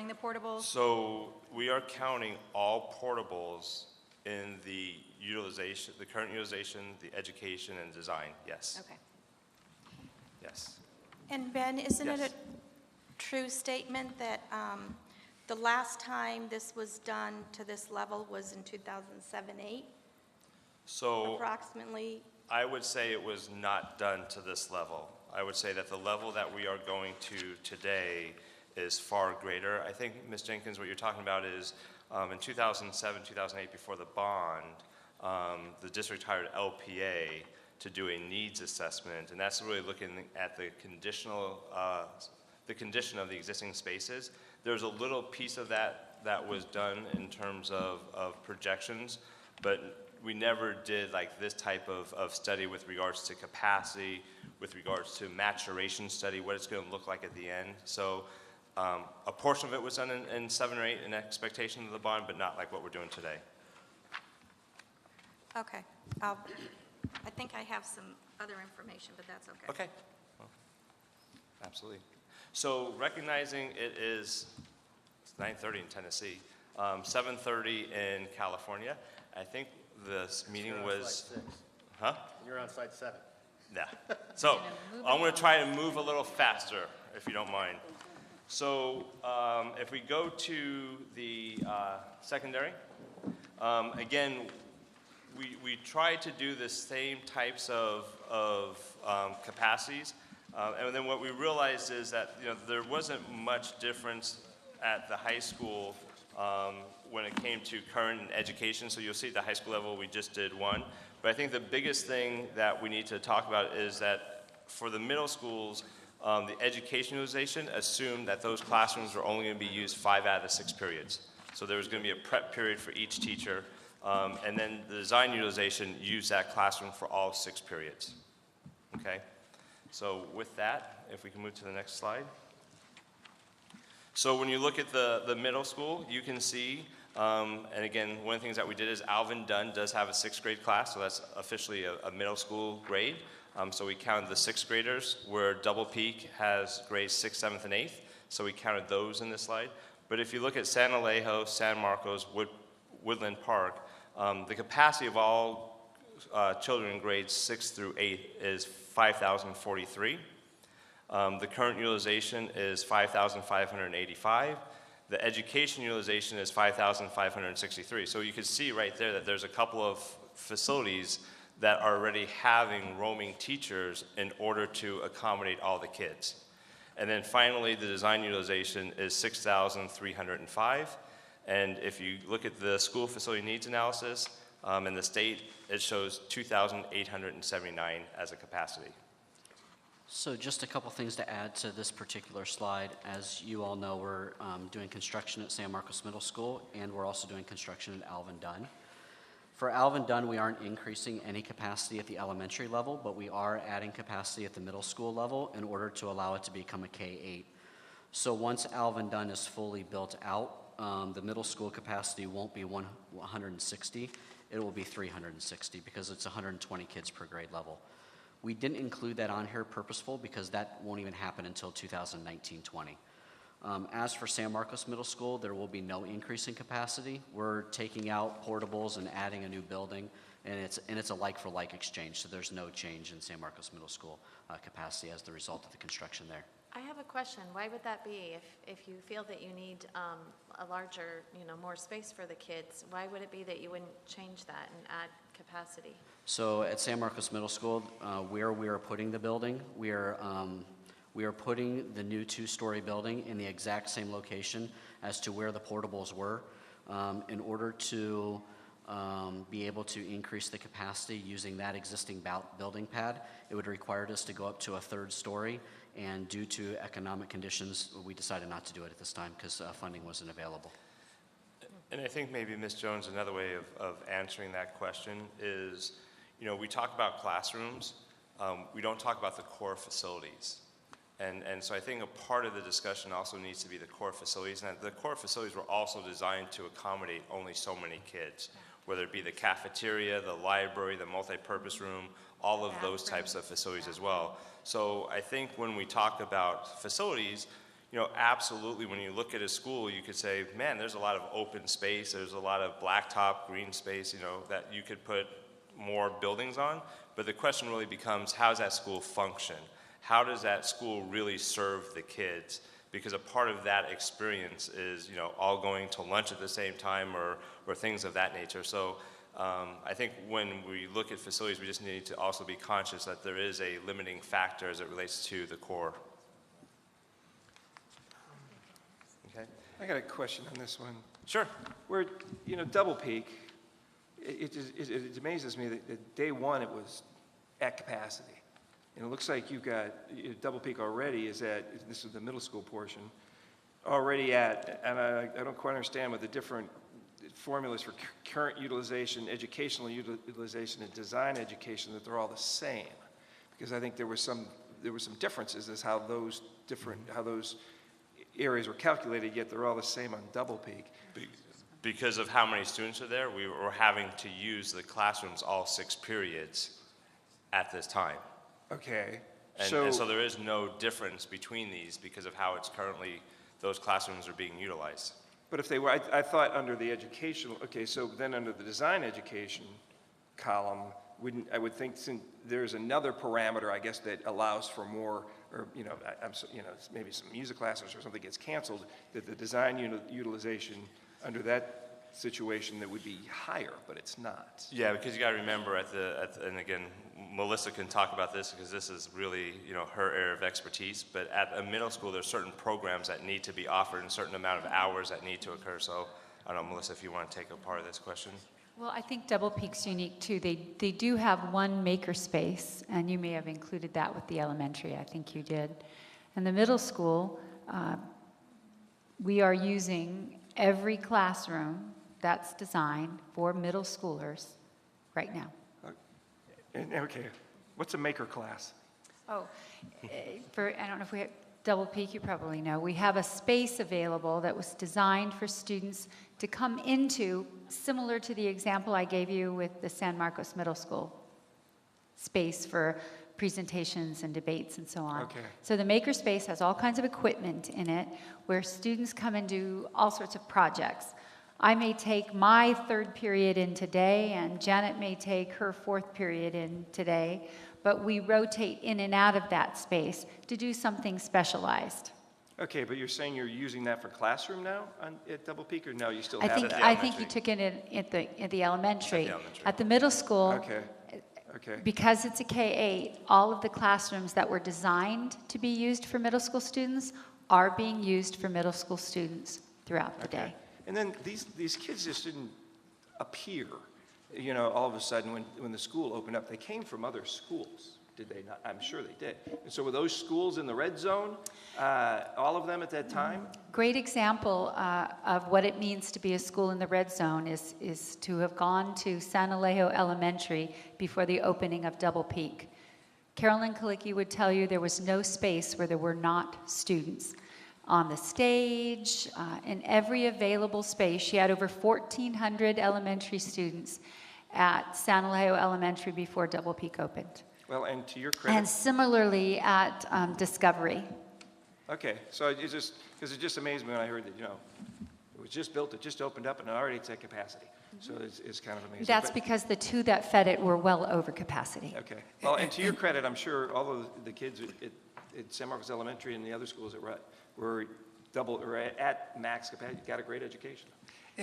the portables? So we are counting all portables in the utilization, the current utilization, the education and design, yes. Okay. Yes. And Ben, isn't it Yes. a true statement that the last time this was done to this level was in 2007-8? So Approximately? I would say it was not done to this level. I would say that the level that we are going to today is far greater. I think, Ms. Jenkins, what you're talking about is in 2007, 2008, before the bond, the district hired LPA to do a needs assessment, and that's really looking at the condition of the existing spaces. There's a little piece of that was done in terms of projections, but we never did like this type of study with regards to capacity, with regards to maturation study, what it's going to look like at the end. So a portion of it was done in 7 or 8 in expectation of the bond, but not like what we're doing today. Okay. I think I have some other information, but that's okay. Okay. Well, absolutely. So recognizing it's 9:30 in Tennessee, 7:30 in California, I think this meeting was... Huh? You're on slide 7. Yeah. So I'm going to try and move a little faster, if you don't mind. So if we go to the secondary, again, we try to do the same types of capacities, and then what we realized is that there wasn't much difference at the high school when it came to current education. So you'll see at the high school level we just did one. But I think the biggest thing that we need to talk about is that for the middle schools, the education utilization assumed that those classrooms were only going to be used 5 out of the 6 periods. So there was going to be a prep period for each teacher, and then the design utilization used that classroom for all 6 periods. Okay? So with that, if we can move to the next slide. So when you look at the middle school, you can see, and again, one of the things that we did is Alvin Dunn does have a 6th grade class, so that's officially a middle school grade. So we counted the 6th graders, where Double Peak has grades 6th, 7th, and 8th. So we counted those in this slide. But if you look at San Alejo, San Marcos, Woodland Park, the capacity of all children in grades 6 through 8 is 5,043. The current utilization is 5,585. The education utilization is 5,563. So you can see right there that there's a couple of facilities that are already having roaming teachers in order to accommodate all the kids. And then finally, the design utilization is 6,305. And if you look at the school facility needs analysis in the state, it shows 2,879 as a capacity. So just a couple things to add to this particular slide. As you all know, we're doing construction at San Marcos Middle School, and we're also doing construction at Alvin Dunn. For Alvin Dunn, we aren't increasing any capacity at the elementary level, but we are adding capacity at the middle school level in order to allow it to become a K-8. So once Alvin Dunn is fully built out, the middle school capacity won't be 160, it will be 360 because it's 120 kids per grade level. We didn't include that on here purposeful because that won't even happen until 2019-20. As for San Marcos Middle School, there will be no increase in capacity. We're taking out portables and adding a new building, and it's a like-for-like exchange, so there's no change in San Marcos Middle School capacity as the result of the construction there. I have a question. Why would that be? If you feel that you need a larger, more space for the kids, why would it be that you wouldn't change that and add capacity? So at San Marcos Middle School, where we are putting the building, we are putting the new 2-story building in the exact same location as to where the portables were. In order to be able to increase the capacity using that existing building pad, it would require us to go up to a 3rd story, and due to economic conditions, we decided not to do it at this time because funding wasn't available. And I think maybe, Ms. Jones, another way of answering that question is, we talk about classrooms, we don't talk about the core facilities. And so I think a part of the discussion also needs to be the core facilities. And the core facilities were also designed to accommodate only so many kids, whether it be the cafeteria, the library, the multi-purpose room, all of those types of facilities as well. So I think when we talk about facilities, absolutely when you look at a school, you could say, man, there's a lot of open space, there's a lot of blacktop, green space, that you could put more buildings on. But the question really becomes, how does that school function? How does that school really serve the kids? Because a part of that experience is, all going to lunch at the same time or things of that nature. So I think when we look at facilities, we just need to also be conscious that there is a limiting factor as it relates to the core. Okay. I got a question on this one. Sure. Where, Double Peak, it amazes me that day one it was at capacity. And it looks like you've got Double Peak already is at, this is the middle school portion, already at, and I don't quite understand what the different formulas for current utilization, educational utilization, and design education, that they're all the same. Because I think there were some differences as how those areas were calculated, yet they're all the same on Double Peak. Because of how many students are there, we were having to use the classrooms all 6 periods at this time. Okay. And so there is no difference between these because of how it's currently, those classrooms are being utilized. But if they were, I thought under the educational, okay, so then under the design education column, I would think since there's another parameter, I guess, that allows for more, or, maybe some music classes or something gets canceled, that the design utilization under that situation that would be higher, but it's not. Yeah, because you got to remember and again, Melissa can talk about this because this is really, her area of expertise, but at a middle school, there's certain programs that need to be offered and a certain amount of hours that need to occur. So I don't know, Melissa, if you want to take a part of this question. Well, I think Double Peak's unique too. They do have one maker space, and you may have included that with the elementary. I think you did. And the middle school, we are using every classroom that's designed for middle schoolers right now. Okay, what's a maker class? Oh, I don't know if we have Double Peak, you probably know. We have a space available that was designed for students to come into, similar to the example I gave you with the San Marcos Middle School space for presentations and debates and so on. Okay. So the makerspace has all kinds of equipment in it where students come and do all sorts of projects. I may take my third period in today, and Janet may take her fourth period in today, but we rotate in and out of that space to do something specialized. Okay, but you're saying you're using that for classroom now at Double Peak, or no, you still have it? I think you took it at the elementary. At the middle school, Okay, okay. because it's a K-8, all of the classrooms that were designed to be used for middle school students are being used for middle school students throughout the day. And then these kids just didn't appear, you know, all of a sudden when the school opened up. They came from other schools, did they not? I'm sure they did. And so were those schools in the red zone, all of them at that time? Great example of what it means to be a school in the red zone is to have gone to San Alejo Elementary before the opening of Double Peak. Carolyn Kalicki would tell you there was no space where there were not students. On the stage, in every available space. She had over 1,400 elementary students at San Alejo Elementary before Double Peak opened. Well, and to your credit. And similarly at Discovery. Okay, so it just amazed me when I heard that, you know, it was just built, it just opened up, and already it's at capacity. So it's kind of amazing. That's because the two that fed it were well over capacity. Okay. Well, and to your credit, I'm sure all of the kids at San Marcos Elementary and the other schools that were at max capacity, got a great education.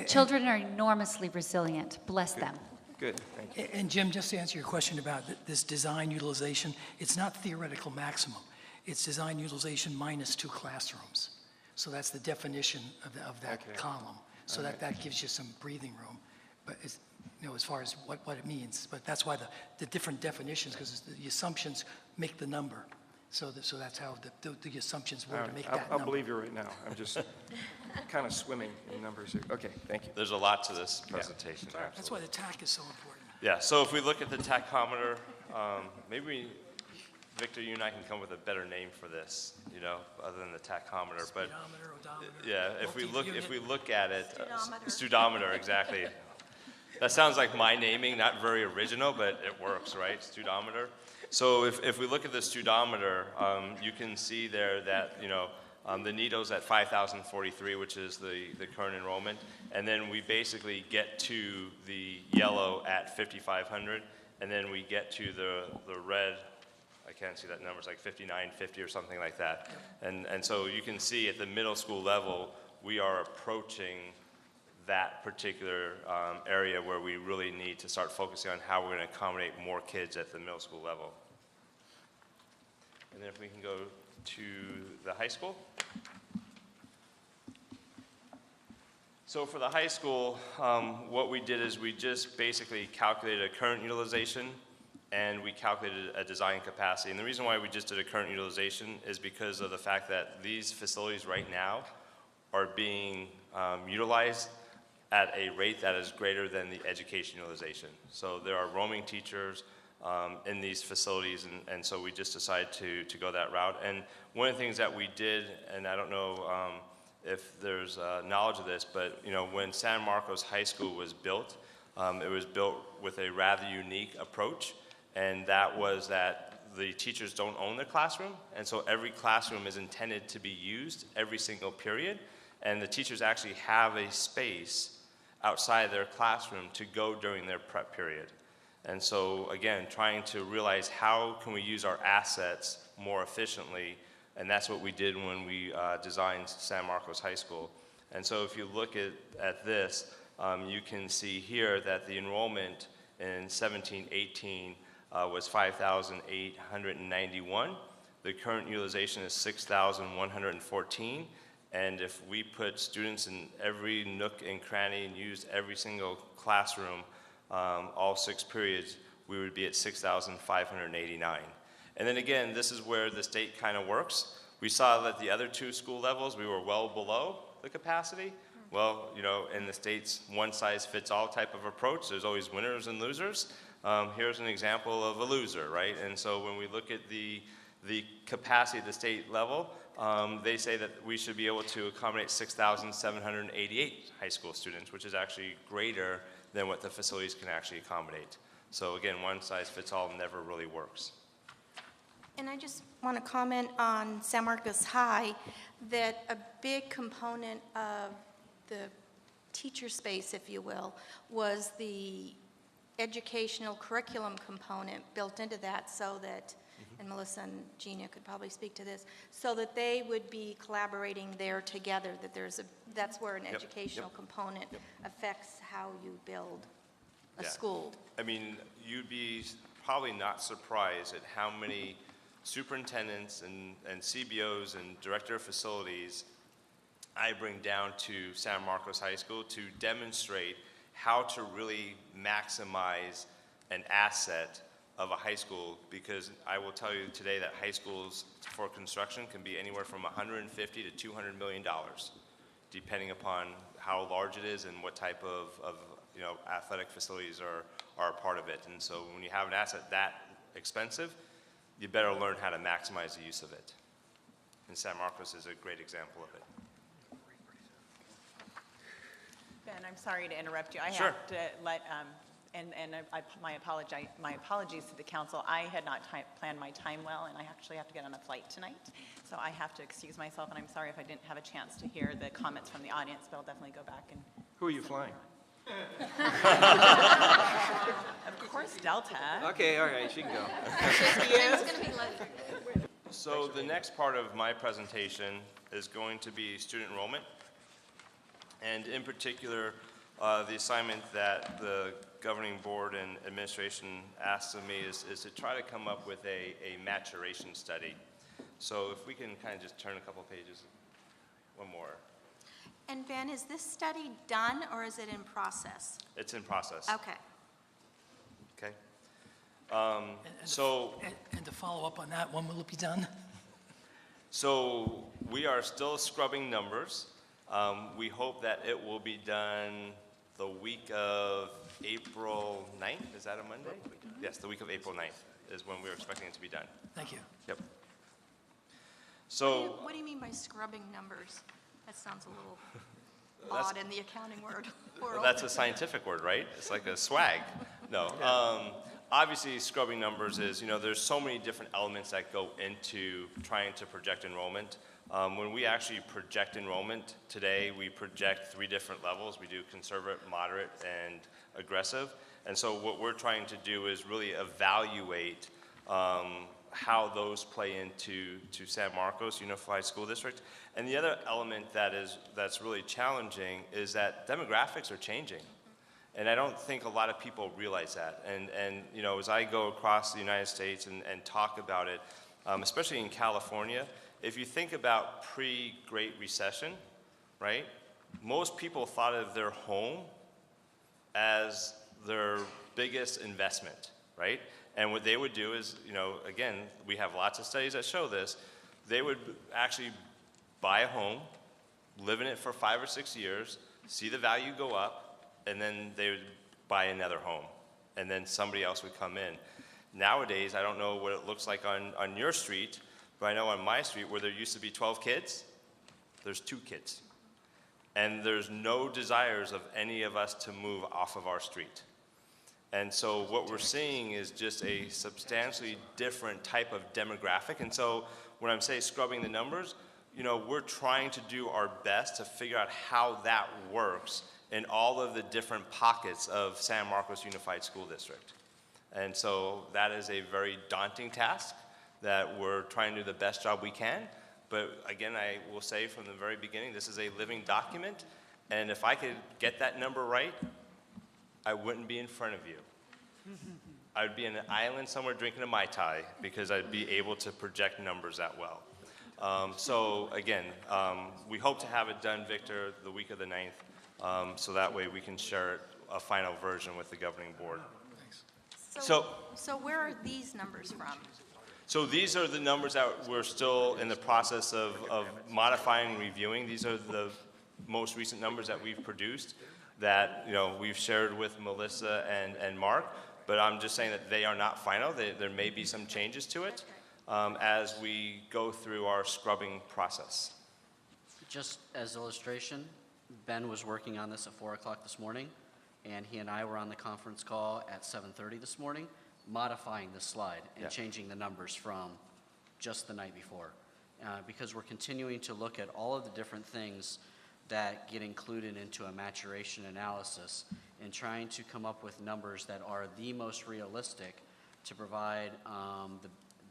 Children are enormously resilient. Bless them. Good, thank you. And Jim, just to answer your question about this design utilization, it's not theoretical maximum. It's design utilization minus 2 classrooms. So that's the definition of that column. So that gives you some breathing room. But it's, you know, as far as what it means. But that's why the different definitions, because the assumptions make the number. So that's how the assumptions were to make that number. I'll believe you right now. I'm just kind of swimming in numbers here. Okay, thank you. There's a lot to this presentation. Yeah. That's why the TAC is so important. Yeah, so if we look at the tachometer, maybe, Victor, you and I can come up with a better name for this, you know, other than the tachometer. But Speedometer, odometer. yeah, if we look at it, Studometer. Studometer, exactly. That sounds like my naming, not very original, but it works, right? Studometer. So if we look at the studometer, you can see there that, you know, the NETO's at 5,043, which is the current enrollment. And then we basically get to the yellow at 5,500. And then we get to the red, I can't see that number, it's like 5,950 or something like that. And so you can see at the middle school level, we are approaching that particular area where we really need to start focusing on how we're going to accommodate more kids at the middle school level. And then if we can go to the high school. So for the high school, what we did is we just basically calculated a current utilization and we calculated a design capacity. And the reason why we just did a current utilization is because of the fact that these facilities right now are being utilized at a rate that is greater than the education utilization. So there are roaming teachers in these facilities, and so we just decided to go that route. And one of the things that we did, and I don't know if there's knowledge of this, but you know, when San Marcos High School was built, it was built with a rather unique approach, and that was that the teachers don't own the classroom, and so every classroom is intended to be used every single period, and the teachers actually have a space outside their classroom to go during their prep period. And so, again, trying to realize how can we use our assets more efficiently, and that's what we did when we designed San Marcos High School. And so if you look at this, you can see here that the enrollment in 17-18 was 5,891. The current utilization is 6,114. And if we put students in every nook and cranny and used every single classroom, all 6 periods, we would be at 6,589. And then again, this is where the state kind of works. We saw that the other 2 school levels, we were well below the capacity. Well, you know, in the state's one-size-fits-all type of approach, there's always winners and losers. Here's an example of a loser, right? And so when we look at the capacity at the state level, they say that we should be able to accommodate 6,788 high school students, which is actually greater than what the facilities can actually accommodate. So again, one size fits all never really works. And I just want to comment on San Marcos High, that a big component of the teacher space, if you will, was the educational curriculum component built into that, so that, and Melissa and Gina could probably speak to this, so that they would be collaborating there together, that that's where an educational component affects how you build a school. I mean, you'd be probably not surprised at how many superintendents and CBOs and director of facilities I bring down to San Marcos High School to demonstrate how to really maximize an asset of a high school, because I will tell you today that high schools for construction can be anywhere from $150 to $200 million, depending upon how large it is and what type of athletic facilities are a part of it. And so when you have an asset that expensive, you better learn how to maximize the use of it. And San Marcos is a great example of it. Ben, I'm sorry to interrupt you. I Sure. have to let, my apologies to the council. I had not planned my time well, and I actually have to get on a flight tonight. So I have to excuse myself, and I'm sorry if I didn't have a chance to hear the comments from the audience, but I'll definitely go back and. Who are you flying? Of course, Delta. Okay, all right, she can go. It's going to be late. So the next part of my presentation is going to be student enrollment. And in particular, the assignment that the governing board and administration asked of me is to try to come up with a maturation study. So if we can kind of just turn a couple pages, one more. And Ben, is this study done or is it in process? It's in process. Okay. Okay. And to follow up on that, when will it be done? So we are still scrubbing numbers. We hope that it will be done the week of April 9th. Is that a Monday? Yes, the week of April 9th is when we're expecting it to be done. Thank you. Yep. So What do you mean by scrubbing numbers? That sounds a little odd in the accounting world. well, that's a scientific word, right? It's like a swag. No. Obviously, scrubbing numbers is, there's so many different elements that go into trying to project enrollment. When we actually project enrollment today, we project 3 different levels. We do conservative, moderate, and aggressive. And so what we're trying to do is really evaluate how those play into San Marcos Unified School District. And the other element that's really challenging is that demographics are changing. And I don't think a lot of people realize that. And as I go across the United States and talk about it, especially in California, if you think about pre-Great Recession, right, most people thought of their home as their biggest investment, right? And what they would do is, again, we have lots of studies that show this, they would actually buy a home, live in it for 5 or 6 years, see the value go up, and then they would buy another home, and then somebody else would come in. Nowadays, I don't know what it looks like on your street, but I know on my street where there used to be 12 kids, there's 2 kids. And there's no desires of any of us to move off of our street. And so what we're seeing is just a substantially different type of demographic. And so when I'm saying scrubbing the numbers, we're trying to do our best to figure out how that works in all of the different pockets of San Marcos Unified School District. And so that is a very daunting task that we're trying to do the best job we can. But again, I will say from the very beginning, this is a living document. And if I could get that number right, I wouldn't be in front of you. I would be in an island somewhere drinking a Mai Tai because I'd be able to project numbers that well. So again, we hope to have it done, Victor, the week of the 9th, so that way we can share a final version with the governing board. So where are these numbers from? So these are the numbers that we're still in the process of modifying and reviewing. These are the most recent numbers that we've produced that we've shared with Melissa and Mark, but I'm just saying that they are not final. There may be some changes to it as we go through our scrubbing process. Just as illustration, Ben was working on this at 4 o'clock this morning, and he and I were on the conference call at 7:30 this morning, modifying this slide and changing the numbers from just the night before, because we're continuing to look at all of the different things that get included into a maturation analysis and trying to come up with numbers that are the most realistic to provide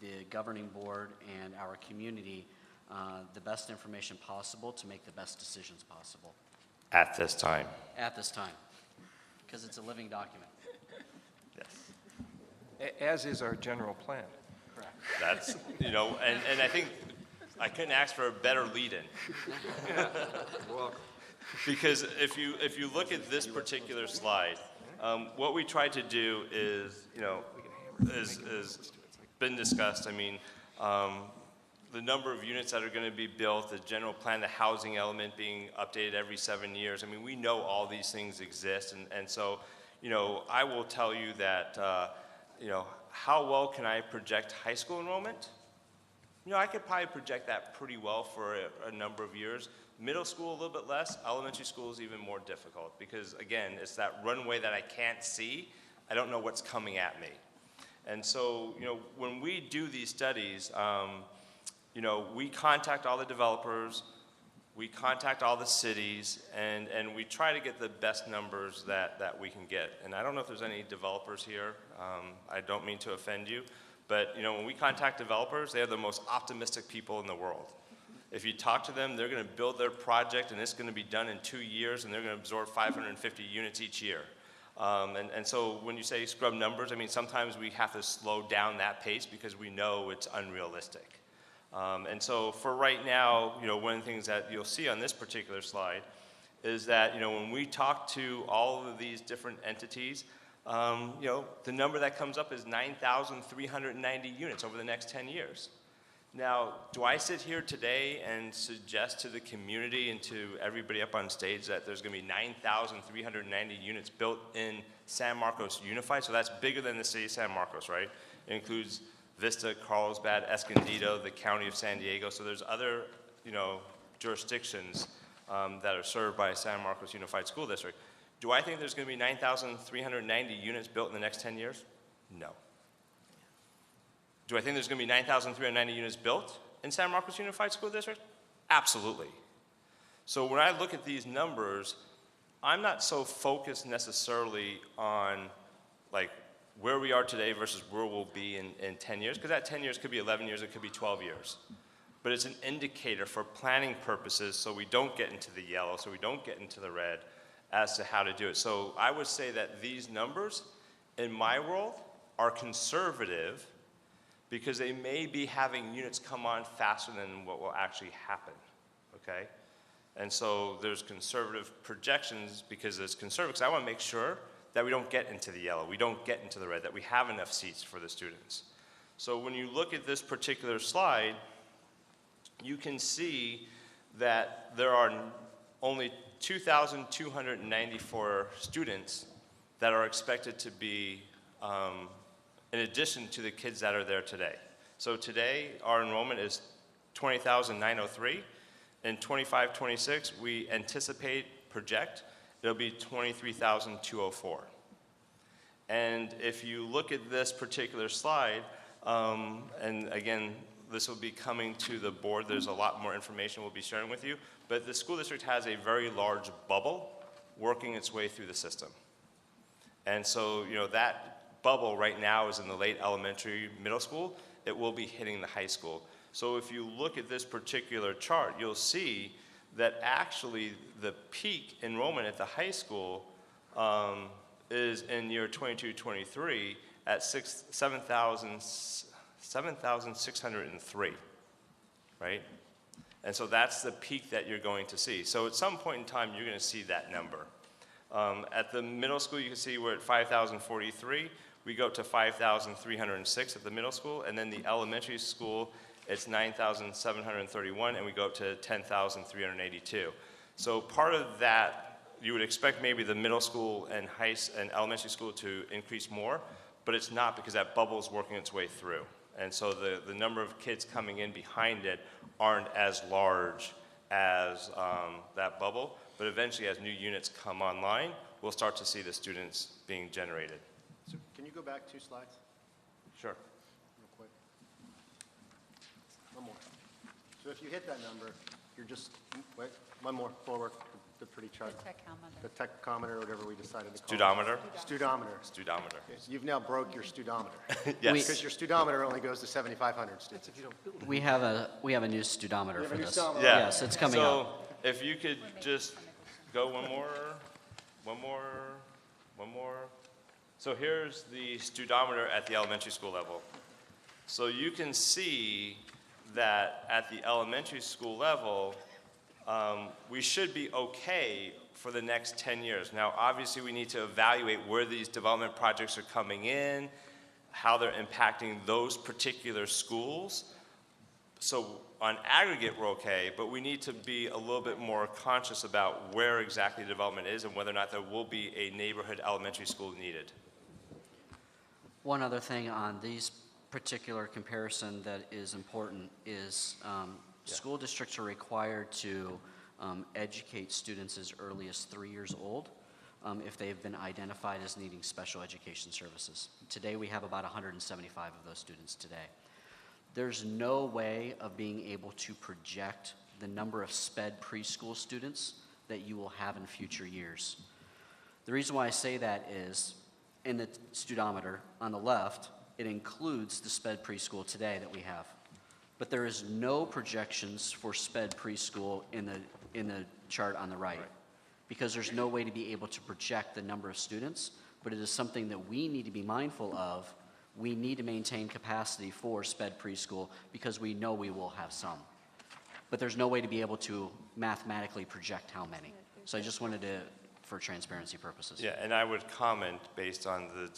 the governing board and our community the best information possible to make the best decisions possible. At this time. At this time, because it's a living document. Yes. As is our general plan. Correct. That's, and I think I couldn't ask for a better lead-in. Because if you look at this particular slide, what we tried to do is, is been discussed. I mean, the number of units that are going to be built, the general plan, the housing element being updated every 7 years. I mean, we know all these things exist, and so, I will tell you that, how well can I project high school enrollment? I could probably project that pretty well for a number of years. Middle school, a little bit less. Elementary school is even more difficult because, again, it's that runway that I can't see. I don't know what's coming at me. And so, when we do these studies, we contact all the developers, we contact all the cities, and we try to get the best numbers that we can get. And I don't know if there's any developers here. I don't mean to offend you. But, when we contact developers, they are the most optimistic people in the world. If you talk to them, they're going to build their project, and it's going to be done in 2 years, and they're going to absorb 550 units each year. And so when you say scrub numbers, I mean, sometimes we have to slow down that pace because we know it's unrealistic. And so for right now, one of the things that you'll see on this particular slide is that, when we talk to all of these different entities, the number that comes up is 9,390 units over the next 10 years. Now, do I sit here today and suggest to the community and to everybody up on stage that there's going to be 9,390 units built in San Marcos Unified? So that's bigger than the city of San Marcos, right? It includes Vista, Carlsbad, Escondido, the county of San Diego. So there's other, jurisdictions that are served by San Marcos Unified School District. Do I think there's going to be 9,390 units built in the next 10 years? No. Do I think there's going to be 9,390 units built in San Marcos Unified School District? Absolutely. So when I look at these numbers, I'm not so focused necessarily on where we are today versus where we'll be in 10 years, because that 10 years could be 11 years, it could be 12 years. But it's an indicator for planning purposes so we don't get into the yellow, so we don't get into the red as to how to do it. So I would say that these numbers, in my world, are conservative because they may be having units come on faster than what will actually happen, okay? And so there's conservative projections because it's conservative, because I want to make sure that we don't get into the yellow, we don't get into the red, that we have enough seats for the students. So when you look at this particular slide, you can see that there are only 2,294 students that are expected to be in addition to the kids that are there today. So today, our enrollment is 20,903. In 25-26, we project, it'll be 23,204. And if you look at this particular slide, and again, this will be coming to the board. There's a lot more information we'll be sharing with you. But the school district has a very large bubble working its way through the system. And so, that bubble right now is in the late elementary, middle school. It will be hitting the high school. So if you look at this particular chart, you'll see that actually the peak enrollment at the high school is in year 22-23 at 7,603, right? And so that's the peak that you're going to see. So at some point in time, you're going to see that number. At the middle school, you can see we're at 5,043. We go up to 5,306 at the middle school, and then the elementary school, it's 9,731, and we go up to 10,382. So part of that, you would expect maybe the middle school and elementary school to increase more, but it's not because that bubble is working its way through. And so the number of kids coming in behind it aren't as large as that bubble, but eventually as new units come online, we'll start to see the students being generated. So can you go back 2 slides? Sure. Real quick. One more. So if you hit that number, you're just, wait, one more, forward, the pretty chart. The tachometer, or whatever we decided to call Studometer? it. Studometer. Studometer. Okay, so you've now broke your studometer. Yes. Because your studometer only goes to 7,500 students. We have a new studometer You have for a new this. studometer? Yeah. Yes, it's coming so up. if you could just go one more. So here's the studometer at the elementary school level. So you can see that at the elementary school level, we should be okay for the next 10 years. Now, obviously, we need to evaluate where these development projects are coming in, how they're impacting those particular schools. So on aggregate, we're okay, but we need to be a little bit more conscious about where exactly development is and whether or not there will be a neighborhood elementary school needed. One other thing on these particular comparison that is important is school districts are required to educate students as early as 3 years old if they've been identified as needing special education services. Today we have about 175 of those students today. There's no way of being able to project the number of SPED preschool students that you will have in future years. The reason why I say that is in the studometer on the left, it includes the SPED preschool today that we have. But there is no projections for SPED preschool in the chart on the right, because there's no way to be able to project the number of students, but it is something that we need to be mindful of. We need to maintain capacity for SPED preschool because we know we will have some. But there's no way to be able to mathematically project how many. So I just wanted to, for transparency purposes. Yeah, and I would comment based on the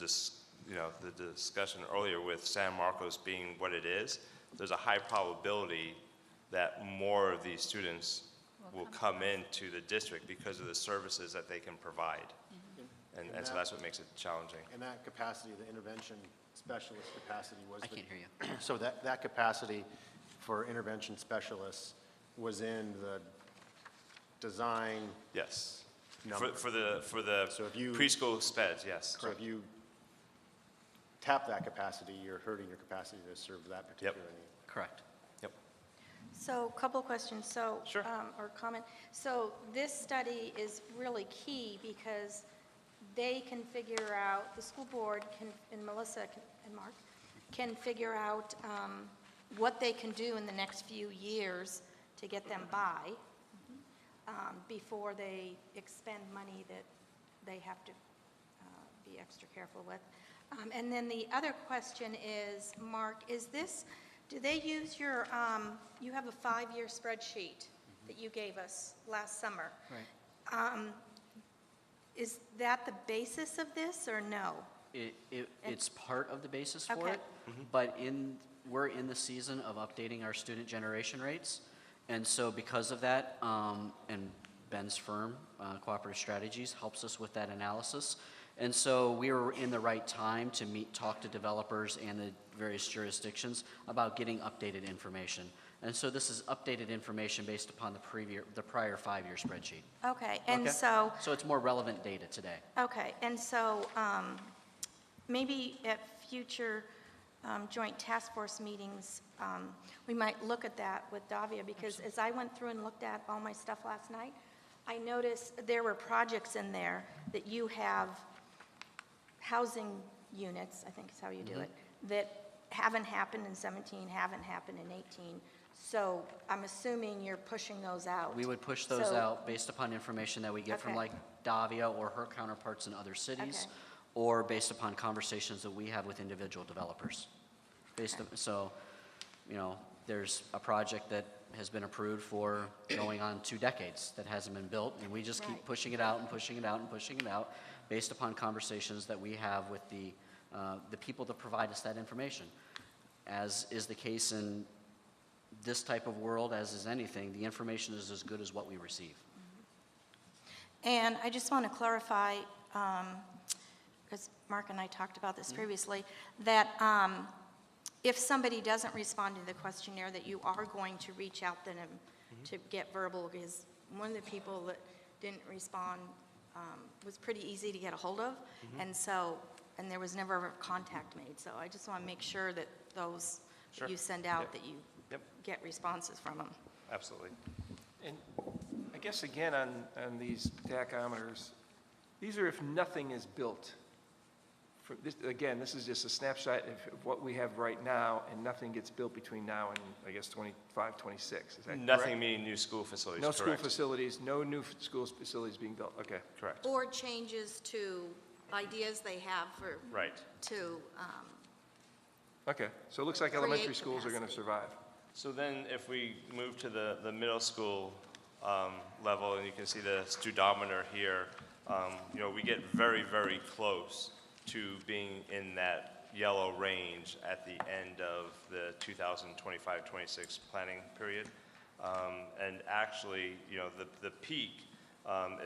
discussion earlier with San Marcos being what it is, there's a high probability that more of these students will come into the district because of the services that they can provide. And so that's what makes it challenging. And that capacity, the intervention specialist capacity was... I can't hear you. So that capacity for intervention specialists was in the design... Yes. Number. For the So if you, preschool speds, yes. So if you tap that capacity, you're hurting your capacity to serve that particular need. Correct. Yep. So, a couple of questions, so, Sure. Or comment. So, this study is really key because they can figure out, the school board can, and Melissa and Mark, can figure out what they can do in the next few years to get them by before they expend money that they have to be extra careful with. And then the other question is, Mark, is this, do they use your, you have a 5-year spreadsheet that you gave us last summer. Right. Is that the basis of this or no? It's part of the basis for Okay. it, but we're in the season of updating our student generation rates. And so because of that, and Ben's firm, Cooperative Strategies, helps us with that analysis. And so we were in the right time to talk to developers and the various jurisdictions about getting updated information. And so this is updated information based upon the prior 5-year spreadsheet. Okay, and Okay? so, So it's more relevant data today. okay, and so maybe at future joint task force meetings, we might look at that with Davia, because as I went through and looked at all my stuff last night, I noticed there were projects in there that you have housing units, I think is how you do it, that haven't happened in 17, haven't happened in 18. So I'm assuming you're pushing those out. We would push those So- out based upon information that we get from Okay. like Davia or her counterparts in other cities, Okay. or based upon conversations that we have with individual developers. So, there's a project that has been approved for going on 2 decades that hasn't been built, and we just keep Right. pushing it out and pushing it out and pushing it out based upon conversations that we have with the people that provide us that information. As is the case in this type of world, as is anything, the information is as good as what we receive. And I just want to clarify, because Mark and I talked about this previously, that if somebody doesn't respond to the questionnaire, that you are going to reach out to them to get verbal, because one of the people that didn't respond was pretty easy to get a hold of, and so, and there was never contact made. So I just want to make sure that those that you send out, that you get responses from them. Absolutely. And I guess again on these tachometers, these are if nothing is built. Again, this is just a snapshot of what we have right now, and nothing gets built between now and, I guess, 25, 26. Is that Nothing correct? meaning new school facilities, No correct. school facilities, no new school facilities being built. Okay. Correct. Or changes to ideas they have for, Right. to, Okay. So it looks like Create elementary schools are going to capacity. survive. So then if we move to the middle school level, and you can see the studometer here, you know, we get very, very close to being in that yellow range at the end of the 2025-26 planning period. And actually, you know, the peak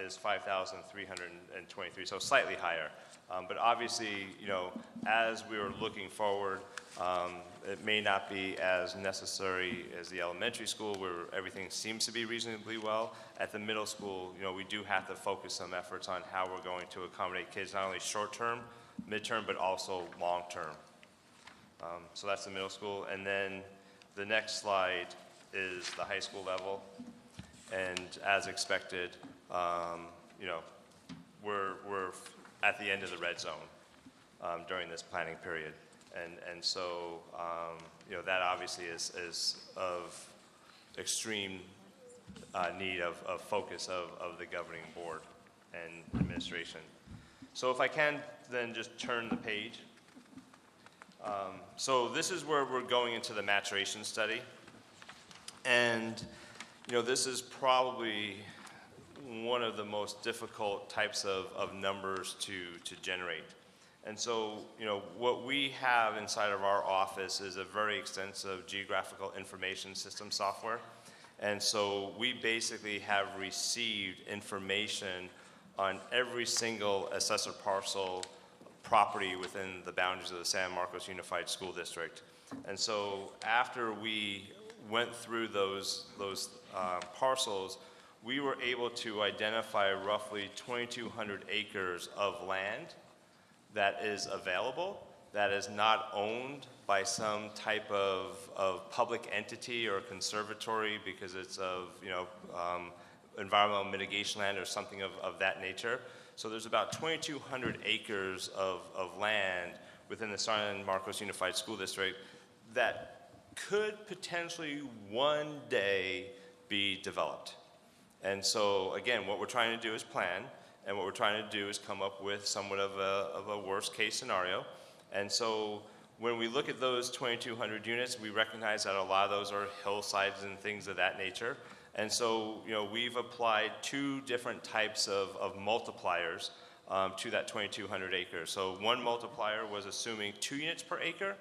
is 5,323, so slightly higher. But obviously, you know, as we were looking forward, it may not be as necessary as the elementary school where everything seems to be reasonably well. At the middle school, you know, we do have to focus some efforts on how we're going to accommodate kids, not only short-term, midterm, but also long-term. So that's the middle school. And then the next slide is the high school level. And as expected, you know, we're at the end of the red zone during this planning period. And so, you know, that obviously is of extreme need of focus of the governing board and administration. So if I can then just turn the page. So this is where we're going into the maturation study. And, you know, this is probably one of the most difficult types of numbers to generate. And so, you know, what we have inside of our office is a very extensive geographical information system software. And so we basically have received information on every single assessor parcel property within the boundaries of the San Marcos Unified School District. And so after we went through those parcels, we were able to identify roughly 2,200 acres of land that is available, that is not owned by some type of public entity or conservatory because it's of, you know, environmental mitigation land or something of that nature. So there's about 2,200 acres of land within the San Marcos Unified School District that could potentially one day be developed. And so again, what we're trying to do is plan, and what we're trying to do is come up with somewhat of a worst case scenario. And so when we look at those 2,200 units, we recognize that a lot of those are hillsides and things of that nature. And so, you know, we've applied two different types of multipliers to that 2,200 acres. So one multiplier was assuming 2 units per acre.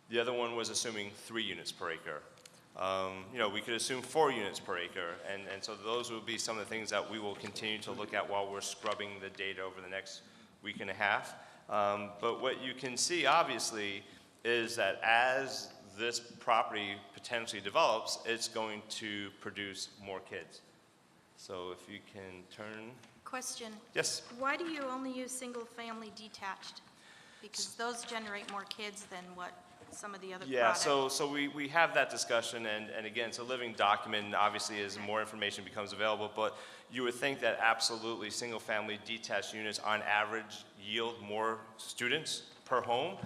The other one was assuming 3 units per acre. You know, we could assume 4 units per acre. And so those will be some of the things that we will continue to look at while we're scrubbing the data over the next week and a half. But what you can see, obviously, is that as this property potentially develops, it's going to produce more kids. So if you can turn. question. Yes. Why do you only use single-family detached? Because those generate more kids than what some of the other Yeah, products. so we have that discussion, and again, it's a living document, and obviously as more information becomes available, but you would think that absolutely single-family detached units on average yield more students per home.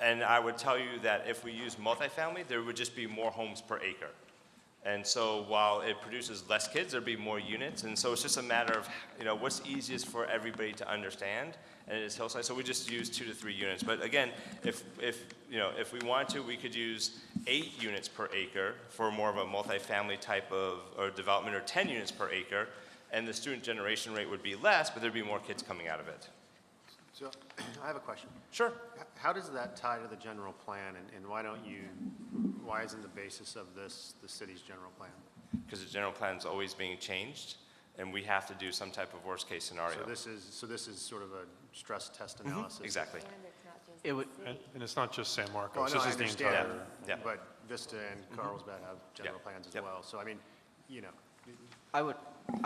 And I would tell you that if we use multifamily, there would just be more homes per acre. And so while it produces less kids, there'd be more units. And so it's just a matter of, you know, what's easiest for everybody to understand. And it is hillside, so we just use 2 to 3 units. But again, if we wanted to, we could use 8 units per acre for more of a multifamily type of or development, or 10 units per acre. And the student generation rate would be less, but there'd be more kids coming out of it. So I have a question. Sure. How does that tie to the general plan, and why isn't the basis of this the city's general plan? Because the general plan is always being changed, and we have to do some type of worst case scenario. So this is sort of a stress test analysis. Exactly. It would, And it's not just San Marcos, Well, no, this I is the understand, entire. Yeah. but Vista and Carlsbad have general plans as Yep. well. So I mean, you know, I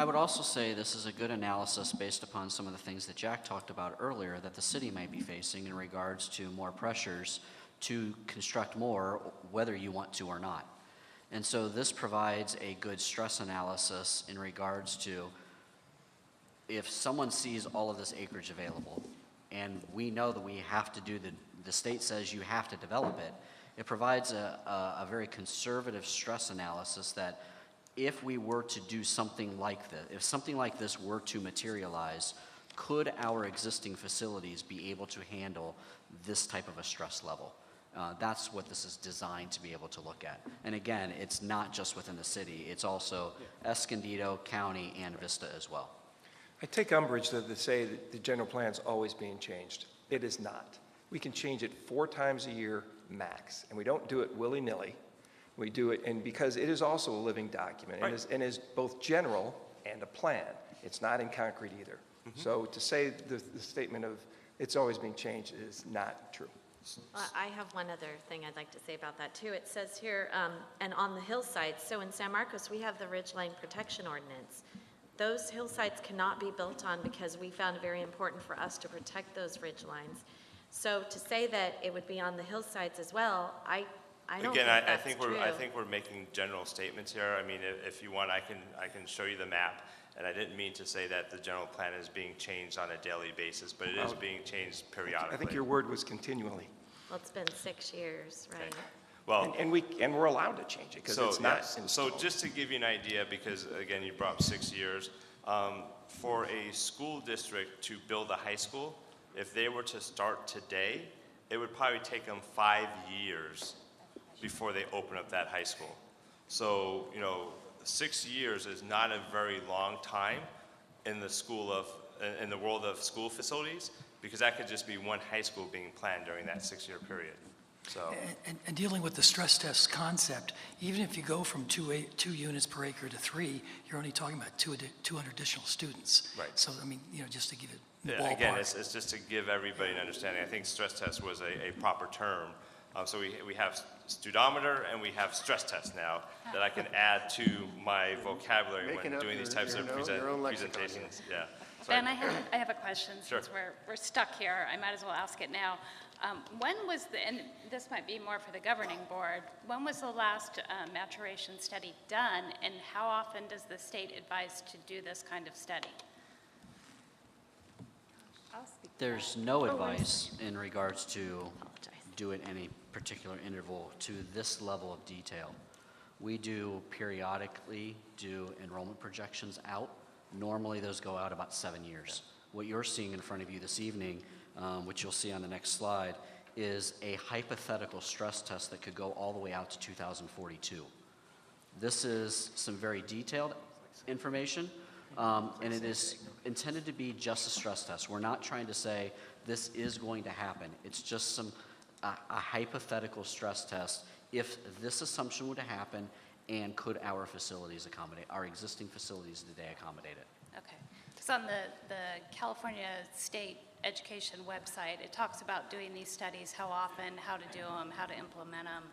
would also say this is a good analysis based upon some of the things that Jack talked about earlier that the city may be facing in regards to more pressures to construct more, whether you want to or not. And so this provides a good stress analysis in regards to if someone sees all of this acreage available, and we know that we have to do the state says you have to develop it, it provides a very conservative stress analysis that if we were to do something like this, if something like this were to materialize, could our existing facilities be able to handle this type of a stress level? That's what this is designed to be able to look at. And again, it's not just within the city, it's also Escondido, County, and Vista as well. I take umbrage to say that the general plan's always being changed. It is not. We can change it 4 times a year max, and we don't do it willy-nilly. We do it, and because it is also a living document, Right. and is both general and a plan. It's not in concrete either. So to say the statement of it's always being changed is not true. I have one other thing I'd like to say about that too. It says here, and on the hillsides, so in San Marcos, we have the Ridgeline Protection Ordinance. Those hillsides cannot be built on because we found it very important for us to protect those ridge lines. So to say that it would be on the hillsides as well, I don't Again, think I that's think true. I think we're making general statements here. I mean, if you want, I can show you the map. And I didn't mean to say that the general plan is being changed on a daily basis, but it is being changed periodically. I think your word was continually. Well, it's been 6 years, right? Well, And we're allowed to change it because it's not. yes. in So stone. just to give you an idea, because again, you brought up 6 years, for a school district to build a high school, if they were to start today, it would probably take them 5 years before they open up that high school. So, 6 years is not a very long time in the world of school facilities, because that could just be one high school being planned during that 6-year period. So, And dealing with the stress test concept, even if you go from 2 units per acre to 3, you're only talking about 200 additional students. Right. So, I mean, just to give it yeah, ballpark. again, it's just to give everybody an understanding. I think stress test was a proper term. So we have studometer and we have stress test now that I can add to my vocabulary Making when up doing these your- types of your own lexicon here. presentations. Yeah. Sorry. Ben, I have a question. Sure. Since we're stuck here, I might as well ask it now. When was and this might be more for the governing board, when was the last maturation study done, and how often does the state advise to do this kind of study? There's no advice in regards to do it any particular interval to this level of detail. We do periodically do enrollment projections out. Normally those go out about 7 years. What you're seeing in front of you this evening, which you'll see on the next slide, is a hypothetical stress test that could go all the way out to 2042. This is some very detailed information, and it is intended to be just a stress test. We're not trying to say this is going to happen. It's just a hypothetical stress test if this assumption were to happen, and could our facilities accommodate, our existing facilities today accommodate it? Okay. Because on the California State Education website, it talks about doing these studies, how often, how to do them, how to implement them.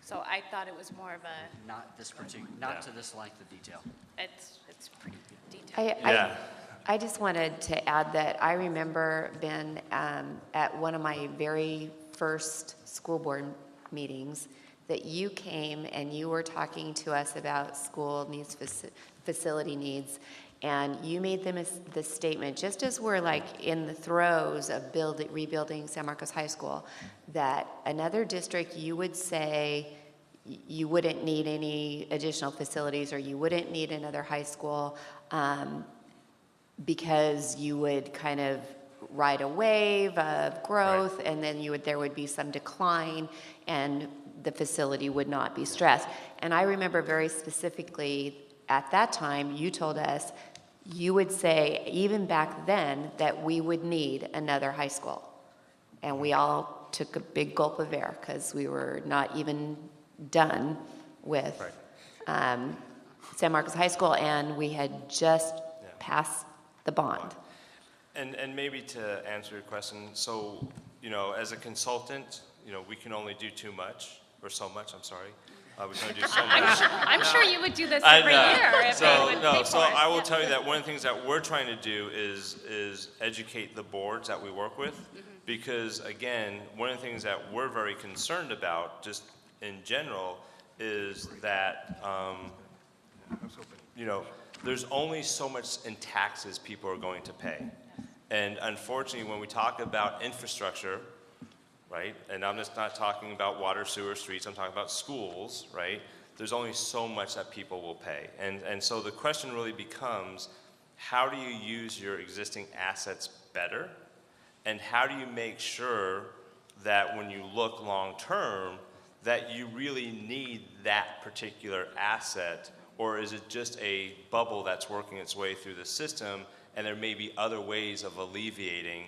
So I thought it was more of a, Not this particular, not to this length of detail. it's pretty detailed. Yeah. I just wanted to add that I remember, Ben, at one of my very first school board meetings, that you came and you were talking to us about school needs, facility needs, and you made the statement, just as we're like in the throes of rebuilding San Marcos High School, that another district, you would say you wouldn't need any additional facilities, or you wouldn't need another high school, because you would kind of ride a wave of growth, and then there would be some decline, and the facility would not be stressed. And I remember very specifically at that time, you told us you would say, even back then, that we would need another high school. And we all took a big gulp of air because we were not even done with San Marcos High School, and we had just passed the bond. And maybe to answer your question, so, as a consultant, we can only do too much, or so much, I'm sorry. We can only do so much. I'm sure you would do this every year if they would pay for it. I will tell you that one of the things that we're trying to do is educate the boards that we work with, because again, one of the things that we're very concerned about, just in general, is that, you know, there's only so much in taxes people are going to pay. And unfortunately, when we talk about infrastructure, right, and I'm just not talking about water, sewer, streets, I'm talking about schools, right, there's only so much that people will pay. And so the question really becomes, how do you use your existing assets better? And how do you make sure that when you look long-term, that you really need that particular asset, or is it just a bubble that's working its way through the system, and there may be other ways of alleviating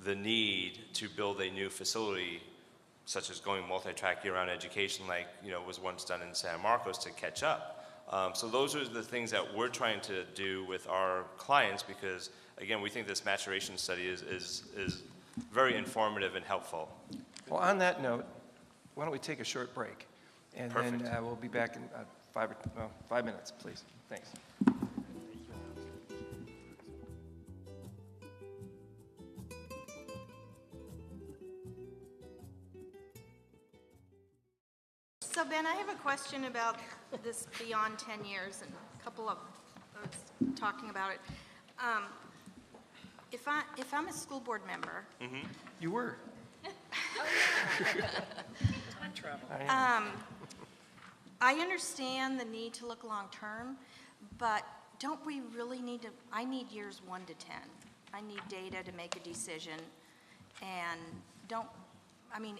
the need to build a new facility, such as going multi-track year-round education like, you know, was once done in San Marcos to catch up. So those are the things that we're trying to do with our clients because, again, we think this maturation study is very informative and helpful. Well, on that note, why don't we take a short break? And Perfect. then we'll be back in 5 minutes, please. Thanks. So Ben, I have a question about this beyond 10 years, and a couple of us talking about it. If I'm a school board member, You were. Time travel. I understand the need to look long-term, but don't we really need to, I need years 1 to 10. I need data to make a decision, and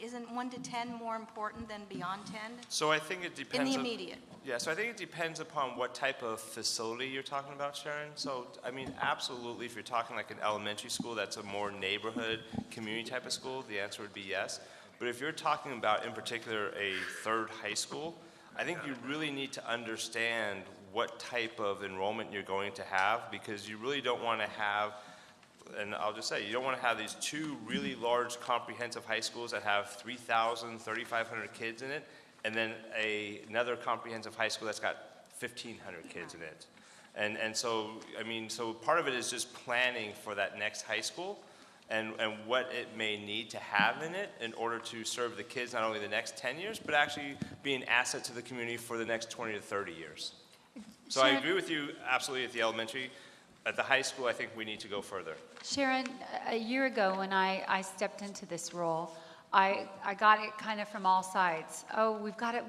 isn't 1 to 10 more important than beyond 10? So I think it depends. In the immediate. Yeah, so I think it depends upon what type of facility you're talking about, Sharon. So, I mean, absolutely, if you're talking like an elementary school that's a more neighborhood, community type of school, the answer would be yes. But if you're talking about, in particular, a third high school, I think you really need to understand what type of enrollment you're going to have, because you really don't want to have, and I'll just say, you don't want to have these two really large comprehensive high schools that have 3,000, 3,500 kids in it, and then another comprehensive high school that's got 1,500 kids in it. And so, I mean, so part of it is just planning for that next high school and what it may need to have in it in order to serve the kids not only the next 10 years, but actually be an asset to the community for the next 20 to 30 years. So I agree with you absolutely at the elementary. At the high school, I think we need to go further. Sharon, a year ago when I stepped into this role, I got it kind of from all sides. Oh, we've got it.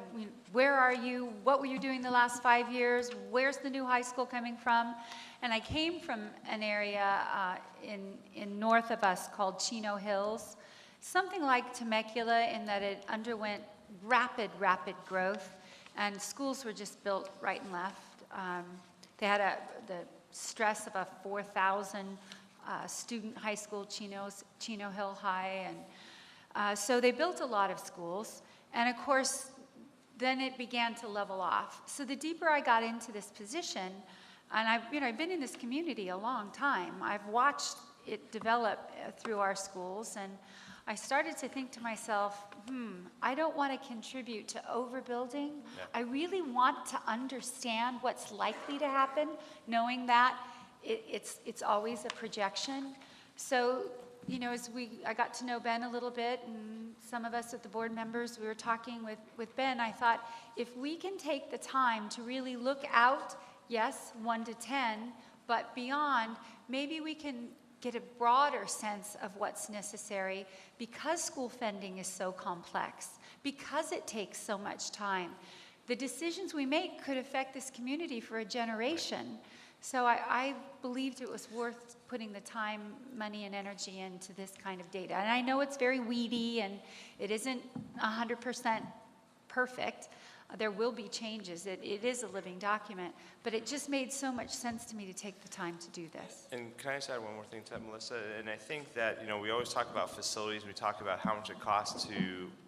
Where are you? What were you doing the last 5 years? Where's the new high school coming from? And I came from an area in north of us called Chino Hills, something like Temecula in that it underwent rapid growth, and schools were just built right and left. They had the stress of a 4,000 student high school, Chino Hill High, and so they built a lot of schools, and of course, then it began to level off. So the deeper I got into this position, and I've been in this community a long time. I've watched it develop through our schools, and I started to think to myself, I don't want to contribute to overbuilding. Yeah. I really want to understand what's likely to happen, knowing that it's always a projection. So, as I got to know Ben a little bit, and some of us at the board members, we were talking with Ben, I thought, if we can take the time to really look out, yes, 1 to 10, but beyond, maybe we can get a broader sense of what's necessary because school funding is so complex, because it takes so much time. The decisions we make could affect this community for a generation. Right. So I believed it was worth putting the time, money, and energy into this kind of data. And I know it's very weedy and it isn't 100% perfect. There will be changes. It is a living document, but it just made so much sense to me to take the time to do this. And can I just add one more thing to that, Melissa? And I think that, we always talk about facilities, we talk about how much it costs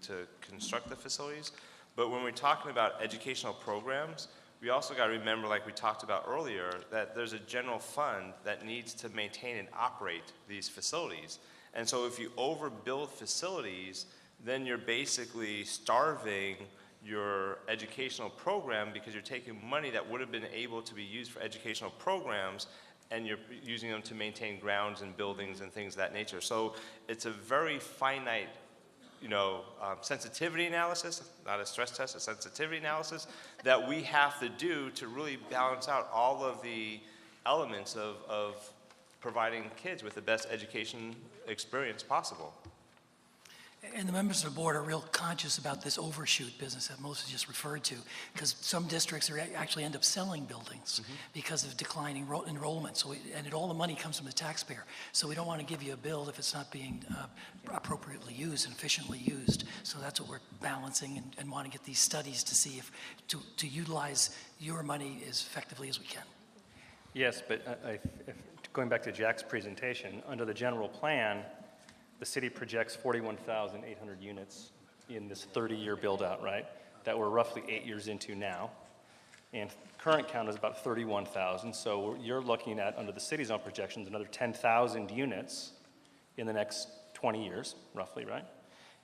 to construct the facilities, but when we're talking about educational programs, we also got to remember, like we talked about earlier, that there's a general fund that needs to maintain and operate these facilities. And so if you overbuild facilities, then you're basically starving your educational program because you're taking money that would have been able to be used for educational programs and you're using them to maintain grounds and buildings and things of that nature. So it's a very finite sensitivity analysis, not a stress test, a sensitivity analysis that we have to do to really balance out all of the elements of providing kids with the best education experience possible. And the members of the board are real conscious about this overshoot business that Melissa just referred to, because some districts actually end up selling buildings because of declining enrollment. So, all the money comes from the taxpayer. So we don't want to give you a bill if it's not being appropriately used and efficiently used. So that's what we're balancing and want to get these studies to see if to utilize your money as effectively as we can. Yes, but going back to Jack's presentation, under the general plan, the city projects 41,800 units in this 30-year build-out, right? That we're roughly 8 years into now. And current count is about 31,000. So you're looking at, under the city's own projections, another 10,000 units in the next 20 years, roughly, right?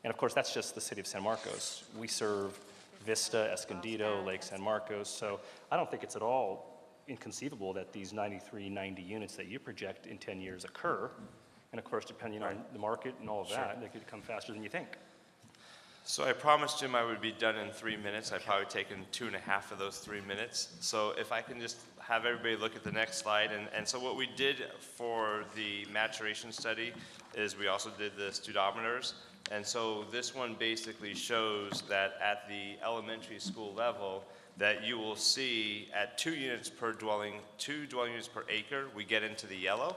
And of course, that's just the city of San Marcos. We serve Vista, Escondido, Lake San Marcos. So I don't think it's at all inconceivable that these 90 units that you project in 10 years occur. And of course, depending on the market and all of that, they could come faster than you think. So I promised Jim I would be done in 3 minutes. I've probably taken 2.5 of those 3 minutes. So if I can just have everybody look at the next slide. And so what we did for the maturation study is we also did the studometers. And so this one basically shows that at the elementary school level, that you will see at 2 units per dwelling, 2 dwelling units per acre, we get into the yellow.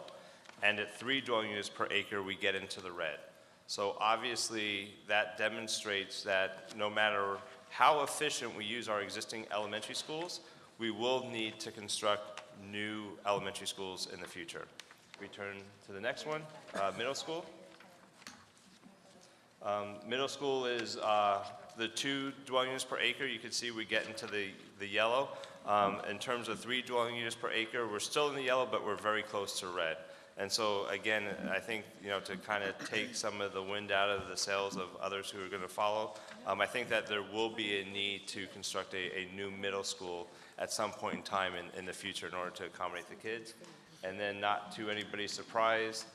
And at 3 dwelling units per acre, we get into the red. So obviously, that demonstrates that no matter how efficient we use our existing elementary schools, we will need to construct new elementary schools in the future. We turn to the next one, middle school. Middle school is the 2 dwelling units per acre. You can see we get into the yellow. In terms of 3 dwelling units per acre, we're still in the yellow, but we're very close to red. And so, again, I think, to kind of take some of the wind out of the sails of others who are going to follow, I think that there will be a need to construct a new middle school at some point in time in the future in order to accommodate the kids. And then, not to anybody's surprise,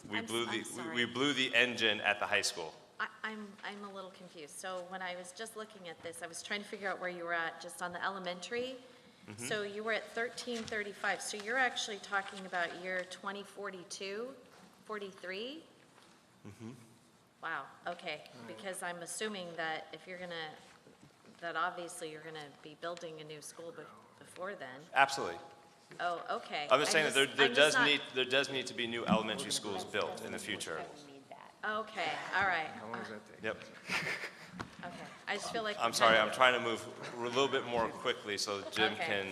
we blew the engine at the high school. I'm a little confused. So when I was just looking at this, I was trying to figure out where you were at just on the elementary. So you were at 1335. So you're actually talking about year 2042, 43? Wow, okay. Because I'm assuming that if you're that obviously you're gonna be building a new school before then. Absolutely. Oh, okay. I'm just saying that there does need to be new elementary schools built in the future. Okay, all right. How long does that take? Yep. Okay, I just feel like. I'm sorry, I'm trying to move a little bit more quickly so Jim can.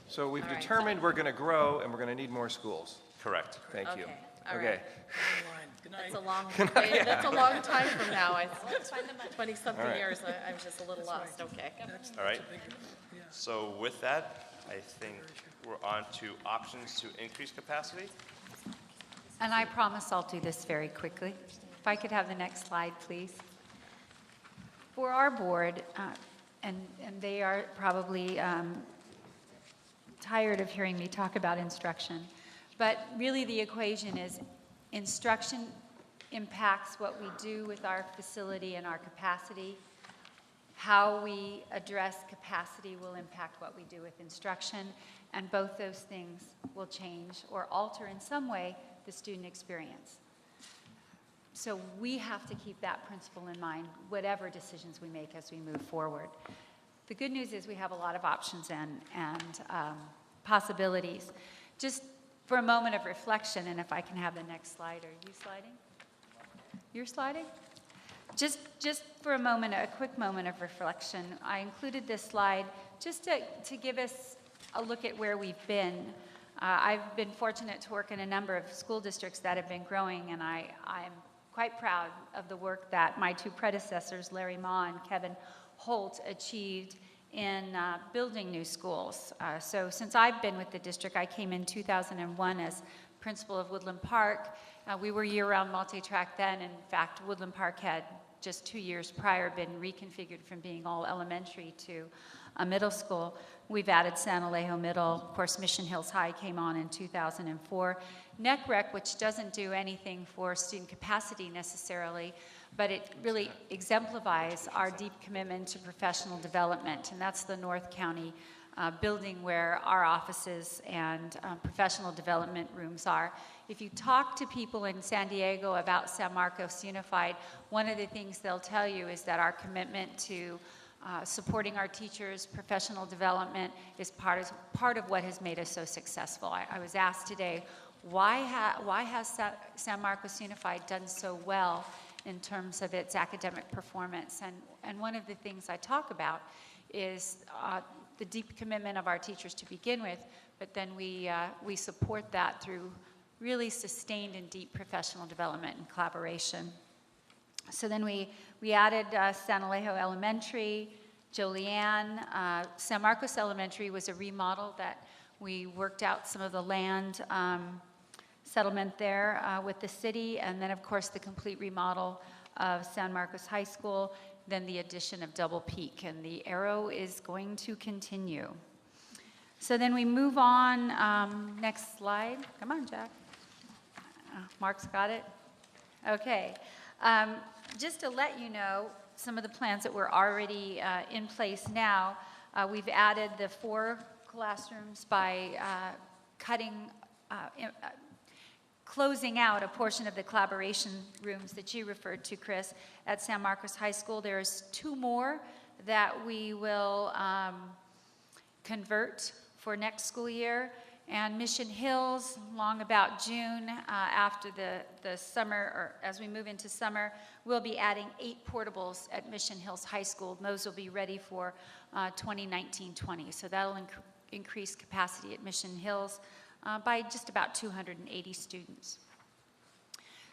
So we've determined we're going to grow and we're going to need more schools. Correct. Thank you. All Okay. right. That's a long, that's a long time from now. 20-something years, I'm just a little lost, okay. All right. So with that, I think we're on to options to increase capacity. And I promise I'll do this very quickly. If I could have the next slide, please. For our board, and they are probably tired of hearing me talk about instruction, but really the equation is instruction impacts what we do with our facility and our capacity. How we address capacity will impact what we do with instruction, and both those things will change or alter in some way the student experience. So we have to keep that principle in mind, whatever decisions we make as we move forward. The good news is we have a lot of options and possibilities. Just for a moment of reflection, and if I can have the next slide. Are you sliding? You're sliding? Just for a moment, a quick moment of reflection, I included this slide just to give us a look at where we've been. I've been fortunate to work in a number of school districts that have been growing, and I'm quite proud of the work that my 2 predecessors, Larry Ma and Kevin Holt, achieved in building new schools. So since I've been with the district, I came in 2001 as principal of Woodland Park. We were year-round multi-track then. In fact, Woodland Park had just 2 years prior been reconfigured from being all elementary to a middle school. We've added San Alejo Middle. Of course, Mission Hills High came on in 2004. NECREC, which doesn't do anything for student capacity necessarily, but it really exemplifies our deep commitment to professional development, and that's the North County building where our offices and professional development rooms are. If you talk to people in San Diego about San Marcos Unified, one of the things they'll tell you is that our commitment to supporting our teachers' professional development is part of what has made us so successful. I was asked today, why has San Marcos Unified done so well in terms of its academic performance? And one of the things I talk about is the deep commitment of our teachers to begin with, but then we support that through really sustained and deep professional development and collaboration. So then we added San Alejo Elementary, Jolian. San Marcos Elementary was a remodel that we worked out some of the land settlement there with the city, and then of course the complete remodel of San Marcos High School, then the addition of Double Peak, and the arrow is going to continue. So then we move on, next slide. Come on, Jack. Mark's got it? Okay. Just to let you know, some of the plans that were already in place now, we've added the 4 classrooms by closing out a portion of the collaboration rooms that you referred to, Chris, at San Marcos High School. There's 2 more that we will convert for next school year. And Mission Hills, along about June, after the summer, or as we move into summer, we'll be adding 8 portables at Mission Hills High School. And those will be ready for 2019-20. So that'll increase capacity at Mission Hills by just about 280 students.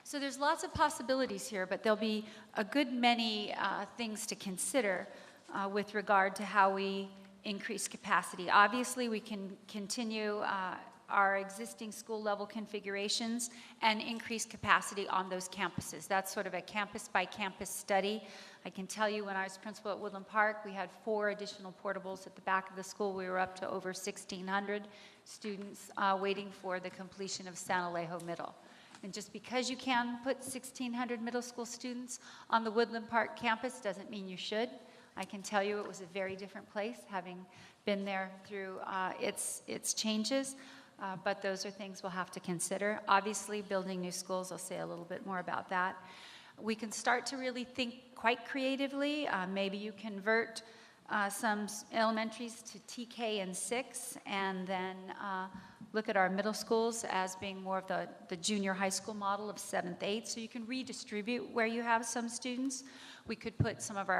So there's lots of possibilities here, but there'll be a good many things to consider with regard to how we increase capacity. Obviously, we can continue our existing school level configurations and increase capacity on those campuses. That's sort of a campus by campus study. I can tell you when I was principal at Woodland Park, we had 4 additional portables at the back of the school. We were up to over 1,600 students waiting for the completion of San Alejo Middle. And just because you can put 1,600 middle school students on the Woodland Park campus doesn't mean you should. I can tell you it was a very different place, having been there through its changes, but those are things we'll have to consider. Obviously, building new schools, I'll say a little bit more about that. We can start to really think quite creatively. Maybe you convert some elementaries to TK and 6, and then look at our middle schools as being more of the junior high school model of 7th, 8th, so you can redistribute where you have some students. We could put some of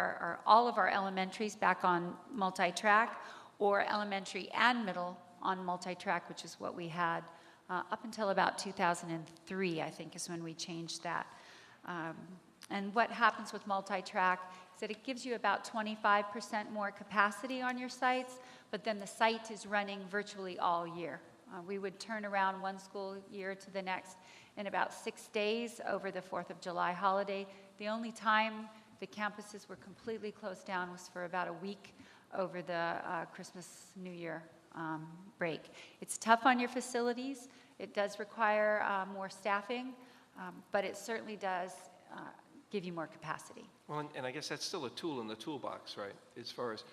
all of our elementaries back on multi-track, or elementary and middle on multi-track, which is what we had up until about 2003, I think, is when we changed that. And what happens with multi-track is that it gives you about 25% more capacity on your sites, but then the site is running virtually all year. We would turn around one school year to the next in about 6 days over the 4th of July holiday. The only time the campuses were completely closed down was for about a week over the Christmas, New Year break. It's tough on your facilities. It does require more staffing, but it certainly does give you more capacity. Well, and I guess that's still a tool in the toolbox, right? As far as,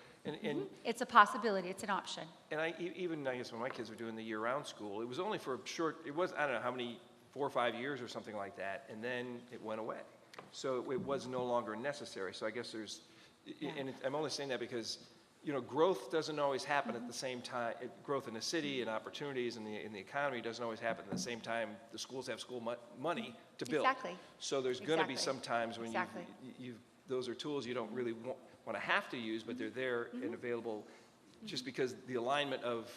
it's a possibility, it's an option. And even I guess when my kids were doing the year-round school, it was only for a short, it was, I don't know how many, 4 or 5 years or something like that, and then it went away. So it was no longer necessary. So I guess there's, and I'm only saying that because, you know, growth doesn't always happen at the same time. Growth in the city and opportunities in the economy doesn't always happen at the same time the schools have school money to build. Exactly. So there's going to be some times when those are tools you don't really want to have to use, but they're there and available just because the alignment of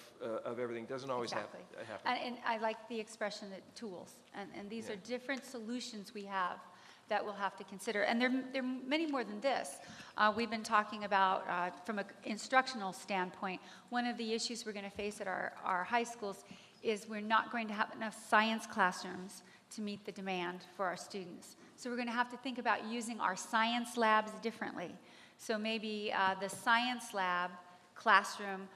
everything doesn't always happen. And I like the expression that tools, and these are different solutions we have that we'll have to consider. And there are many more than this. We've been talking about, from an instructional standpoint, one of the issues we're going to face at our high schools is we're not going to have enough science classrooms to meet the demand for our students. So we're going to have to think about using our science labs differently. So maybe the science lab classroom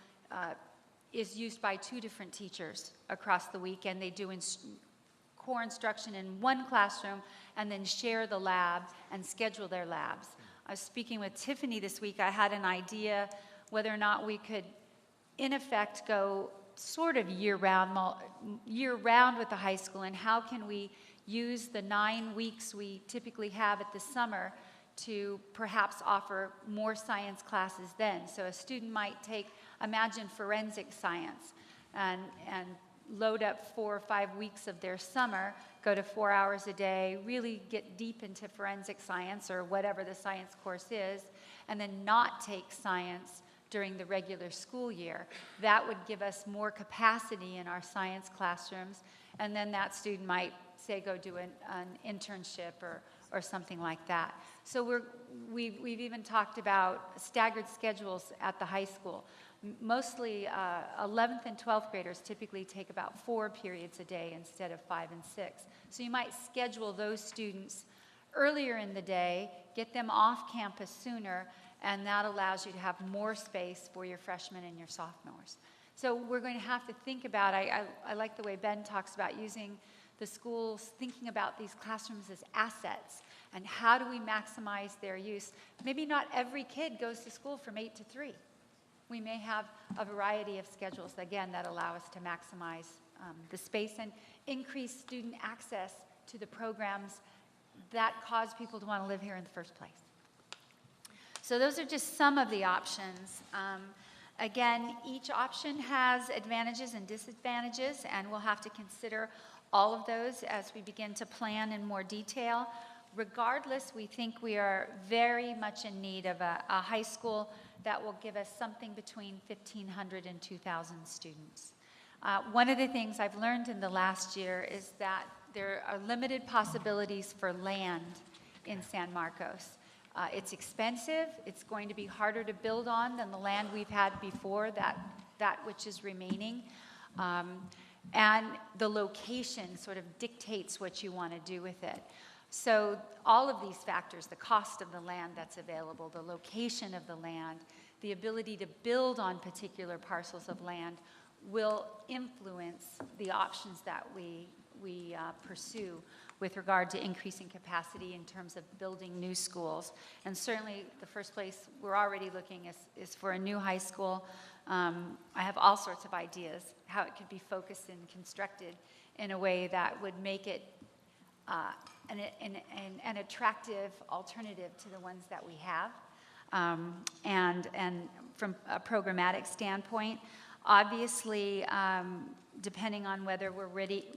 is used by 2 different teachers across the week, and they do core instruction in one classroom and then share the lab and schedule their labs. I was speaking with Tiffany this week. I had an idea whether or not we could, in effect, go sort of year-round with the high school, and how can we use the 9 weeks we typically have at the summer to perhaps offer more science classes then. So a student might take, imagine forensic science, and load up 4 or 5 weeks of their summer, go to 4 hours a day, really get deep into forensic science or whatever the science course is, and then not take science during the regular school year. That would give us more capacity in our science classrooms, and then that student might, say, go do an internship or something like that. So we've even talked about staggered schedules at the high school. Mostly 11th and 12th graders typically take about 4 periods a day instead of 5 and 6. So you might schedule those students earlier in the day, get them off campus sooner, and that allows you to have more space for your freshmen and your sophomores. So we're going to have to think about, I like the way Ben talks about using the schools, thinking about these classrooms as assets, and how do we maximize their use. Maybe not every kid goes to school from 8 to 3. We may have a variety of schedules, again, that allow us to maximize the space and increase student access to the programs that cause people to want to live here in the first place. So those are just some of the options. Again, each option has advantages and disadvantages, and we'll have to consider all of those as we begin to plan in more detail. Regardless, we think we are very much in need of a high school that will give us something between 1,500 and 2,000 students. One of the things I've learned in the last year is that there are limited possibilities for land in San Marcos. It's expensive. It's going to be harder to build on than the land we've had before, that which is remaining. And the location sort of dictates what you want to do with it. So all of these factors, the cost of the land that's available, the location of the land, the ability to build on particular parcels of land will influence the options that we pursue with regard to increasing capacity in terms of building new schools. And certainly the first place we're already looking is for a new high school. I have all sorts of ideas how it could be focused and constructed in a way that would make it an attractive alternative to the ones that we have. And from a programmatic standpoint, obviously, depending on whether we're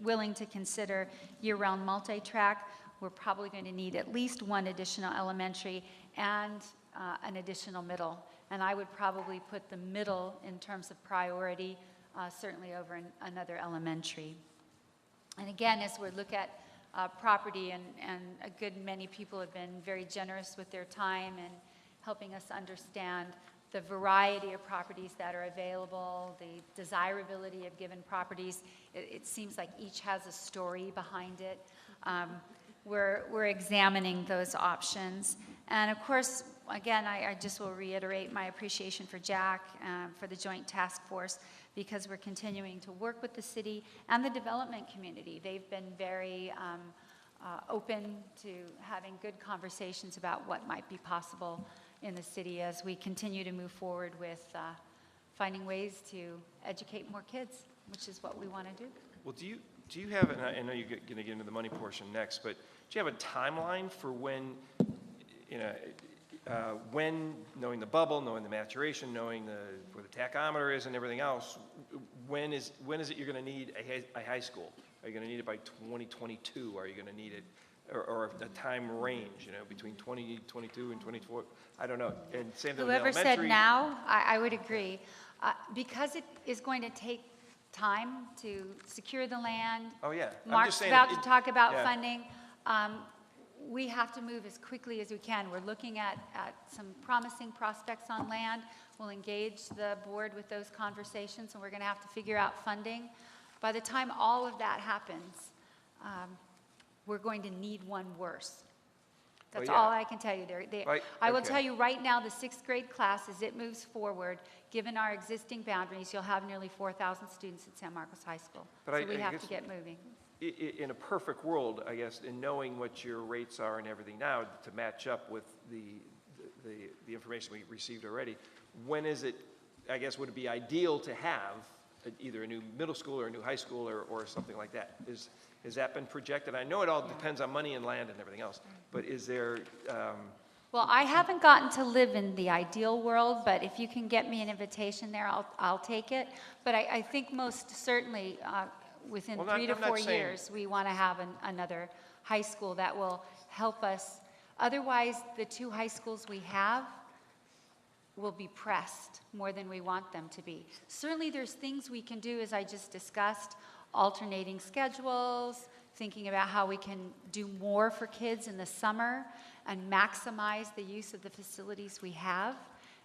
willing to consider year-round multi-track, we're probably going to need at least 1 additional elementary and an additional middle. And I would probably put the middle in terms of priority, certainly over another elementary. And again, as we look at property, and a good many people have been very generous with their time and helping us understand the variety of properties that are available, the desirability of given properties. It seems like each has a story behind it. We're examining those options. And of course, again, I just will reiterate my appreciation for Jack, for the Joint Task Force, because we're continuing to work with the city and the development community. They've been very open to having good conversations about what might be possible in the city as we continue to move forward with finding ways to educate more kids, which is what we want to do. Well, do you have, and I know you're going to get into the money portion next, but do you have a timeline for when, when, knowing the bubble, knowing the maturation, knowing where the tachometer is and everything else, when is it you're going to need a high school? Are you going to need it by 2022? Are you going to need it, or a time range, between 2022 and 24? I don't know. And same thing with Whoever said elementary. now, I would agree. Because it is going to take time to secure the land. Oh, yeah. I'm Mark's just saying about it- to talk about yeah. funding. We have to move as quickly as we can. We're looking at some promising prospects on land. We'll engage the board with those conversations, and we're going to have to figure out funding. By the time all of that happens, we're going to need one worse. Well, That's yeah. all I can tell you. Right, I will okay. tell you right now, the sixth grade class, as it moves forward, given our existing boundaries, you'll have nearly 4,000 students at San Marcos High School. But So I we have guess to get moving. In a perfect world, I guess, in knowing what your rates are and everything now to match up with the information we received already, when is it, I guess, would it be ideal to have either a new middle school or a new high school or something like that? Has that been projected? I know it all depends on money and land and everything else, but is there, Well, I haven't gotten to live in the ideal world, but if you can get me an invitation there, I'll take it. But I think most certainly within Well, 3 to I'm not 4 saying- years, we want to have another high school that will help us. Otherwise, the 2 high schools we have will be pressed more than we want them to be. Certainly, there's things we can do, as I just discussed, alternating schedules, thinking about how we can do more for kids in the summer and maximize the use of the facilities we have.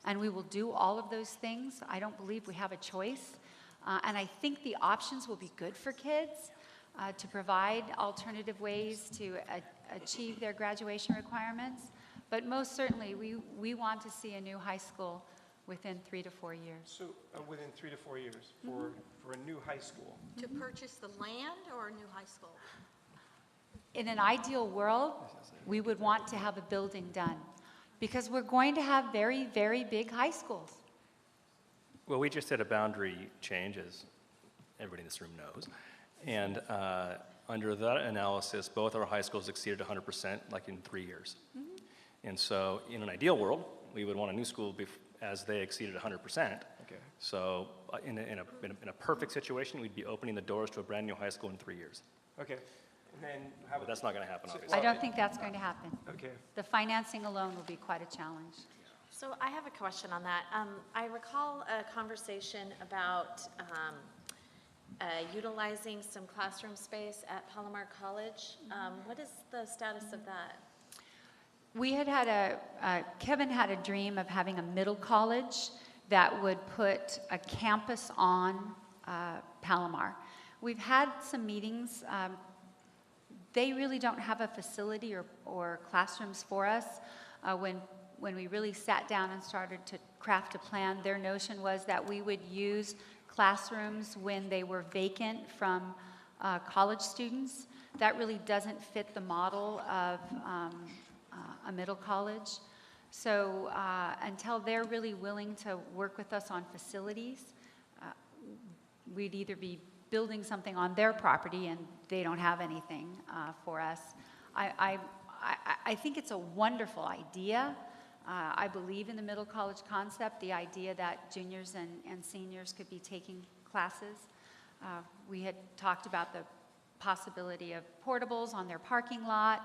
And we will do all of those things. I don't believe we have a choice. And I think the options will be good for kids to provide alternative ways to achieve their graduation requirements. But most certainly, we want to see a new high school within 3 to 4 years. so within 3 to 4 years for a new high school? To purchase the land or a new high school? In an ideal world, we would want to have a building done because we're going to have very, very big high schools. Well, we just did a boundary change, as everybody in this room knows. And under that analysis, both our high schools exceeded 100%, like in 3 years. And so in an ideal world, we would want a new school as they exceeded 100%. Okay. So in a perfect situation, we'd be opening the doors to a brand new high school in 3 years. Okay. And then how But that's not going to happen, So- obviously. I don't think that's going to happen. Okay. The financing alone will be quite a challenge. So I have a question on that. I recall a conversation about utilizing some classroom space at Palomar College. What is the status of that? We Kevin had a dream of having a middle college that would put a campus on Palomar. We've had some meetings. They really don't have a facility or classrooms for us. When we really sat down and started to craft a plan, their notion was that we would use classrooms when they were vacant from college students. That really doesn't fit the model of a middle college. So until they're really willing to work with us on facilities, we'd either be building something on their property and they don't have anything for us. I think it's a wonderful idea. I believe in the middle college concept, the idea that juniors and seniors could be taking classes. We had talked about the possibility of portables on their parking lot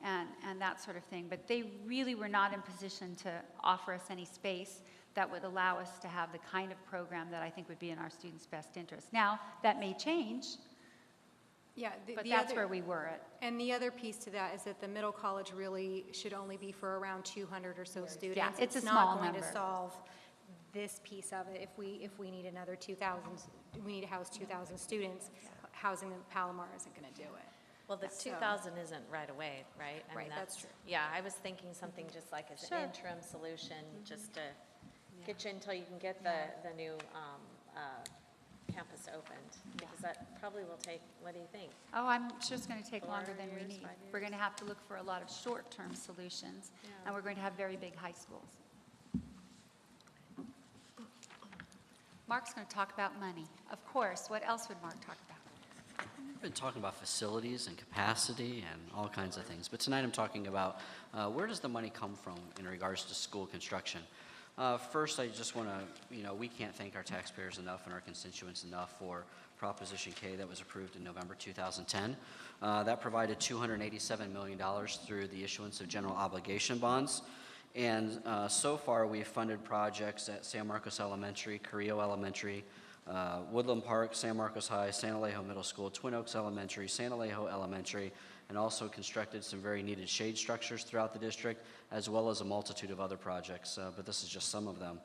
and that sort of thing, but they really were not in position to offer us any space that would allow us to have the kind of program that I think would be in our students' best interest. Now, that may change, Yeah, but that's where we were at. And the other piece to that is that the middle college really should only be for around 200 or so students. Yeah, it's a small not going to number. solve this piece of it. If we need another 2,000, we need to house 2,000 students, housing them at Palomar isn't going to do it. Well, the So- 2,000 isn't right away, right? I Right, mean, that's true. Yeah, I was thinking something just like as Sure. an interim solution, just to get you until you can get the new campus opened. Because that probably will take, what do you think? Oh, I'm sure it's going to take 4 longer than we years, need. 5 We're going to years? have to look for a lot of short-term solutions, and we're going to have very big high schools. Mark's going to talk about money. Of course, what else would Mark talk about? We've been talking about facilities and capacity and all kinds of things, but tonight I'm talking about where does the money come from in regards to school construction. First, I just want to, we can't thank our taxpayers enough and our constituents enough for Proposition K that was approved in November 2010. That provided $287 million through the issuance of general obligation bonds. And so far, we've funded projects at San Marcos Elementary, Carrillo Elementary, Woodland Park, San Marcos High, San Alejo Middle School, Twin Oaks Elementary, San Alejo Elementary, and also constructed some very needed shade structures throughout the district, as well as a multitude of other projects, but this is just some of them.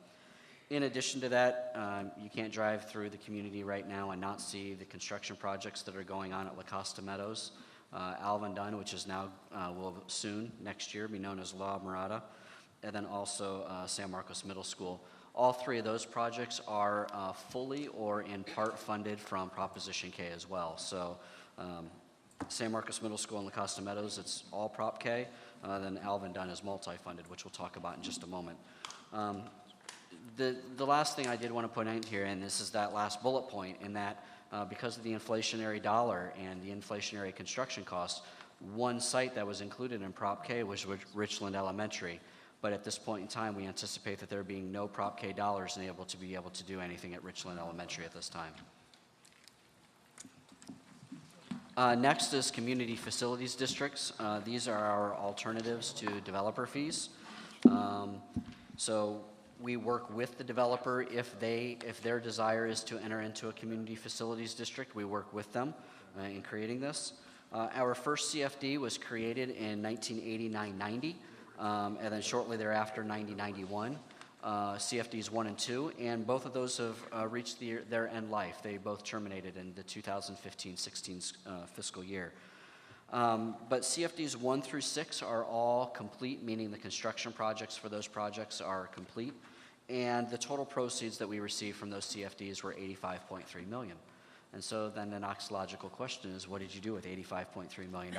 In addition to that, you can't drive through the community right now and not see the construction projects that are going on at La Costa Meadows. Alvin Dunn, which is now, will soon, next year, be known as La Mirada, and then also San Marcos Middle School. All three of those projects are fully or in part funded from Proposition K as well. So San Marcos Middle School and La Costa Meadows, it's all Prop K. Then Alvin Dunn is multi-funded, which we'll talk about in just a moment. The last thing I did want to put in here, and this is that last bullet point, in that because of the inflationary dollar and the inflationary construction costs, one site that was included in Prop K was Richland Elementary. But at this point in time, we anticipate that there being no Prop K dollars and able to do anything at Richland Elementary at this time. Next is community facilities districts. These are our alternatives to developer fees. So we work with the developer if their desire is to enter into a community facilities district. We work with them in creating this. Our first CFD was created in 1989-90, and then shortly thereafter, 90-91. CFDs 1 and 2, and both of those have reached their end life. They both terminated in the 2015-16 fiscal year. But CFDs 1 through 6 are all complete, meaning the construction projects for those projects are complete, and the total proceeds that we received from those CFDs were $85.3 million. And so then the next logical question is, what did you do with $85.3 million?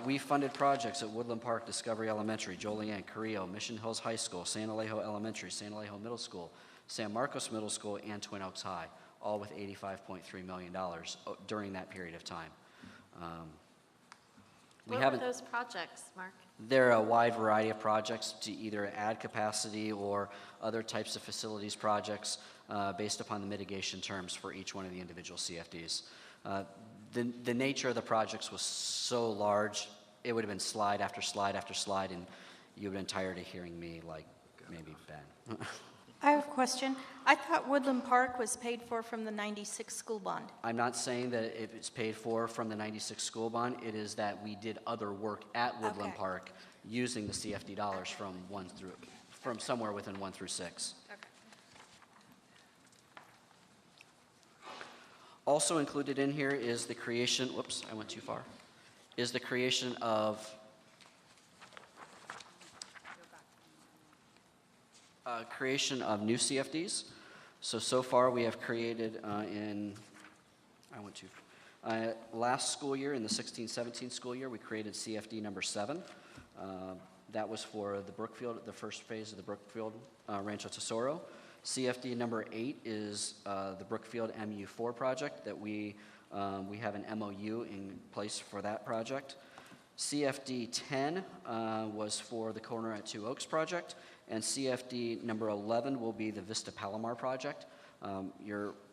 We funded projects at Woodland Park, Discovery Elementary, Joliet, Carrillo, Mission Hills High School, San Alejo Elementary, San Alejo Middle School, San Marcos Middle School, and Twin Oaks High, all with $85.3 million during that period of time. What were those projects, Mark? There are a wide variety of projects to either add capacity or other types of facilities projects based upon the mitigation terms for each one of the individual CFDs. The nature of the projects was so large, it would have been slide after slide after slide, and you would have been tired of hearing me, like maybe Ben. I have a question. I thought Woodland Park was paid for from the 96 school bond. I'm not saying that if it's paid for from the 96 school bond, it is that we did other work at Woodland Park using the CFD dollars from somewhere within 1 through 6. Okay. Also included in here is the creation, whoops, I went too far, is the creation of new CFDs. So far we have created last school year, in the 16-17 school year, we created CFD number 7. That was for the Brookfield, the first phase of the Brookfield Rancho Tesoro. CFD number 8 is the Brookfield MU4 project that we have an MOU in place for that project. CFD 10 was for the Corner at Two Oaks project, and CFD number 11 will be the Vista Palomar project.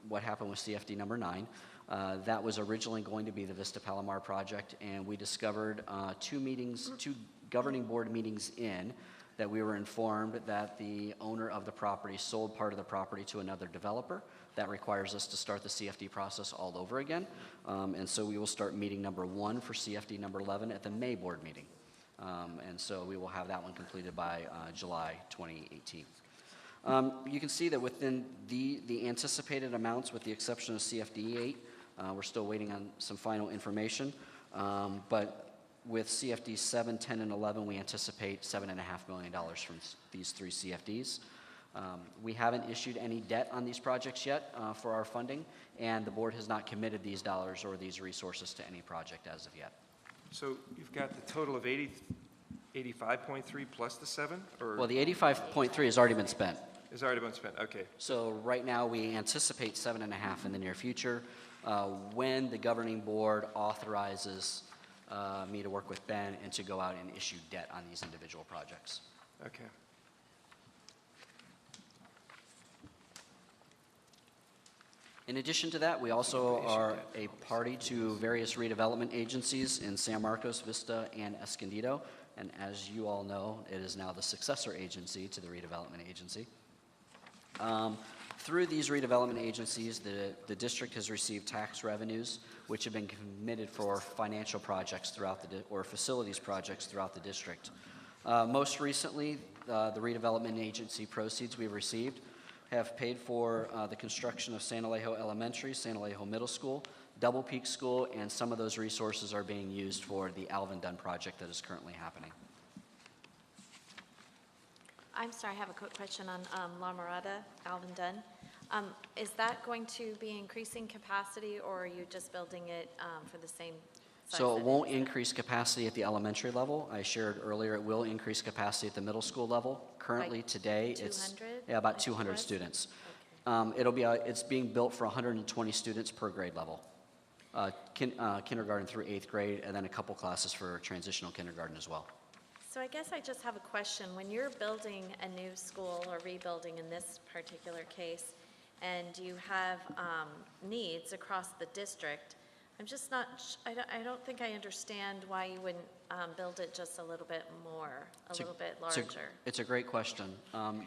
What happened with CFD number 9? That was originally going to be the Vista Palomar project, and we discovered two governing board meetings in, that we were informed that the owner of the property sold part of the property to another developer. That requires us to start the CFD process all over again. And so we will start meeting number 1 for CFD number 11 at the May board meeting. And so we will have that one completed by July 2018. You can see that within the anticipated amounts, with the exception of CFD 8, we're still waiting on some final information. But with CFD 7, 10, and 11, we anticipate $7.5 million from these 3 CFDs. We haven't issued any debt on these projects yet for our funding, and the board has not committed these dollars or these resources to any project as of yet. So you've got the total of 85.3 plus the 7? Or Well, the 85.3 has already been spent. It's already been spent, okay. So right now, we anticipate 7.5 in the near future. When the governing board authorizes me to work with Ben and to go out and issue debt on these individual projects. Okay. In addition to that, we also are a party to various redevelopment agencies in San Marcos, Vista, and Escondido. And as you all know, it is now the successor agency to the redevelopment agency. Through these redevelopment agencies, the district has received tax revenues which have been committed for financial projects or facilities projects throughout the district. Most recently, the redevelopment agency proceeds we've received have paid for the construction of San Alejo Elementary, San Alejo Middle School, Double Peak School, and some of those resources are being used for the Alvin Dunn project that is currently happening. I'm sorry, I have a quick question on La Mirada, Alvin Dunn. Is that going to be increasing capacity, or are you just building it for the same size? So that it won't is? increase capacity at the elementary level. I shared earlier it will increase capacity at the middle school level. Currently, Like today, it's 200? about Like 200 US? students. It's being built for 120 students per grade level, kindergarten through 8th grade, and then a couple classes for transitional kindergarten as well. So I guess I just have a question. When you're building a new school, or rebuilding in this particular case, and you have needs across the district, I'm just not, I don't think I understand why you wouldn't build it just a little bit more, a little bit larger. It's a great question.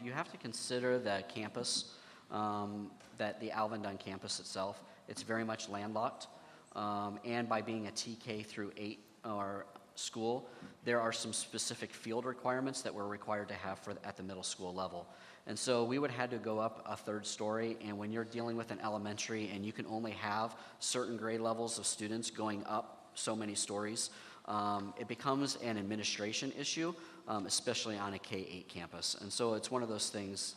You have to consider the campus, that the Alvin Dunn campus itself, it's very much landlocked. And by being a TK through 8 or school, there are some specific field requirements that we're required to have at the middle school level. And so we would have to go up a 3rd story, and when you're dealing with an elementary and you can only have certain grade levels of students going up so many stories, it becomes an administration issue, especially on a K-8 campus. And so it's one of those things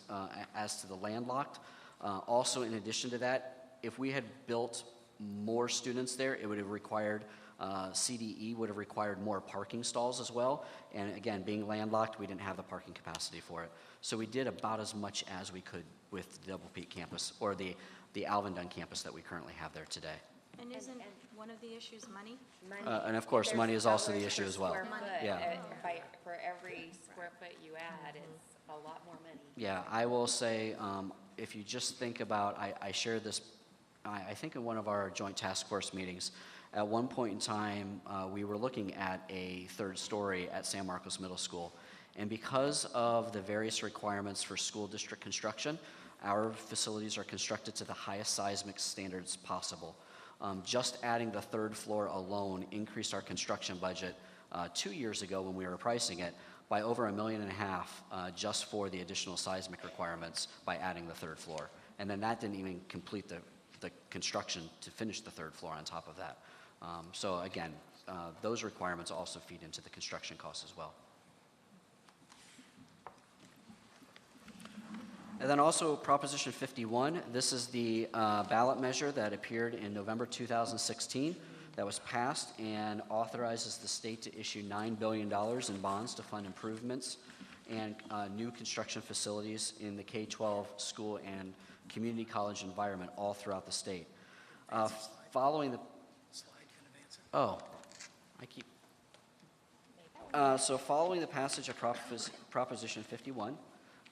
as to the landlocked. Also, in addition to that, if we had built more students there, it would have required CDE would have required more parking stalls as well. And again, being landlocked, we didn't have the parking capacity for it. So we did about as much as we could with the Double Peak campus, or the Alvin Dunn campus that we currently have there today. And isn't one of the issues money? And of course, money is also the issue as well. Yeah. For every square foot you add, it's a lot more money. Yeah, I will say, if you just think about, I shared this, I think in one of our joint task force meetings, at one point in time, we were looking at a 3rd story at San Marcos Middle School. And because of the various requirements for school district construction, our facilities are constructed to the highest seismic standards possible. Just adding the 3rd floor alone increased our construction budget 2 years ago when we were pricing it by over $1.5 million just for the additional seismic requirements by adding the 3rd floor. And then that didn't even complete the construction to finish the 3rd floor on top of that. So again, those requirements also feed into the construction costs as well. And then also Proposition 51, this is the ballot measure that appeared in November 2016 that was passed and authorizes the state to issue $9 billion in bonds to fund improvements and new construction facilities in the K-12 school and community college environment all throughout the state. Following the following the passage of Proposition 51,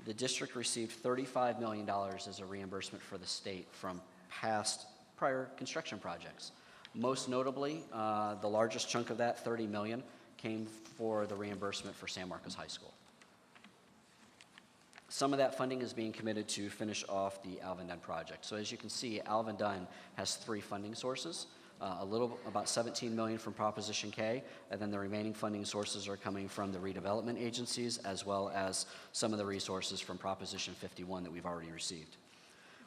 the district received $35 million as a reimbursement for the state from prior construction projects. Most notably, the largest chunk of that, $30 million, came for the reimbursement for San Marcos High School. Some of that funding is being committed to finish off the Alvin Dunn project. So as you can see, Alvin Dunn has 3 funding sources. About $17 million from Proposition K, and then the remaining funding sources are coming from the redevelopment agencies, as well as some of the resources from Proposition 51 that we've already received.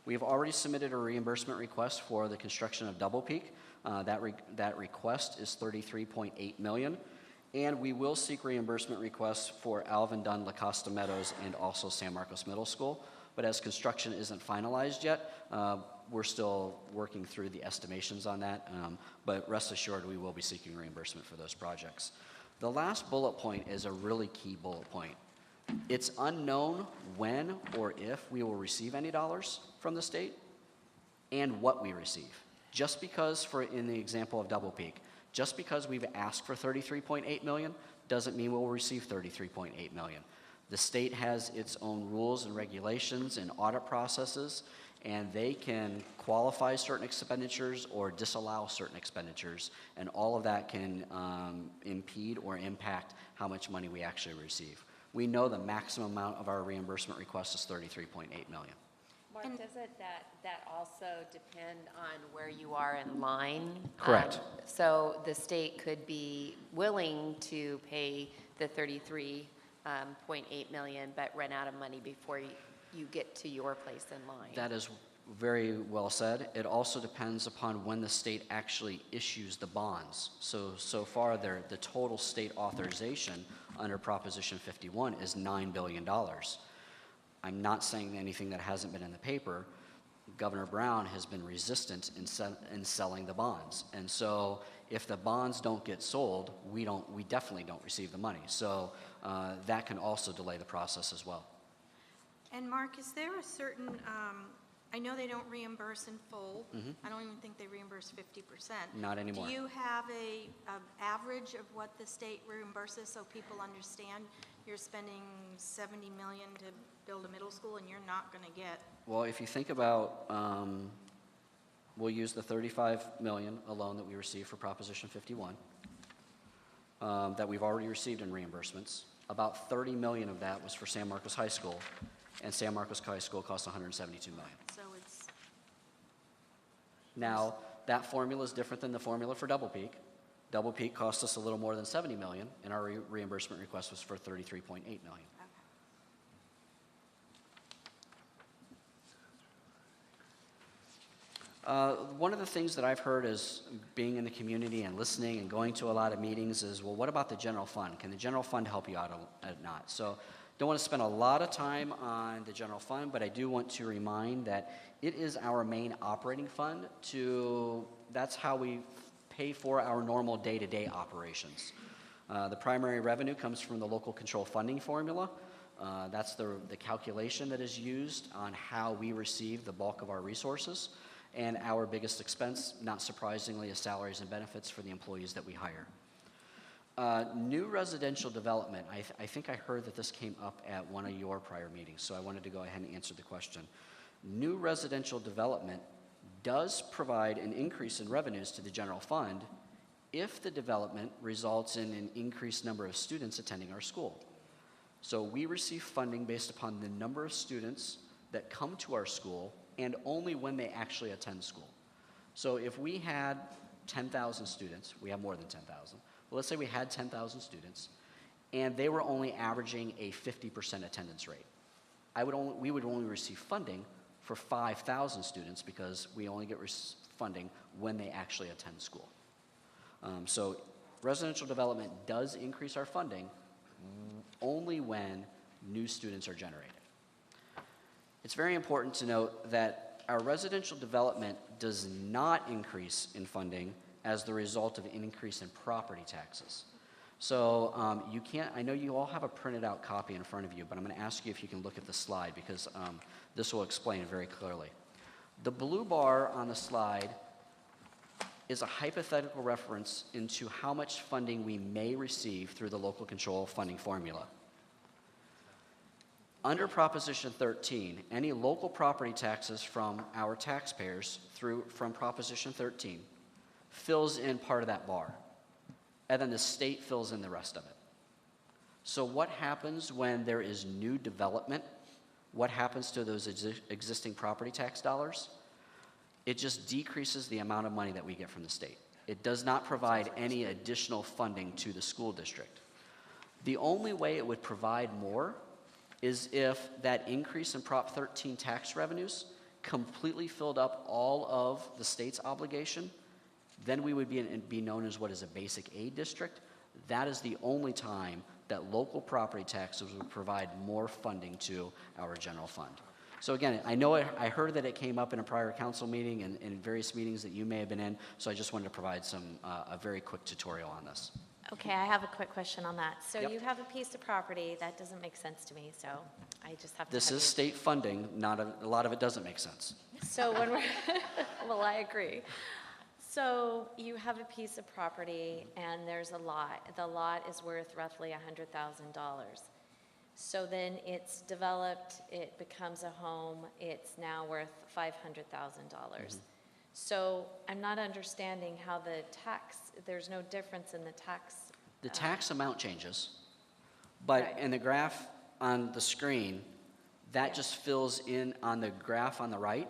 We've already submitted a reimbursement request for the construction of Double Peak. That request is $33.8 million, and we will seek reimbursement requests for Alvin Dunn, La Costa Meadows, and also San Marcos Middle School. But as construction isn't finalized yet, we're still working through the estimations on that, but rest assured we will be seeking reimbursement for those projects. The last bullet point is a really key bullet point. It's unknown when or if we will receive any dollars from the state and what we receive. Just because, in the example of Double Peak, just because we've asked for $33.8 million doesn't mean we'll receive $33.8 million. The state has its own rules and regulations and audit processes, and they can qualify certain expenditures or disallow certain expenditures, and all of that can impede or impact how much money we actually receive. We know the maximum amount of our reimbursement request is $33.8 million. Mark, does it that also depend on where you are in line? Correct. So the state could be willing to pay the $33.8 million, but run out of money before you get to your place in line. That is Very well said. It also depends upon when the state actually issues the bonds. So far, the total state authorization under Proposition 51 is $9 billion. I'm not saying anything that hasn't been in the paper. Governor Brown has been resistant in selling the bonds. And so if the bonds don't get sold, we definitely don't receive the money. So that can also delay the process as well. And Mark, is there a certain, I know they don't reimburse in full. Mhm. I don't even think they reimburse 50%. Not anymore. Do you have a average of what the state reimburses so people understand you're spending $70 million to build a middle school and you're not going to get? Well, if you think about, we'll use the $35 million alone that we received for Proposition 51 that we've already received in reimbursements. About $30 million of that was for San Marcos High School, and San Marcos High School costs $172 million. So it's, Now, that formula is different than the formula for Double Peak. Double Peak cost us a little more than $70 million, and our reimbursement request was for $33.8 million. One of the things that I've heard is being in the community and listening and going to a lot of meetings is, well, what about the general fund? Can the general fund help you out or not? So don't want to spend a lot of time on the general fund, but I do want to remind that it is our main operating fund. That's how we pay for our normal day-to-day operations. The primary revenue comes from the local control funding formula. That's the calculation that is used on how we receive the bulk of our resources. And our biggest expense, not surprisingly, is salaries and benefits for the employees that we hire. New residential development, I think I heard that this came up at one of your prior meetings, so I wanted to go ahead and answer the question. New residential development does provide an increase in revenues to the general fund if the development results in an increased number of students attending our school. So we receive funding based upon the number of students that come to our school and only when they actually attend school. So if we had 10,000 students, we have more than 10,000, but let's say we had 10,000 students, and they were only averaging a 50% attendance rate. We would only receive funding for 5,000 students because we only get funding when they actually attend school. So residential development does increase our funding only when new students are generated. It's very important to note that our residential development does not increase in funding as the result of an increase in property taxes. So you can't, I know you all have a printed out copy in front of you, but I'm going to ask you if you can look at the slide because this will explain it very clearly. The blue bar on the slide is a hypothetical reference into how much funding we may receive through the local control funding formula. Under Proposition 13, any local property taxes from our taxpayers from Proposition 13 fills in part of that bar, and then the state fills in the rest of it. So what happens when there is new development? What happens to those existing property tax dollars? It just decreases the amount of money that we get from the state. It does not provide any additional funding to the school district. The only way it would provide more is if that increase in Prop 13 tax revenues completely filled up all of the state's obligation, then we would be known as what is a basic aid district. That is the only time that local property taxes would provide more funding to our general fund. So again, I know I heard that it came up in a prior council meeting and in various meetings that you may have been in, so I just wanted to provide a very quick tutorial on this. Okay, I have a quick question on that. So Yep. you have a piece of property, that doesn't make sense to me, so I just have to This have is you- state funding, a lot of it doesn't make sense. So when we're, well, I agree. So you have a piece of property and there's a lot. The lot is worth roughly $100,000. So then it's developed, it becomes a home, it's now worth $500,000. So I'm not understanding how there's no difference in the tax. The tax amount changes, but Right. in the graph on the screen, that just fills in on the graph on the right,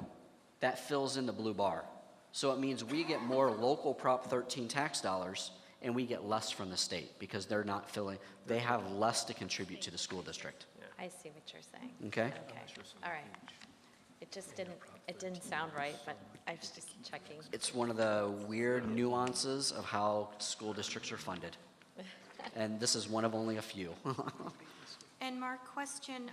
that fills in the blue bar. So it means we get more local Prop 13 tax dollars and we get less from the state because they're not they have less to contribute to the school district. I see what you're saying. Okay? Okay, all right. It just didn't sound right, but I was just checking. It's one of the weird nuances of how school districts are funded. And this is one of only a few. And Mark, question,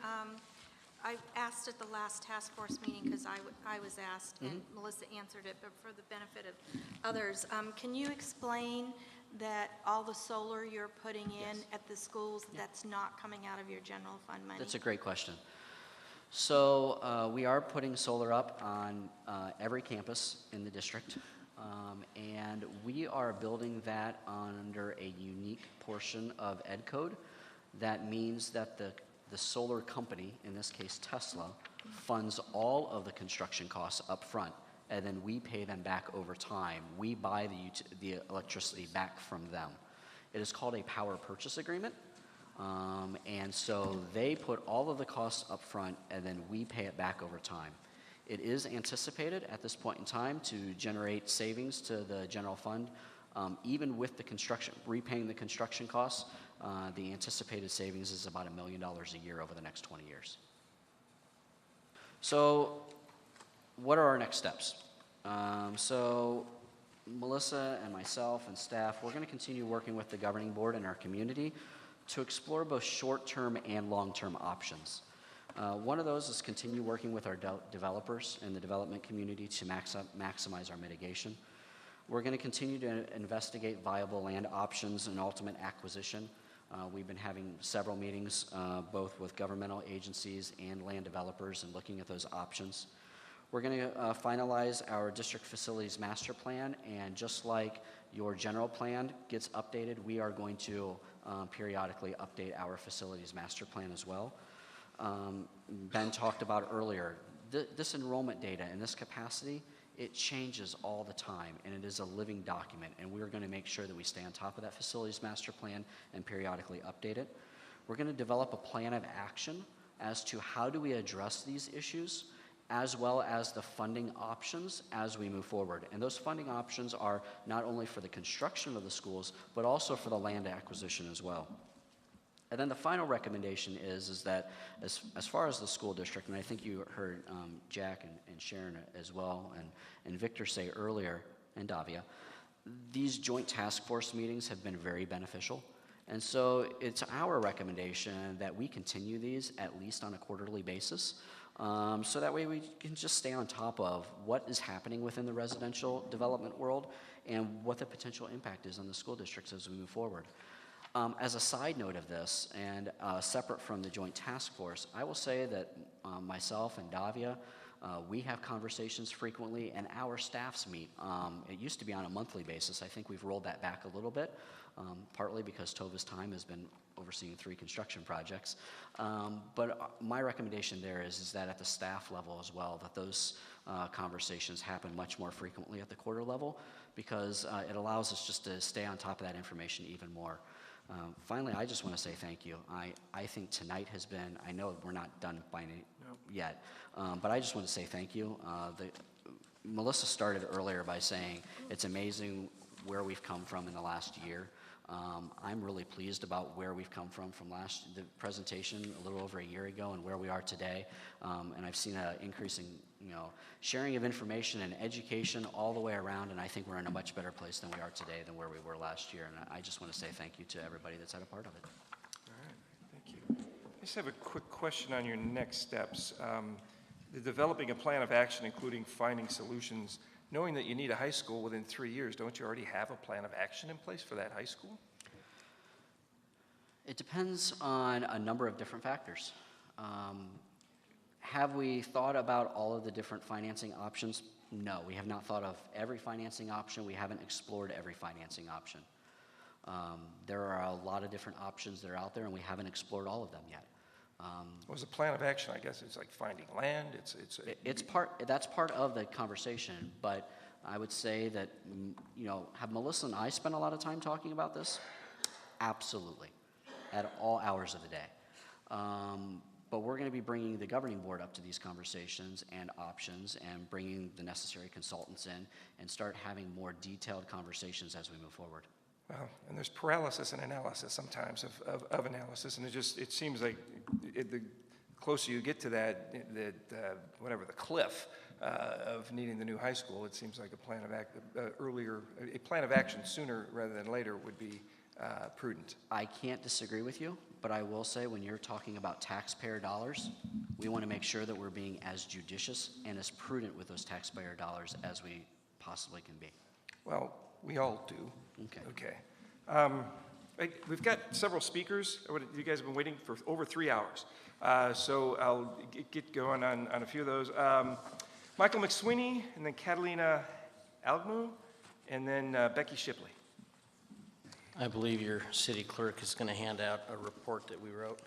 I asked at the last task force meeting, because I was asked, and Melissa answered it, but for the benefit of others, can you explain that all the solar you're putting in at the schools, that's not coming out of your general fund money? That's a great question. So we are putting solar up on every campus in the district, and we are building that under a unique portion of Ed Code. That means that the solar company, in this case Tesla, funds all of the construction costs up front, and then we pay them back over time. We buy the electricity back from them. It is called a power purchase agreement. And so they put all of the costs up front, and then we pay it back over time. It is anticipated at this point in time to generate savings to the general fund. Even with the construction, repaying the construction costs, the anticipated savings is about $1 million a year over the next 20 years. So what are our next steps? So Melissa and myself and staff, we're going to continue working with the governing board and our community to explore both short-term and long-term options. One of those is continue working with our developers and the development community to maximize our mitigation. We're going to continue to investigate viable land options and ultimate acquisition. We've been having several meetings, both with governmental agencies and land developers, and looking at those options. We're going to finalize our district facilities master plan, and just like your general plan gets updated, we are going to periodically update our facilities master plan as well. Ben talked about earlier, this enrollment data in this capacity, it changes all the time, and it is a living document, and we're going to make sure that we stay on top of that facilities master plan and periodically update it. We're going to develop a plan of action as to how do we address these issues, as well as the funding options as we move forward. And those funding options are not only for the construction of the schools, but also for the land acquisition as well. And then the final recommendation is that as far as the school district, and I think you heard Jack and Sharon as well, and Victor say earlier, and Davia, these joint task force meetings have been very beneficial. And so it's our recommendation that we continue these at least on a quarterly basis, so that way we can just stay on top of what is happening within the residential development world and what the potential impact is on the school districts as we move forward. As a side note of this, and separate from the joint task force, I will say that myself and Davia, we have conversations frequently, and our staffs meet. It used to be on a monthly basis. I think we've rolled that back a little bit, partly because Tova's time has been overseeing 3 construction projects. But my recommendation there is that at the staff level as well, that those conversations happen much more frequently at the quarter level, because it allows us just to stay on top of that information even more. Finally, I just want to say thank you. I think tonight has been, I know we're not done by yet, but I just want to say thank you. Melissa started earlier by saying it's amazing where we've come from in the last year. I'm really pleased about where we've come from the presentation a little over a year ago and where we are today. And I've seen an increasing, sharing of information and education all the way around, and I think we're in a much better place than we are today than where we were last year. And I just want to say thank you to everybody that's had a part of it. All right, thank you. I just have a quick question on your next steps. The developing a plan of action, including finding solutions. Knowing that you need a high school within 3 years, don't you already have a plan of action in place for that high school? It depends on a number of different factors. Have we thought about all of the different financing options? No, we have not thought of every financing option. We haven't explored every financing option. There are a lot of different options that are out there, and we haven't explored all of them yet. Was a plan of action, I guess, it's like finding land, that's part of the conversation, but I would say that, have Melissa and I spent a lot of time talking about this? Absolutely, at all hours of the day. But we're going to be bringing the governing board up to these conversations and options, and bringing the necessary consultants in, and start having more detailed conversations as we move forward. Well, and there's paralysis in analysis sometimes of analysis, and it seems like closer you get to that, whatever, the cliff of needing the new high school, it seems like a plan of action sooner rather than later would be prudent. I can't disagree with you, but I will say when you're talking about taxpayer dollars, we want to make sure that we're being as judicious and as prudent with those taxpayer dollars as we possibly can be. Well, we all do. Okay. We've got several speakers. You guys have been waiting for over 3 hours. So I'll get going on a few of those. Michael McSweeney, and then Catalina Algmu, and then Becky Shipley. I believe your city clerk is going to hand out a report that we wrote.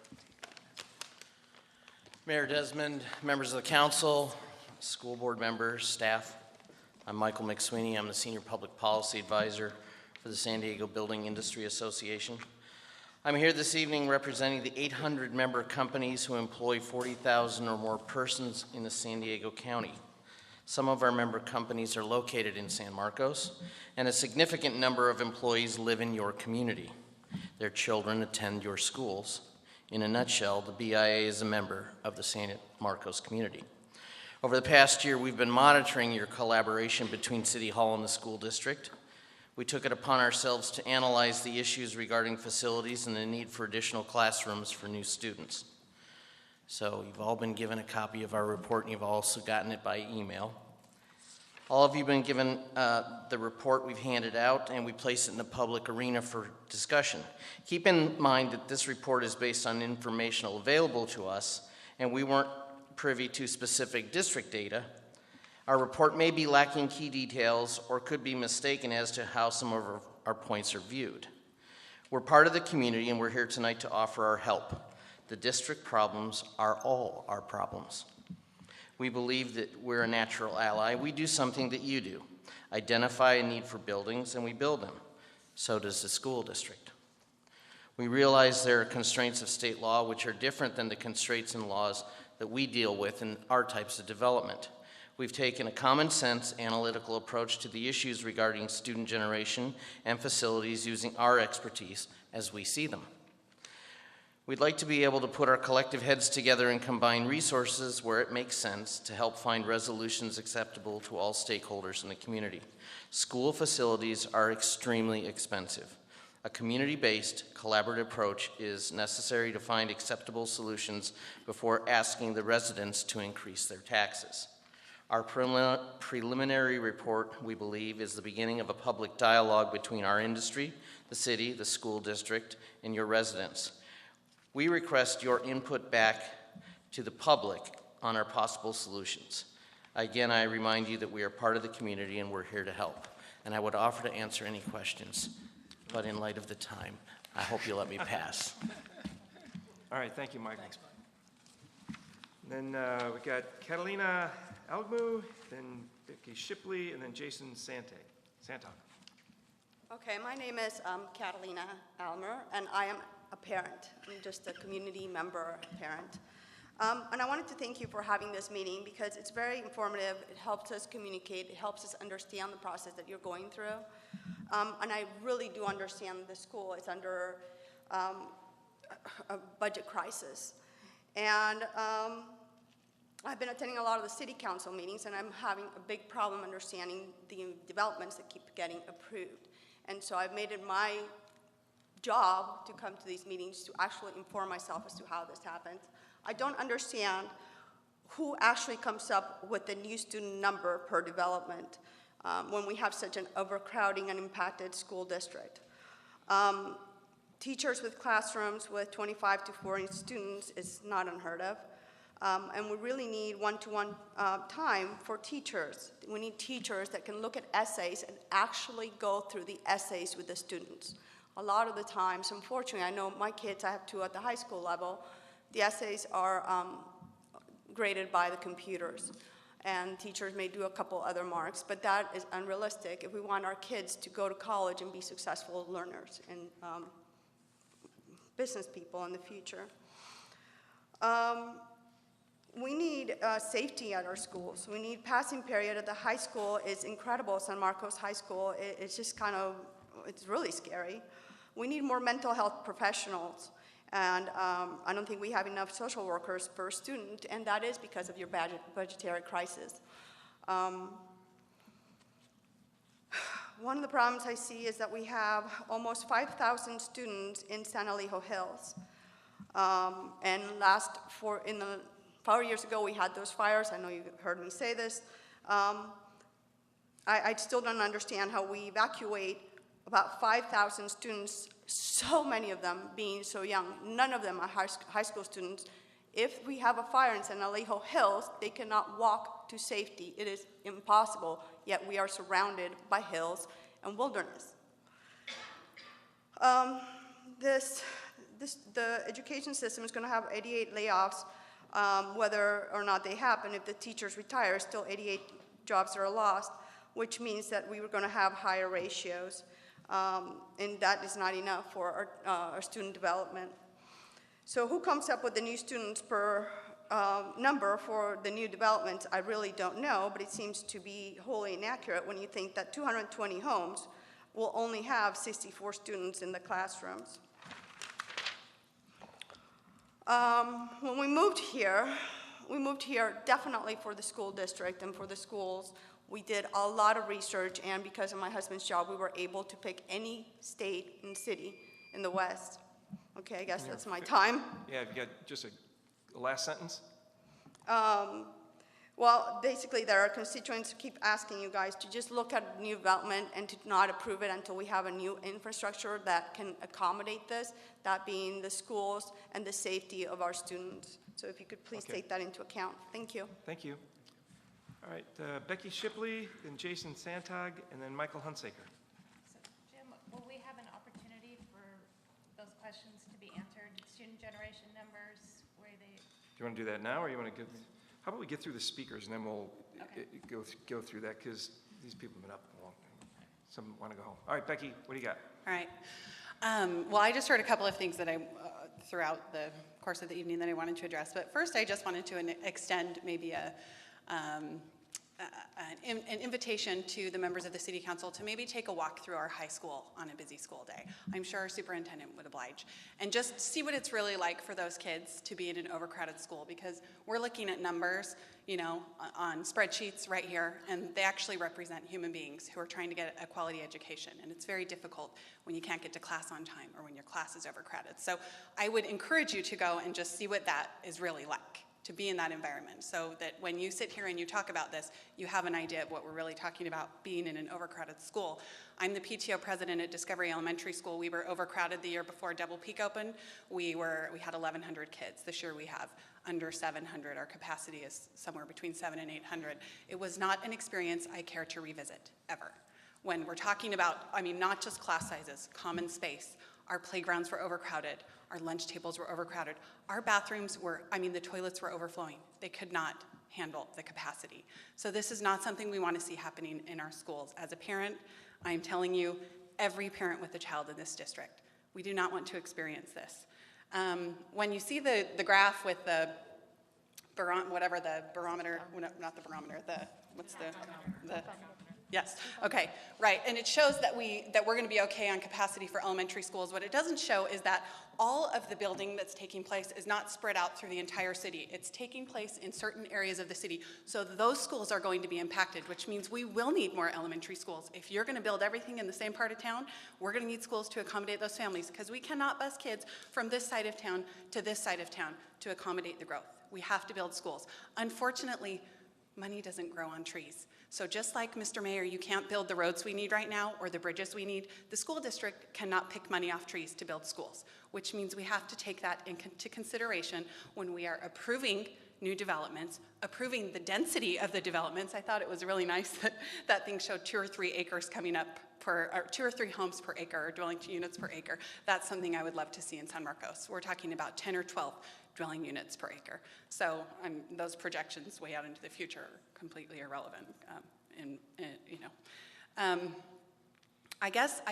Mayor Desmond, members of the council, school board members, staff. I'm Michael McSweeney. I'm the Senior Public Policy Advisor for the San Diego Building Industry Association. I'm here this evening representing the 800 member companies who employ 40,000 or more persons in the San Diego County. Some of our member companies are located in San Marcos, and a significant number of employees live in your community. Their children attend your schools. In a nutshell, the BIA is a member of the San Marcos community. Over the past year, we've been monitoring your collaboration between City Hall and the school district. We took it upon ourselves to analyze the issues regarding facilities and the need for additional classrooms for new students. So you've all been given a copy of our report, and you've also gotten it by email. All of you have been given the report we've handed out, and we place it in the public arena for discussion. Keep in mind that this report is based on information available to us, and we weren't privy to specific district data. Our report may be lacking key details or could be mistaken as to how some of our points are viewed. We're part of the community, and we're here tonight to offer our help. The district problems are all our problems. We believe that we're a natural ally. We do something that you do. Identify a need for buildings, and we build them. So does the school district. We realize there are constraints of state law which are different than the constraints and laws that we deal with in our types of development. We've taken a common sense, analytical approach to the issues regarding student generation and facilities using our expertise as we see them. We'd like to be able to put our collective heads together and combine resources where it makes sense to help find resolutions acceptable to all stakeholders in the community. School facilities are extremely expensive. A community-based, collaborative approach is necessary to find acceptable solutions before asking the residents to increase their taxes. Our preliminary report, we believe, is the beginning of a public dialogue between our industry, the city, the school district, and your residents. We request your input back to the public on our possible solutions. Again, I remind you that we are part of the community and we're here to help. And I would offer to answer any questions, but in light of the time, I hope you'll let me pass. All right, thank you, Mike. Thanks, Mike. Then we got Catalina Algmu, then Becky Shipley, and then Jason Santok. Okay, my name is Catalina Almer, and I am a parent. I'm just a community member parent. And I wanted to thank you for having this meeting because it's very informative. It helps us communicate. It helps us understand the process that you're going through. And I really do understand the school is under a budget crisis. And I've been attending a lot of the city council meetings, and I'm having a big problem understanding the developments that keep getting approved. And so I've made it my job to come to these meetings to actually inform myself as to how this happens. I don't understand who actually comes up with the new student number per development when we have such an overcrowding and impacted school district. Teachers with classrooms with 25 to 40 students is not unheard of. And we really need one-to-one time for teachers. We need teachers that can look at essays and actually go through the essays with the students. A lot of the times, unfortunately, I know my kids, I have two at the high school level, the essays are graded by the computers. And teachers may do a couple other marks, but that is unrealistic if we want our kids to go to college and be successful learners and business people in the future. We need safety at our schools. We need passing period at the high school is incredible. San Marcos High School, it's just kind of, it's really scary. We need more mental health professionals. And I don't think we have enough social workers per student, and that is because of your budgetary crisis. One of the problems I see is that we have almost 5,000 students in San Alejo Hills. And in the 4 years ago, we had those fires. I know you heard me say this. I still don't understand how we evacuate about 5,000 students, so many of them being so young. None of them are high school students. If we have a fire in San Alejo Hills, they cannot walk to safety. It is impossible, yet we are surrounded by hills and wilderness. The education system is going to have 88 layoffs, whether or not they happen. If the teachers retire, still 88 jobs are lost, which means that we were going to have higher ratios, and that is not enough for our student development. So who comes up with the new students per number for the new developments? I really don't know, but it seems to be wholly inaccurate when you think that 220 homes will only have 64 students in the classrooms. When we moved here definitely for the school district and for the schools. We did a lot of research, and because of my husband's job, we were able to pick any state and city in the West. Okay, I guess that's my time. Yeah, you got just a last sentence? Well, basically, there are constituents who keep asking you guys to just look at new development and to not approve it until we have a new infrastructure that can accommodate this, that being the schools and the safety of our students. So if you could please take that into account. Thank you. Thank you. All right, Becky Shipley, then Jason Santag, and then Michael Hunsaker. So, Jim, will we have an opportunity for those questions to be answered? Student generation numbers, where they... Do you want to do that now, or you want to get? How about we get through the speakers and then we'll go through that, because these people have been up a long time. Some want to go home. All right, Becky, what do you got? All right. Well, I just heard a couple of things that throughout the course of the evening that I wanted to address. But first, I just wanted to extend maybe an invitation to the members of the City Council to maybe take a walk through our high school on a busy school day. I'm sure our superintendent would oblige. And just see what it's really like for those kids to be in an overcrowded school, because we're looking at numbers, you know, on spreadsheets right here, and they actually represent human beings who are trying to get a quality education. And it's very difficult when you can't get to class on time or when your class is overcrowded. So I would encourage you to go and just see what that is really like, to be in that environment, so that when you sit here and you talk about this, you have an idea of what we're really talking about being in an overcrowded school. I'm the PTO president at Discovery Elementary School. We were overcrowded the year before Double Peak opened. We had 1,100 kids. This year we have under 700. Our capacity is somewhere between 700 and 800. It was not an experience I care to revisit, ever. When we're talking about, I mean, not just class sizes, common space, our playgrounds were overcrowded, our lunch tables were overcrowded, our bathrooms were, I mean, the toilets were overflowing. They could not handle the capacity. So this is not something we want to see happening in our schools. As a parent, I'm telling you, every parent with a child in this district, we do not want to experience this. When you see the graph with the barometer, not the barometer, yes, okay, right, and it shows that we're going to be okay on capacity for elementary schools. What it doesn't show is that all of the building that's taking place is not spread out through the entire city. It's taking place in certain areas of the city. So those schools are going to be impacted, which means we will need more elementary schools. If you're going to build everything in the same part of town, we're going to need schools to accommodate those families, because we cannot bus kids from this side of town to this side of town to accommodate the growth. We have to build schools. Unfortunately, money doesn't grow on trees. So just like, Mr. Mayor, you can't build the roads we need right now or the bridges we need, the school district cannot pick money off trees to build schools, which means we have to take that into consideration when we are approving new developments, approving the density of the developments. I thought it was really nice that that thing showed 2 or 3 acres coming up or 2 or 3 homes per acre, or dwelling units per acre. That's something I would love to see in San Marcos. We're talking about 10 or 12 dwelling units per acre. So those projections way out into the future are completely irrelevant. I guess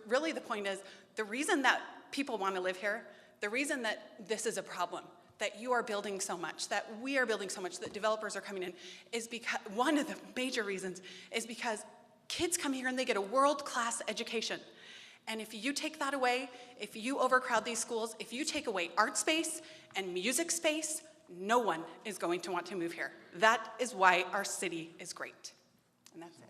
really the point is, the reason that people want to live here, the reason that this is a problem, that you are building so much, that we are building so much, that developers are coming in, is because one of the major reasons is because kids come here and they get a world-class education. And if you take that away, if you overcrowd these schools, if you take away art space and music space, no one is going to want to move here. That is why our city is great. And that's it.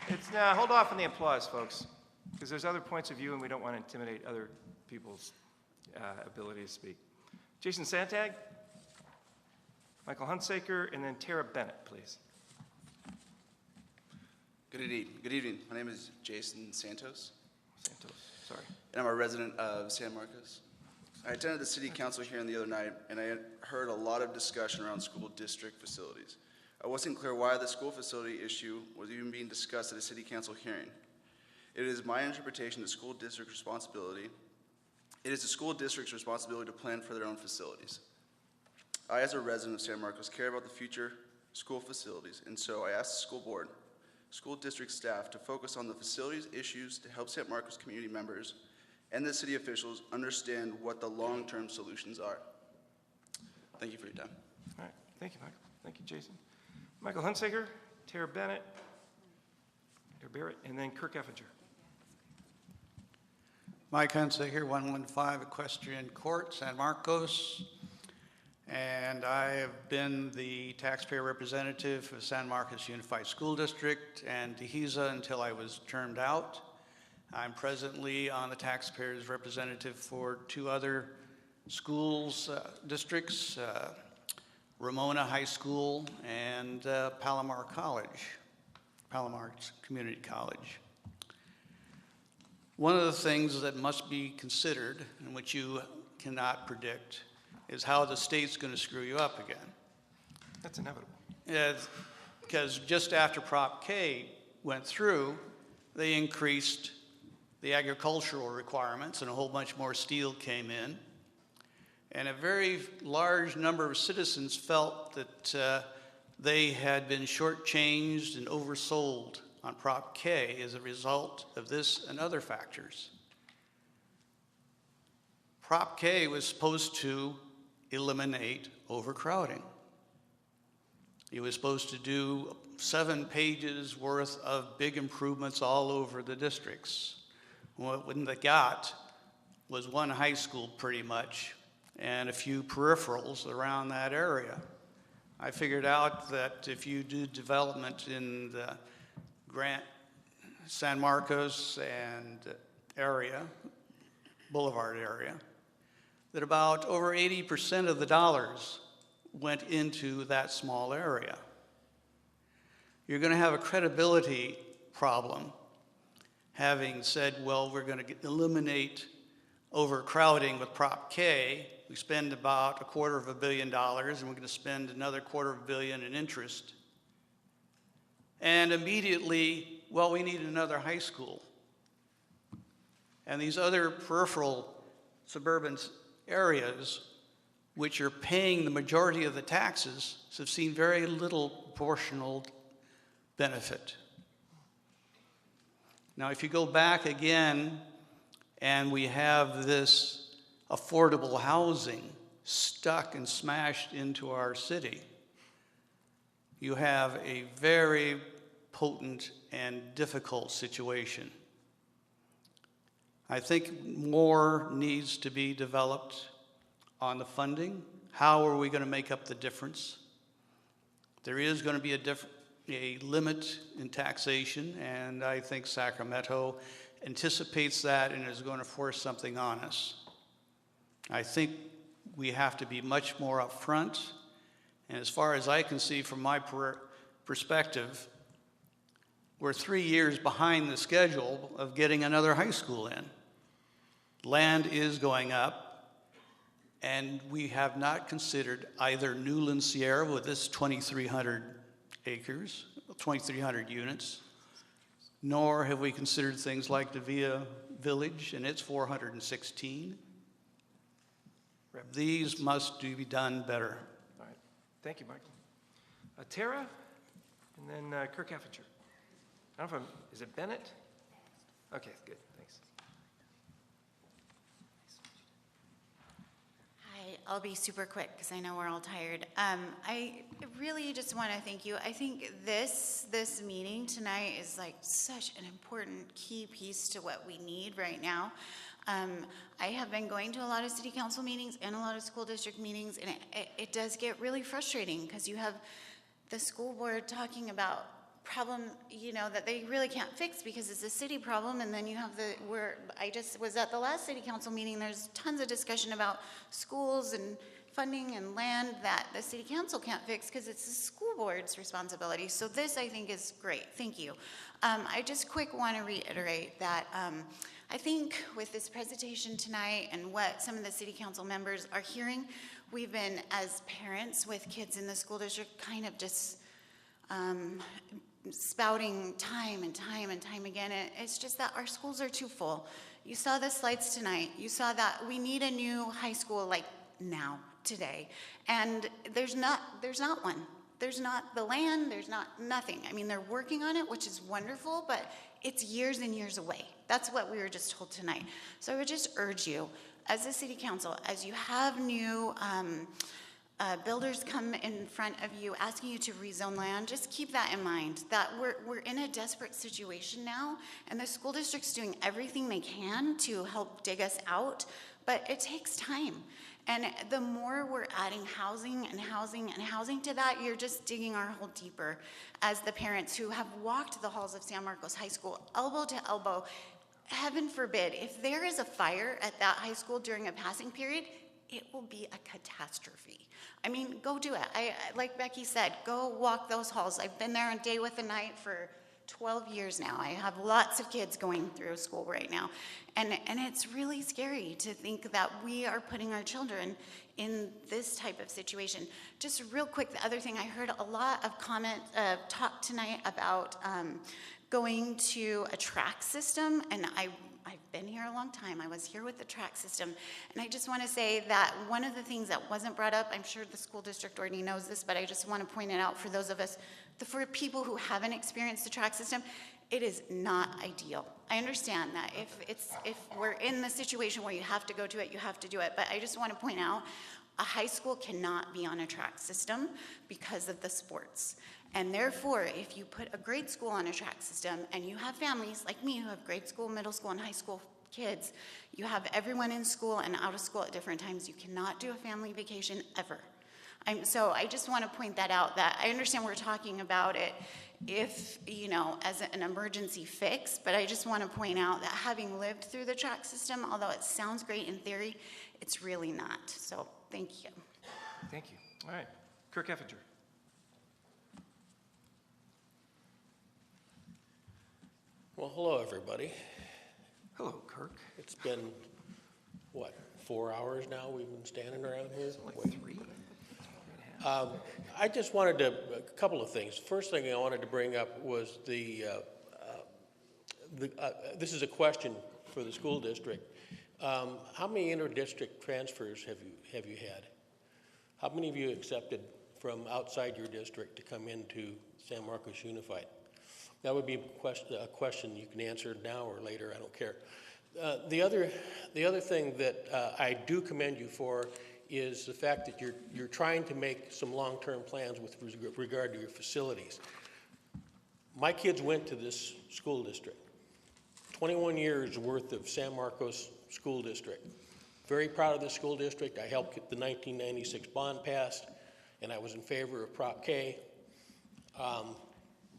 It's now hold off on the applause, folks, because there's other points of view, and we don't want to intimidate other people's ability to speak. Jason Santag, Michael Hunsaker, and then Tara Bennett, please. Good evening. My name is Jason Santos. Sorry. And I'm a resident of San Marcos. I attended the city council hearing the other night, and I heard a lot of discussion around school district facilities. I wasn't clear why the school facility issue was even being discussed at a city council hearing. It is my interpretation that it is the school district's responsibility to plan for their own facilities. I, as a resident of San Marcos, care about the future school facilities, and so I asked the school board, school district staff to focus on the facilities issues to help San Marcos community members and the city officials understand what the long-term solutions are. Thank you for your time. All right. Thank you, Michael. Thank you, Jason. Michael Hunsaker, Tara Bennett, and then Kirk Effinger. Mike Hunsaker, 115 Equestrian Court, San Marcos. And I have been the taxpayer representative of San Marcos Unified School District and DeHiza until I was termed out. I'm presently on the taxpayers representative for two other schools, districts, Ramona High School and Palomar Community College. One of the things that must be considered, and which you cannot predict, is how the state's going to screw you up again. That's inevitable. Because just after Prop K went through, they increased the agricultural requirements and a whole bunch more steel came in. And a very large number of citizens felt that they had been shortchanged and oversold on Prop K as a result of this and other factors. Prop K was supposed to eliminate overcrowding. It was supposed to do 7 pages worth of big improvements all over the districts. What they got was one high school pretty much and a few peripherals around that area. I figured out that if you do development in the San Marcos and area, Boulevard area, that about over 80% of the dollars went into that small area. You're going to have a credibility problem having said, well, we're going to eliminate overcrowding with Prop K. We spend about $250 million, and we're going to spend another $250 million in interest. And immediately, well, we need another high school. And these other peripheral suburban areas, which are paying the majority of the taxes, have seen very little proportional benefit. Now, if you go back again, and we have this affordable housing stuck and smashed into our city, you have a very potent and difficult situation. I think more needs to be developed on the funding. How are we going to make up the difference? There is going to be a limit in taxation, and I think Sacramento anticipates that and is going to force something on us. I think we have to be much more upfront, and as far as I can see from my perspective, we're 3 years behind the schedule of getting another high school in. Land is going up, and we have not considered either Newland Sierra with its 2,300 acres, 2,300 units, nor have we considered things like Davia Village and its 416. These must be done better. All right. Thank you, Michael. Tara, and then Kirk Effinger. I don't know if is it Bennett? Okay, good, thanks. Hi, I'll be super quick because I know we're all tired. I really just want to thank you. I think this meeting tonight is like such an important key piece to what we need right now. I have been going to a lot of city council meetings and a lot of school district meetings, and it does get really frustrating because you have the school board talking about problem, that they really can't fix because it's a city problem, and then you have I just was at the last city council meeting, there's tons of discussion about schools and funding and land that the city council can't fix because it's the school board's responsibility. So this, I think, is great. Thank you. I just want to reiterate that I think with this presentation tonight and what some of the city council members are hearing, we've been, as parents with kids in the school district, kind of just spouting time and time and time again. It's just that our schools are too full. You saw the slides tonight. You saw that we need a new high school like now, today. And there's not one. There's not the land, there's not nothing. I mean, they're working on it, which is wonderful, but it's years and years away. That's what we were just told tonight. So I would just urge you, as a city council, as you have new builders come in front of you asking you to rezone land, just keep that in mind, that we're in a desperate situation now, and the school district's doing everything they can to help dig us out, but it takes time. And the more we're adding housing and housing and housing to that, you're just digging our hole deeper as the parents who have walked the halls of San Marcos High School elbow to elbow. Heaven forbid, if there is a fire at that high school during a passing period, it will be a catastrophe. I mean, go do it. Like Becky said, go walk those halls. I've been there a day with a night for 12 years now. I have lots of kids going through school right now. And it's really scary to think that we are putting our children in this type of situation. Just real quick, the other thing, I heard a lot of talk tonight about going to a track system, and I've been here a long time. I was here with the track system, and I just want to say that one of the things that wasn't brought up, I'm sure the school district already knows this, but I just want to point it out for those of us, for people who haven't experienced the track system, it is not ideal. I understand that if we're in the situation where you have to go to it, you have to do it, but I just want to point out, a high school cannot be on a track system because of the sports. And therefore, if you put a grade school on a track system and you have families like me who have grade school, middle school, and high school kids, you have everyone in school and out of school at different times, you cannot do a family vacation ever. So I just want to point that out, that I understand we're talking about it if, as an emergency fix, but I just want to point out that having lived through the track system, although it sounds great in theory, it's really not. So thank you. Thank you. All right. Kirk Effinger. Well, hello, everybody. Hello, Kirk. It's been, 4 hours now we've been standing around here? Like 3. I just wanted a couple of things. First thing I wanted to bring up was this is a question for the school district. How many inter-district transfers have you had? How many of you accepted from outside your district to come into San Marcos Unified? That would be a question you can answer now or later, I don't care. The other thing that I do commend you for is the fact that you're trying to make some long-term plans with regard to your facilities. My kids went to this school district, 21 years worth of San Marcos School District. Very proud of this school district. I helped get the 1996 bond passed, and I was in favor of Prop K.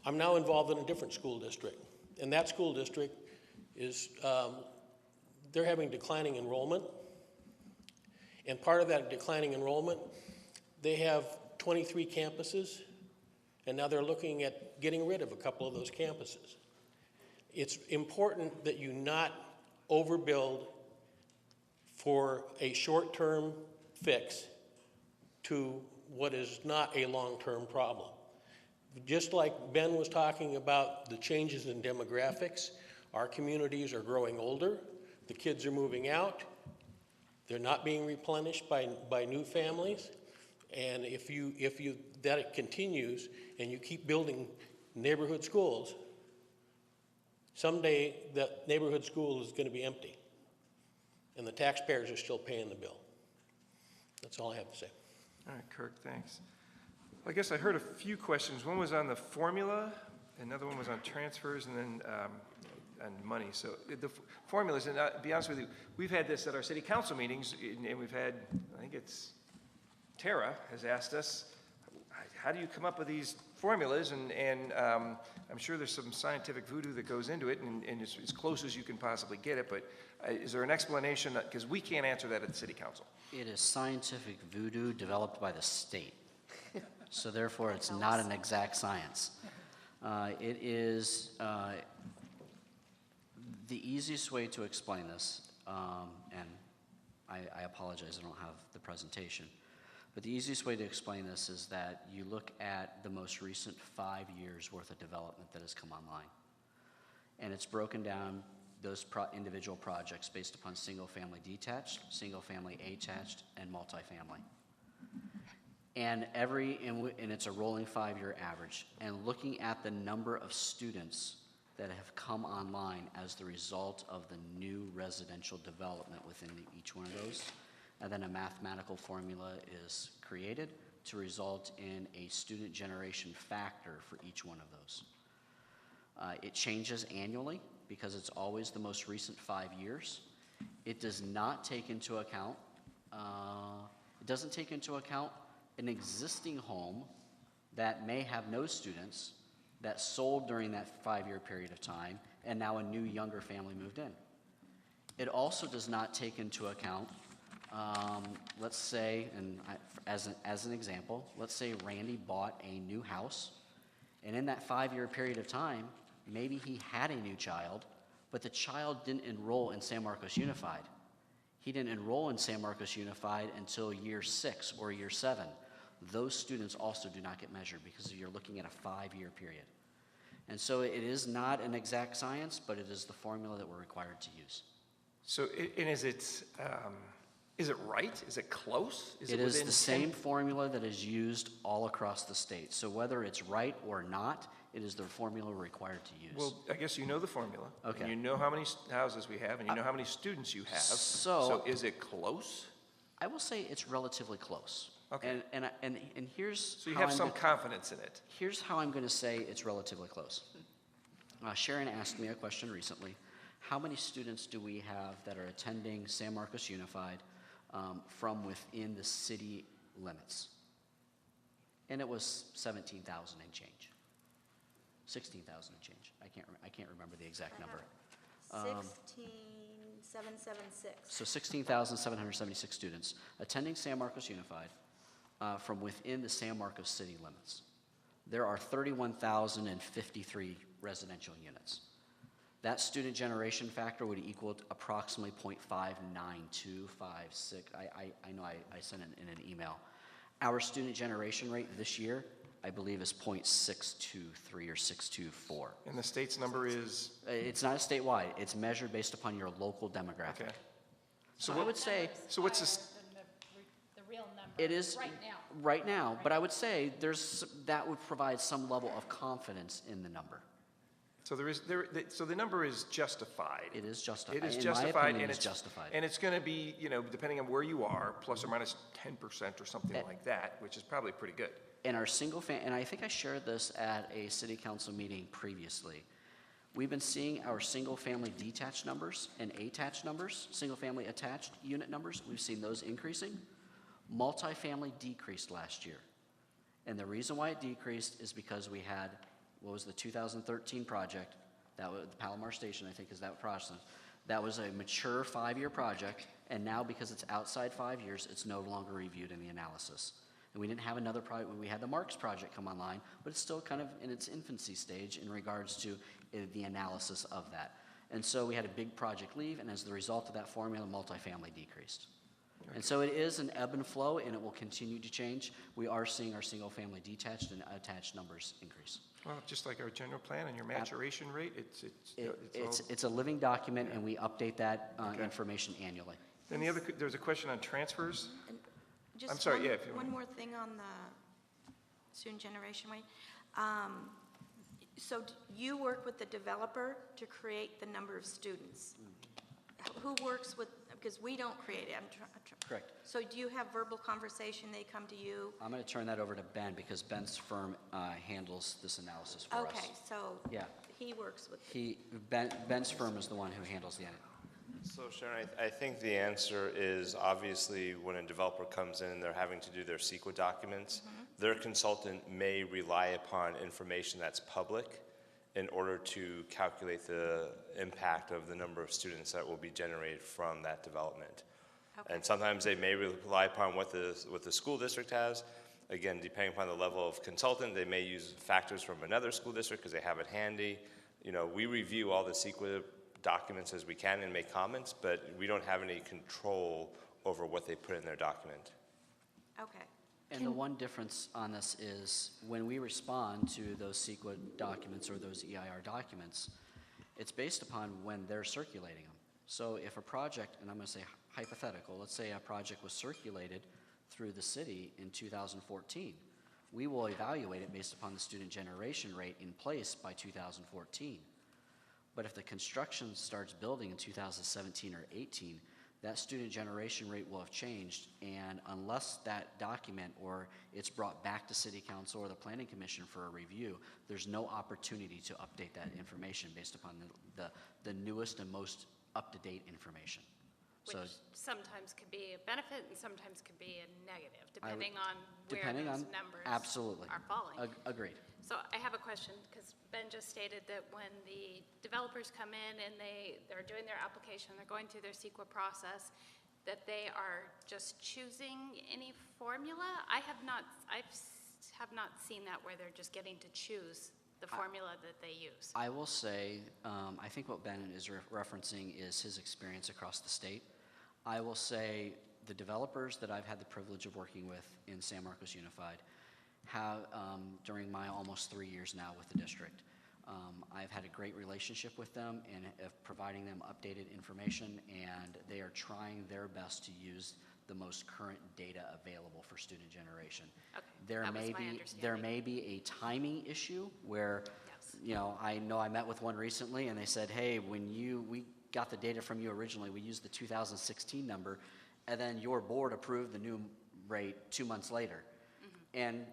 I'm now involved in a different school district, and that school district is, they're having declining enrollment, and part of that declining enrollment, they have 23 campuses, and now they're looking at getting rid of a couple of those campuses. It's important that you not overbuild for a short-term fix to what is not a long-term problem. Just like Ben was talking about the changes in demographics, our communities are growing older, the kids are moving out, they're not being replenished by new families, and if that continues and you keep building neighborhood schools, someday that neighborhood school is going to be empty, and the taxpayers are still paying the bill. That's all I have to say. All right, Kirk, thanks. Well, I guess I heard a few questions. One was on the formula, another one was on transfers, and then on money. So the formulas, and to be honest with you, we've had this at our city council meetings, and we've had, I think it's Tara has asked us, how do you come up with these formulas? And I'm sure there's some scientific voodoo that goes into it, and it's as close as you can possibly get it, but is there an explanation? Because we can't answer that at the city council. It is scientific voodoo developed by the state. So therefore, it's not an exact science. It is the easiest way to explain this, and I apologize, I don't have the presentation, but the easiest way to explain this is that you look at the most recent 5 years worth of development that has come online. And it's broken down those individual projects based upon single-family detached, single-family attached, and multifamily. And it's a rolling 5-year average. And looking at the number of students that have come online as the result of the new residential development within each one of those, and then a mathematical formula is created to result in a student generation factor for each one of those. It changes annually because it's always the most recent 5 years. It does not take into account, an existing home that may have no students that sold during that 5-year period of time, and now a new younger family moved in. It also does not take into account, let's say, and as an example, let's say Randy bought a new house, and in that 5-year period of time, maybe he had a new child, but the child didn't enroll in San Marcos Unified. He didn't enroll in San Marcos Unified until year 6 or year 7. Those students also do not get measured because you're looking at a 5-year period. And so it is not an exact science, but it is the formula that we're required to use. So, and is it right? Is it close? It is the same formula that is used all across the state. So whether it's right or not, it is the formula we're required to use. Well, I guess you know the formula. Okay. And you know how many houses we have, and you know how many students you have. So is it close? I will say it's relatively close. Okay. And here's so you have some confidence in it. Here's how I'm going to say it's relatively close. Sharon asked me a question recently. How many students do we have that are attending San Marcos Unified from within the city limits? And it was 17,000 and change. 16,000 and change. I can't remember the exact number. 16,776. So 16,776 students attending San Marcos Unified from within the San Marcos city limits. There are 31,053 residential units. That student generation factor would equal approximately 0.59256. I know I sent it in an email. Our student generation rate this year, I believe, is 0.623 or 624. And the state's number is? It's not a statewide. It's measured based upon your local demographic. Okay. So I would say. So what's this? The real number. It is right now. Right now, but I would say that would provide some level of confidence in the number. So so the number is justified. It is justified. It is In justified, my opinion, and it's justified. And it's going to be, depending on where you are, plus or minus 10% or something like that, which is probably pretty good. In our and I think I shared this at a city council meeting previously. We've been seeing our single-family detached numbers and attached numbers, single-family attached unit numbers. We've seen those increasing. Multifamily decreased last year. And the reason why it decreased is because we had, what was the 2013 project, that was the Palomar Station, I think is that process. That was a mature 5-year project, and now because it's outside 5 years, it's no longer reviewed in the analysis. And we didn't have another project, we had the Marks project come online, but it's still kind of in its infancy stage in regards to the analysis of that. And so we had a big project leave, and as the result of that formula, multifamily decreased. Okay. And so it is an ebb and flow, and it will continue to change. We are seeing our single-family detached and attached numbers increase. Well, just like our general plan and your maturation rate, it's a living document, and we update that information annually. Then there's a question on transfers. Just I'm sorry, if you one more thing on the student generation rate. So you work with the developer to create the number of students. Who works with, because we don't create it. Correct. So do you have verbal conversation, they come to you? I'm going to turn that over to Ben because Ben's firm handles this analysis for us. Okay, so Yeah. he works with. Ben's firm is the one who handles the edit. So Sharon, I think the answer is obviously when a developer comes in and they're having to do their CEQA documents, their consultant may rely upon information that's public in order to calculate the impact of the number of students that will be generated from that development. Okay. And sometimes they may rely upon what the school district has. Again, depending upon the level of consultant, they may use factors from another school district because they have it handy. You know, we review all the CEQA documents as we can and make comments, but we don't have any control over what they put in their document. Okay. And the one difference on this is when we respond to those CEQA documents or those EIR documents, it's based upon when they're circulating them. So if a project, and I'm going to say hypothetical, let's say a project was circulated through the city in 2014, we will evaluate it based upon the student generation rate in place by 2014. But if the construction starts building in 2017 or 18, that student generation rate will have changed, and unless that document or it's brought back to City Council or the Planning Commission for a review, there's no opportunity to update that information based upon the newest and most up-to-date information. Which sometimes could be a benefit and sometimes could be a negative, depending on where those numbers are falling. Agreed. So I have a question, because Ben just stated that when the developers come in and they're doing their application, they're going through their CEQA process, that they are just choosing any formula? I have not seen that where they're just getting to choose the formula that they use. I will say, I think what Ben is referencing is his experience across the state. I will say the developers that I've had the privilege of working with in San Marcos Unified have, during my almost 3 years now with the district, I've had a great relationship with them and providing them updated information, and they are trying their best to use the most current data available for student generation. Okay, There may be a timing issue where, you know I met with one recently and they said, hey, when we got the data from you originally, we used the 2016 number, and then your board approved the new rate 2 months later. And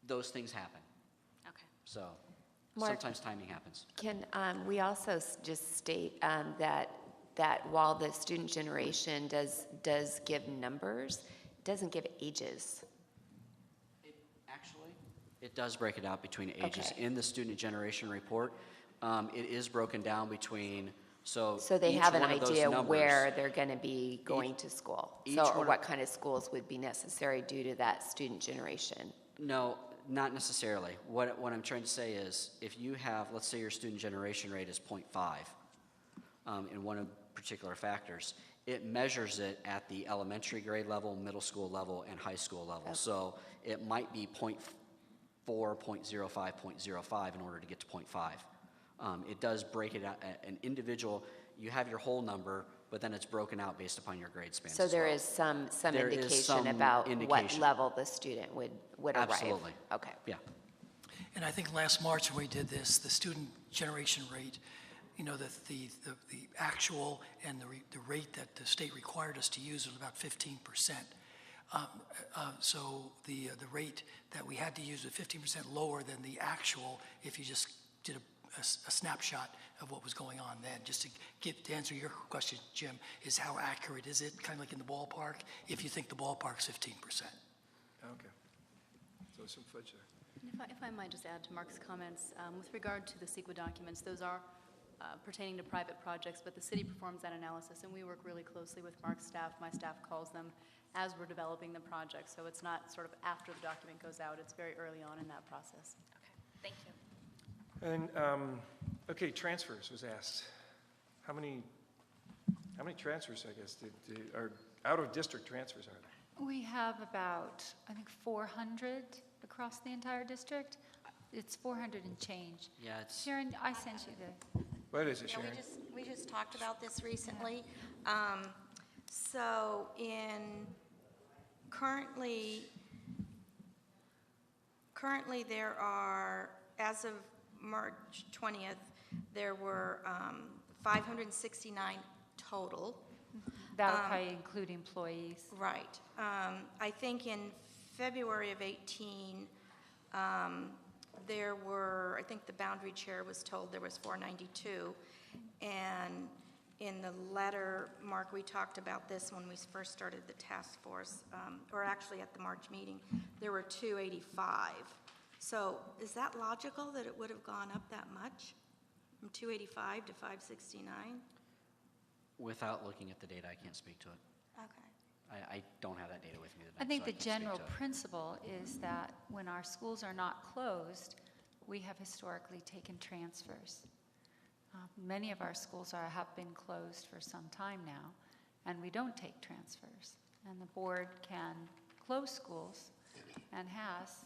those things happen. Okay. So Mark, sometimes timing happens. Can we also just state that while the student generation does give numbers, it doesn't give ages? It does break it out between ages. Okay. In the student generation report, it is broken down between, so they have an each one of those idea numbers, where they're going to be going to school. Or what kind of schools would be necessary due to that student generation? No, not necessarily. What I'm trying to say is, if you have, let's say your student generation rate is 0.5 in one of particular factors, it measures it at the elementary grade level, middle school level, and high school level. Okay. So it might be 0.4, 0.05, 0.05 in order to get to 0.5. It does break it out an individual. You have your whole number, but then it's broken out based upon your grade span. So there is some indication about what level the student would arrive. Absolutely. Okay. Yeah. And I think last March when we did this, the student generation rate, you know, the actual and the rate that the state required us to use was about 15%. So the rate that we had to use was 15% lower than the actual if you just did a snapshot of what was going on then. Just to answer your question, Jim, is how accurate is it? Kind of like in the ballpark, if you think the ballpark's 15%. Okay. So some fudge there. If I might just add to Mark's comments, with regard to the CEQA documents, those are pertaining to private projects, but the city performs that analysis, and we work really closely with Mark's staff. My staff calls them as we're developing the project, so it's not sort of after the document goes out. It's very early on in that process. Okay, thank you. And, okay, transfers was asked. How many transfers, I guess, are out-of-district transfers are there? We have about, I think, 400 across the entire district. It's 400 and change. Yeah, it's... Sharon, I sent you the... What is it, Sharon? We just talked about this recently. So currently there are, as of March 20th, there were 569 total. That'll probably include employees. Right. I think in February of 18, there were, I think the boundary chair was told there was 492. And in the letter, Mark, we talked about this when we first started the task force, or actually at the March meeting, there were 285. So is that logical that it would have gone up that much, from 285 to 569? Without looking at the data, I can't speak to it. Okay. I don't have that data with me tonight. I think so the can't speak general to it. principle is that when our schools are not closed, we have historically taken transfers. Many of our schools have been closed for some time now, and we don't take transfers. And the board can close schools and has,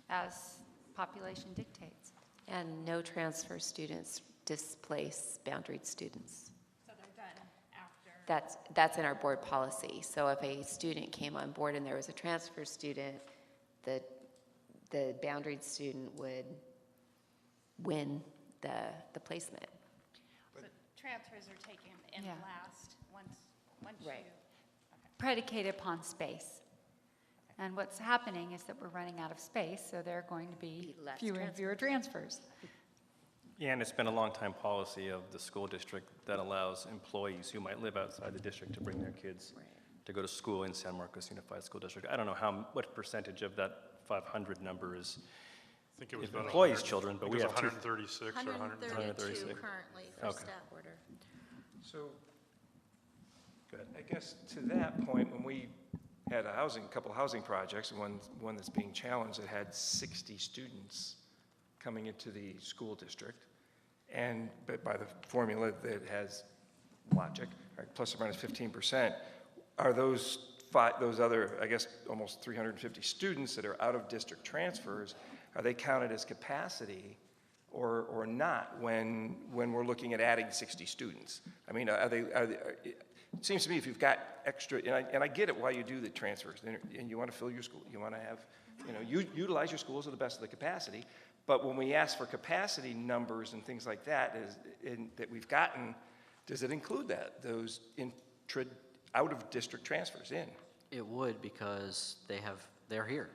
as population dictates. And no transfer students displace boundaried students. So they're done after. That's in our board policy. So if a student came on board and there was a transfer student, the boundaried student would win the placement. So transfers are taken in Yeah. last, once Right. you. Predicated upon space. And what's happening is that we're running out of space, so there are going to be Less fewer and fewer transfers. Yeah, and it's been a long-time policy of the school district that allows employees who might live outside the district to bring their kids to go to school in San Marcos Unified School District. I don't know what percentage of that 500 number is I think it was about employees' 100 children, but I think we it have was two. 136 or 130. 132 currently for Okay. staff order. So, I guess to that point, when we had a couple housing projects, one that's being challenged that had 60 students coming into the school district, but by the formula that has logic, right, plus or minus 15%, are those other, I guess, almost 350 students that are out of district transfers, are they counted as capacity or not when we're looking at adding 60 students? I mean, it seems to me if you've got extra, and I get it why you do the transfers, and you want to fill your school, you want to have, you utilize your schools to the best of the capacity, but when we ask for capacity numbers and things like that that we've gotten, does it include those out-of-district transfers in? It would, because they're here.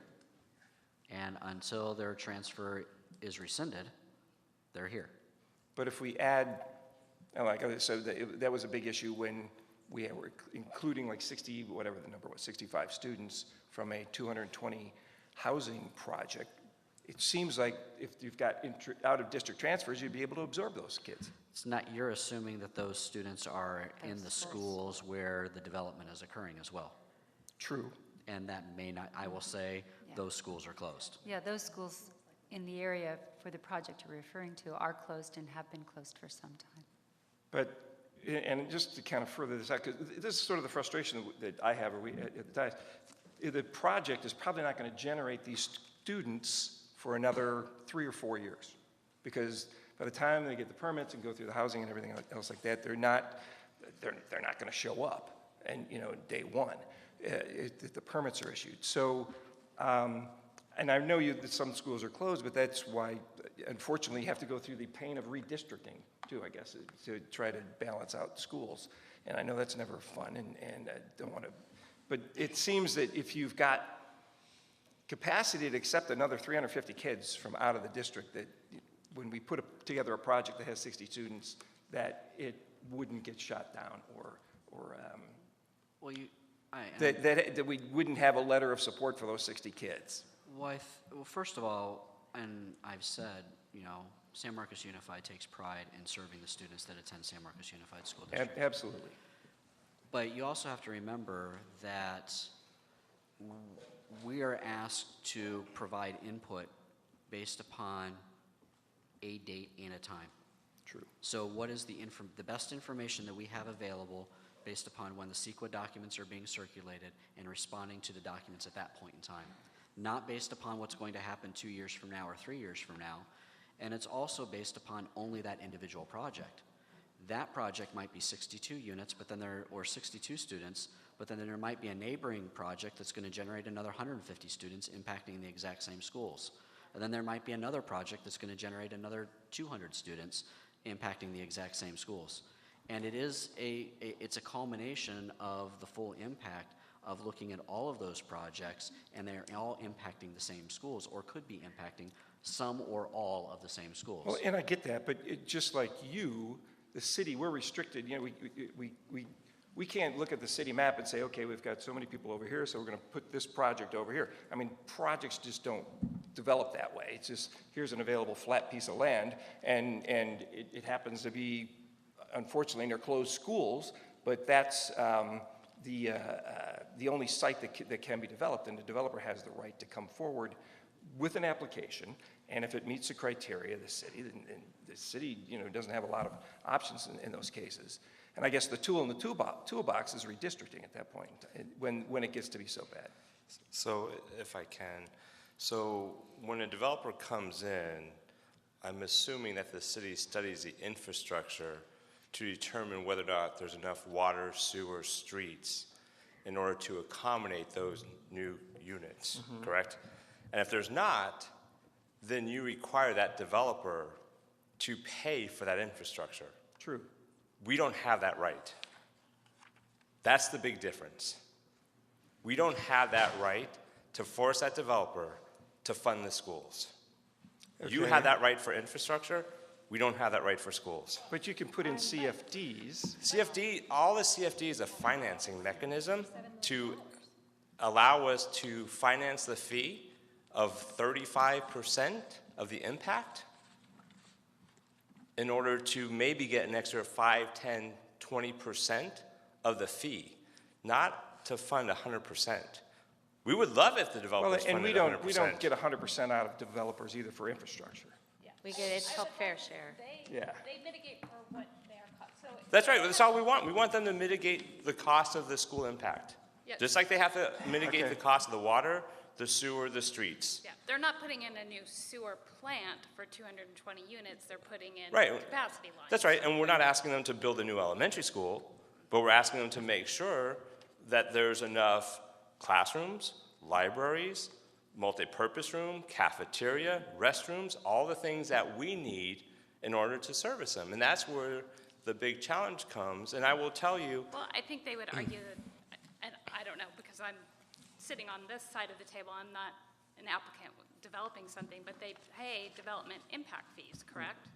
And until their transfer is rescinded, they're here. But if we add, so that was a big issue when we were including like 60, whatever the number was, 65 students from a 220 housing project. It seems like if you've got out-of-district transfers, you'd be able to absorb those kids. It's not, you're assuming that those students are in the schools where the development is occurring as well. True. And that may not, I will say, those schools are closed. Yeah, those schools in the area for the project you're referring to are closed and have been closed for some time. But, and just to kind of further this out, because this is sort of the frustration that I have, or we at the time, the project is probably not going to generate these students for another 3 or 4 years, because by the time they get the permits and go through the housing and everything else like that, they're not going to show up, and day one, if the permits are issued. So, and I know that some schools are closed, but that's why, unfortunately, you have to go through the pain of redistricting too, I guess, to try to balance out schools. And I know that's never fun, and I don't want to, but it seems that if you've got capacity to accept another 350 kids from out of the district, that when we put together a project that has 60 students, that it wouldn't get shot down, that we wouldn't have a letter of support for those 60 kids. Well, first of all, and I've said, San Marcos Unified takes pride in serving the students that attend San Marcos Unified School District. Absolutely. But you also have to remember that we are asked to provide input based upon a date and a time. True. So what is the best information that we have available based upon when the CEQA documents are being circulated and responding to the documents at that point in time? Not based upon what's going to happen 2 years from now or 3 years from now. And it's also based upon only that individual project. That project might be 62 units, or 62 students, but then there might be a neighboring project that's going to generate another 150 students impacting the exact same schools. And then there might be another project that's going to generate another 200 students impacting the exact same schools. And it's a culmination of the full impact of looking at all of those projects, and they're all impacting the same schools, or could be impacting some or all of the same schools. Well, and I get that, but just like you, the city, we're restricted. You know, we can't look at the city map and say, okay, we've got so many people over here, so we're going to put this project over here. I mean, projects just don't develop that way. It's just, here's an available flat piece of land, and it happens to be, unfortunately, near closed schools, but that's the only site that can be developed, and the developer has the right to come forward with an application, and if it meets the criteria, the city, you know, doesn't have a lot of options in those cases. And I guess the tool in the toolbox is redistricting at that point, when it gets to be so bad. So if I can, so when a developer comes in, I'm assuming that the city studies the infrastructure to determine whether or not there's enough water, sewer, streets in order to accommodate those new units, correct? And if there's not, then you require that developer to pay for that infrastructure. True. We don't have that right. That's the big difference. We don't have that right to force that developer to fund the schools. Okay. You have that right for infrastructure. We don't have that right for schools. But you can put in CFDs. All the CFD is a financing mechanism to allow us to finance the fee of 35% of the impact in order to maybe get an extra 5, 10, 20% of the fee, not to fund 100%. We would love if the developers funded 100%. We don't get 100% out of developers either for infrastructure. We get it's called fair share. Yeah. They mitigate for what their cost. So That's right. That's all we want. We want them to mitigate the cost of the school impact. Yes. Just like they have to mitigate the cost of the water, the sewer, the streets. Yeah, they're not putting in a new sewer plant for 220 units. They're putting in Right. capacity lines. That's right. And we're not asking them to build a new elementary school, but we're asking them to make sure that there's enough classrooms, libraries, multi-purpose room, cafeteria, restrooms, all the things that we need in order to service them. And that's where the big challenge comes. And I will tell you... Well, I think they would argue that, and I don't know, because I'm sitting on this side of the table, I'm not an applicant developing something, but they pay development impact fees, correct?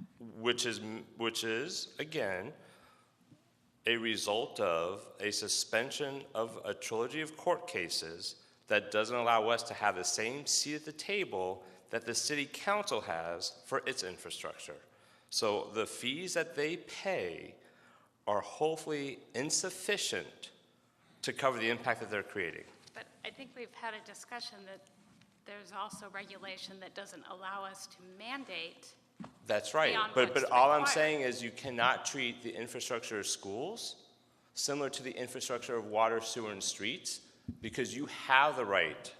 Which is, again, a result of a suspension of a trilogy of court cases that doesn't allow us to have the same seat at the table that the city council has for its infrastructure. So the fees that they pay are hopefully insufficient to cover the impact that they're creating. But I think we've had a discussion that there's also regulation that doesn't allow us to mandate. That's right. Beyond But what's all I'm required. saying is you cannot treat the infrastructure of schools similar to the infrastructure of water, sewer, and streets, because you have the right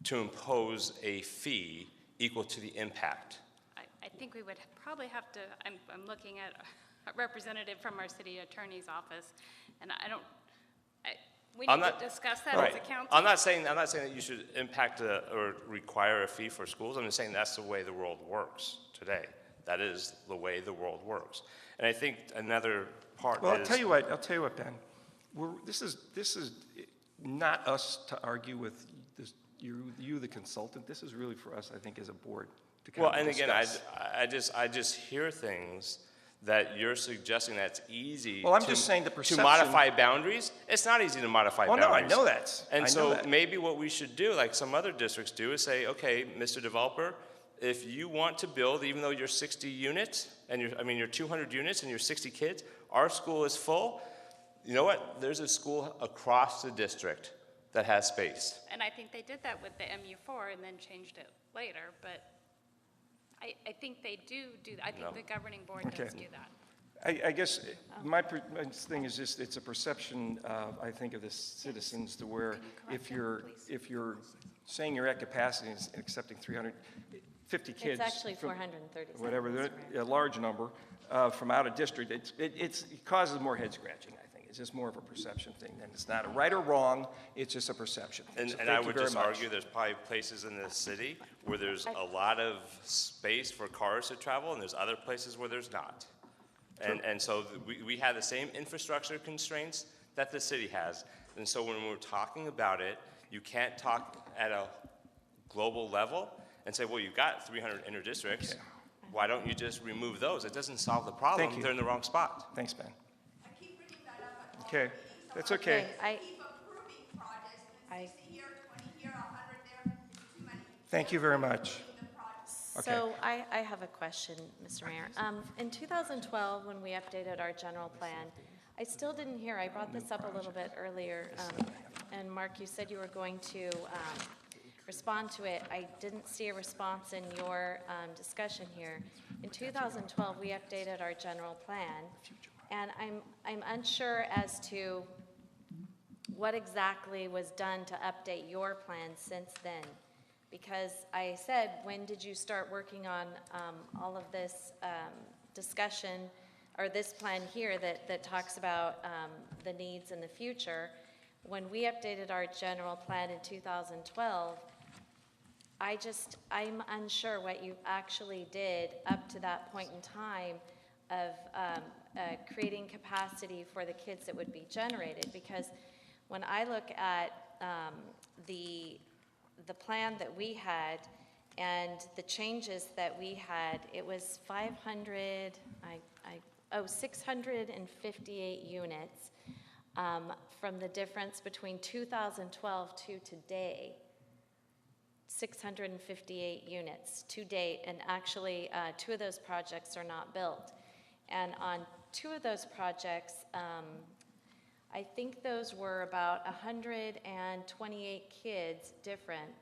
to impose a fee equal to the impact. I think we would probably have to, I'm looking at a representative from our city attorney's office, and we need to discuss that as a council. I'm not saying that you should impact or require a fee for schools. I'm just saying that's the way the world works today. That is the way the world works. And I think another part Well, is... I'll tell you what, Ben. This is not us to argue with you, the consultant. This is really for us, I think, as a board to kind of discuss. I just hear things that you're suggesting that's easy Well, I'm just saying the perception... to modify boundaries. It's not easy to modify boundaries. No, I know that. And so maybe what we should do, like some other districts do, is say, okay, Mr. Developer, if you want to build, even though you're 60 units, and you're 200 units and you're 60 kids, our school is full, you know what? There's a school across the district that has space. And I think they did that with the MU4 and then changed it later, but I think they do I think the governing board does do that. I guess my thing is just it's a perception, I think, of the citizens to where if you're saying you're at capacity and accepting 350 kids. It's actually 437. Whatever, a large number from out of district, it causes more head scratching, I think. It's just more of a perception thing. And it's not a right or wrong, it's just a perception thing. And, So and thank I you would very just much. argue there's probably places in the city where there's a lot of space for cars to travel, and there's other places where there's not. And so we have the same infrastructure constraints that the city has. And so when we're talking about it, you can't talk at a global level and say, well, you've got 300 interdistricts. Okay. Why don't you just remove those? It doesn't solve the problem. Thank you. They're in the wrong spot. Thanks, Ben. Okay, that's okay. Thank you very much. Okay. So I have a question, Mr. Mayor. In 2012, when we updated our general plan, I still didn't hear, I brought this up a little bit earlier, and Mark, you said you were going to respond to it. I didn't see a response in your discussion here. In 2012, we updated our general plan, and I'm unsure as to what exactly was done to update your plan since then. Because I said, when did you start working on all of this discussion, or this plan here that talks about the needs in the future? When we updated our general plan in 2012, I'm unsure what you actually did up to that point in time of creating capacity for the kids that would be generated. Because when I look at the plan that we had and the changes that we had, it was 658 units from the difference between 2012 to today. 658 units to date, and actually 2 of those projects are not built. And on 2 of those projects, I think those were about 128 kids different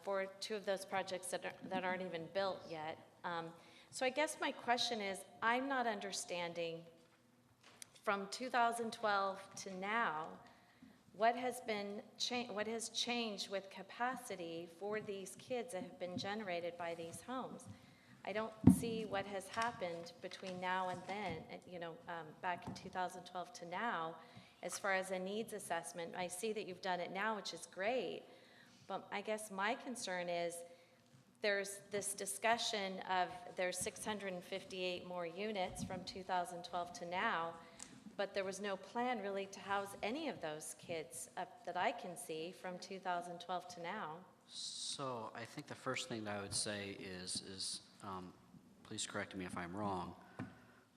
for 2 of those projects that aren't even built yet. So I guess my question is, I'm not understanding from 2012 to now, what has changed with capacity for these kids that have been generated by these homes? I don't see what has happened between now and then, back in 2012 to now, as far as a needs assessment. I see that you've done it now, which is great, but I guess my concern is there's this discussion of there's 658 more units from 2012 to now, but there was no plan really to house any of those kids that I can see from 2012 to now. So I think the first thing that I would say is please correct me if I'm wrong,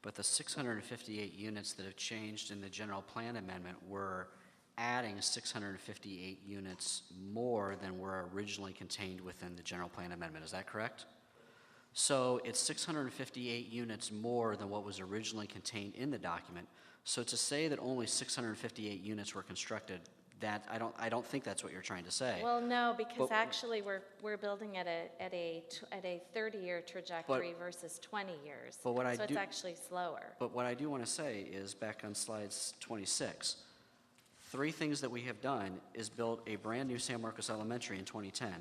but the 658 units that have changed in the general plan amendment were adding 658 units more than were originally contained within the general plan amendment. Is that correct? So it's 658 units more than what was originally contained in the document. So to say that only 658 units were constructed, that I don't think that's what you're trying to say. Well, no, because actually we're building at a 30-year trajectory versus 20 years. But so it's actually slower. But what I do want to say is, back on slides 26, 3 things that we have done is built a brand new San Marcos Elementary in 2010.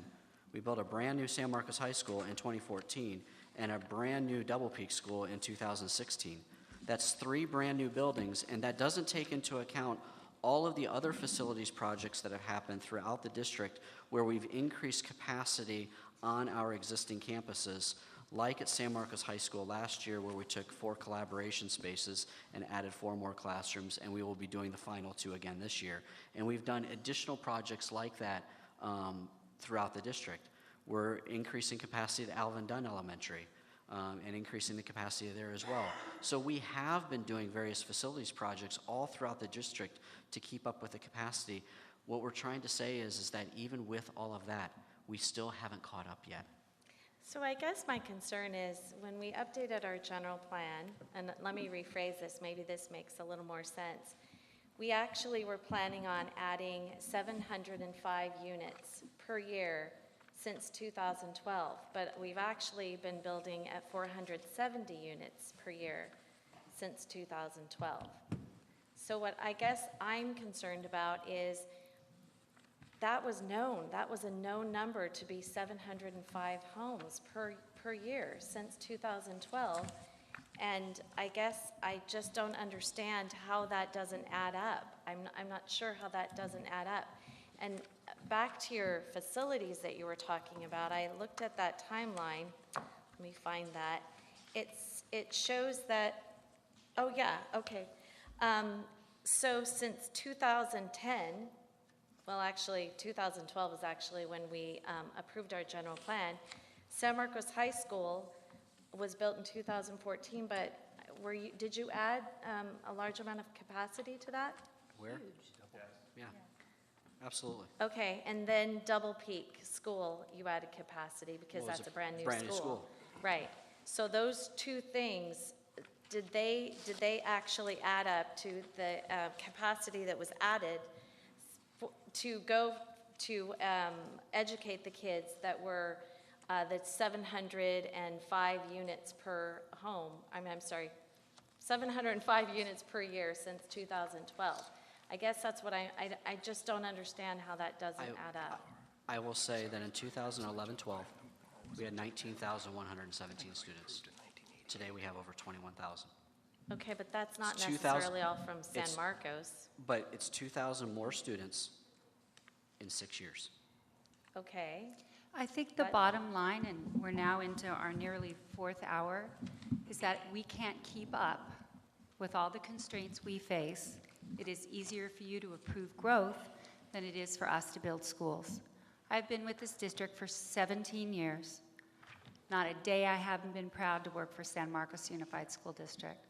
We built a brand new San Marcos High School in 2014 and a brand new Double Peak School in 2016. That's 3 brand new buildings, and that doesn't take into account all of the other facilities projects that have happened throughout the district where we've increased capacity on our existing campuses, like at San Marcos High School last year, where we took 4 collaboration spaces and added 4 more classrooms, and we will be doing the final 2 again this year. And we've done additional projects like that throughout the district. We're increasing capacity at Alvin Dunn Elementary and increasing the capacity there as well. So we have been doing various facilities projects all throughout the district to keep up with the capacity. What we're trying to say is that even with all of that, we still haven't caught up yet. So I guess my concern is when we updated our general plan, and let me rephrase this, maybe this makes a little more sense. We actually were planning on adding 705 units per year since 2012, but we've actually been building at 470 units per year since 2012. So what I guess I'm concerned about is that was a known number to be 705 homes per year since 2012. And I guess I just don't understand how that doesn't add up. I'm not sure how that doesn't add up. And back to your facilities that you were talking about, I looked at that timeline. Let me find that. It shows that Oh, yeah, okay. So since 2010, well, actually, 2012 is actually when we approved our general plan. San Marcos High School was built in 2014, but did you add a large amount of capacity to that? Where? Yeah, absolutely. Okay, and then Double Peak School, you added capacity because Well, it's that's a brand new brand new school. Right. So those two things, did they actually add up to the capacity that was added to go to educate the kids that were that's 705 units per home? I'm sorry, 705 units per year since 2012. I guess that's what I just don't understand how that doesn't add up. I will say that in 2011-12, we had 19,117 students. Today we have over 21,000. Okay, but that's not It's 2,000 necessarily all from San it's- Marcos. But it's 2,000 more students in 6 years. Okay. I think the bottom line, and we're now into our nearly 4th hour, is that we can't keep up with all the constraints we face. It is easier for you to approve growth than it is for us to build schools. I've been with this district for 17 years. Not a day I haven't been proud to work for San Marcos Unified School District.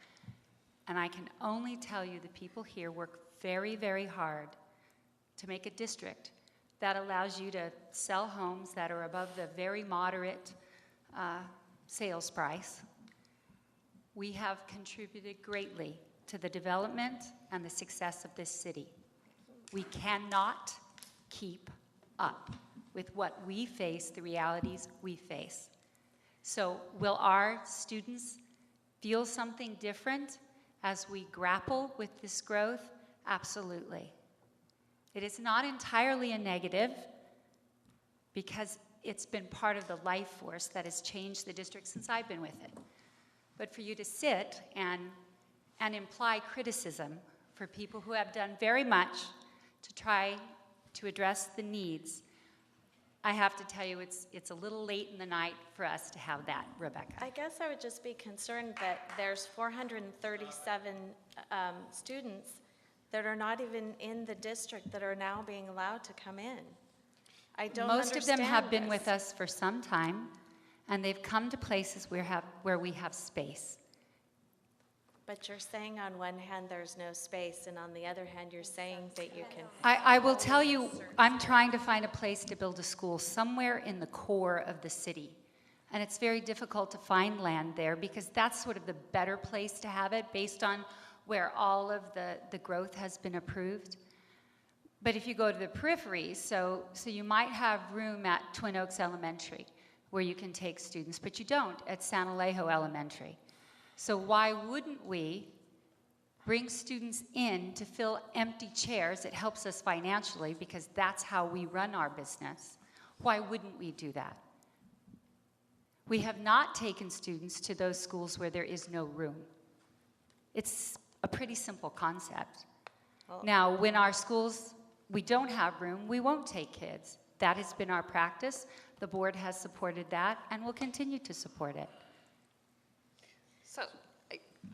And I can only tell you the people here work very, very hard to make a district that allows you to sell homes that are above the very moderate sales price. We have contributed greatly to the development and the success of this city. We cannot keep up with what we face, the realities we face. So will our students feel something different as we grapple with this growth? Absolutely. It is not entirely a negative because it's been part of the life force that has changed the district since I've been with it. But for you to sit and imply criticism for people who have done very much to try to address the needs, I have to tell you it's a little late in the night for us to have that, Rebecca. I guess I would just be concerned that there's 437 students that are not even in the district that are now being allowed to come in. I don't Most of them have been this. with us for some time, and they've come to places where we have space. But you're saying on one hand there's no space, and on the other hand you're saying that you can... I will tell you, I'm trying to find a place to build a school somewhere in the core of the city. And it's very difficult to find land there because that's sort of the better place to have it based on where all of the growth has been approved. But if you go to the periphery, so you might have room at Twin Oaks Elementary where you can take students, but you don't at San Alejo Elementary. So why wouldn't we bring students in to fill empty chairs? It helps us financially because that's how we run our business. Why wouldn't we do that? We have not taken students to those schools where there is no room. It's a pretty simple concept. Now, when our schools, we don't have room, we won't take kids. That has been our practice. The board has supported that and will continue to support it. So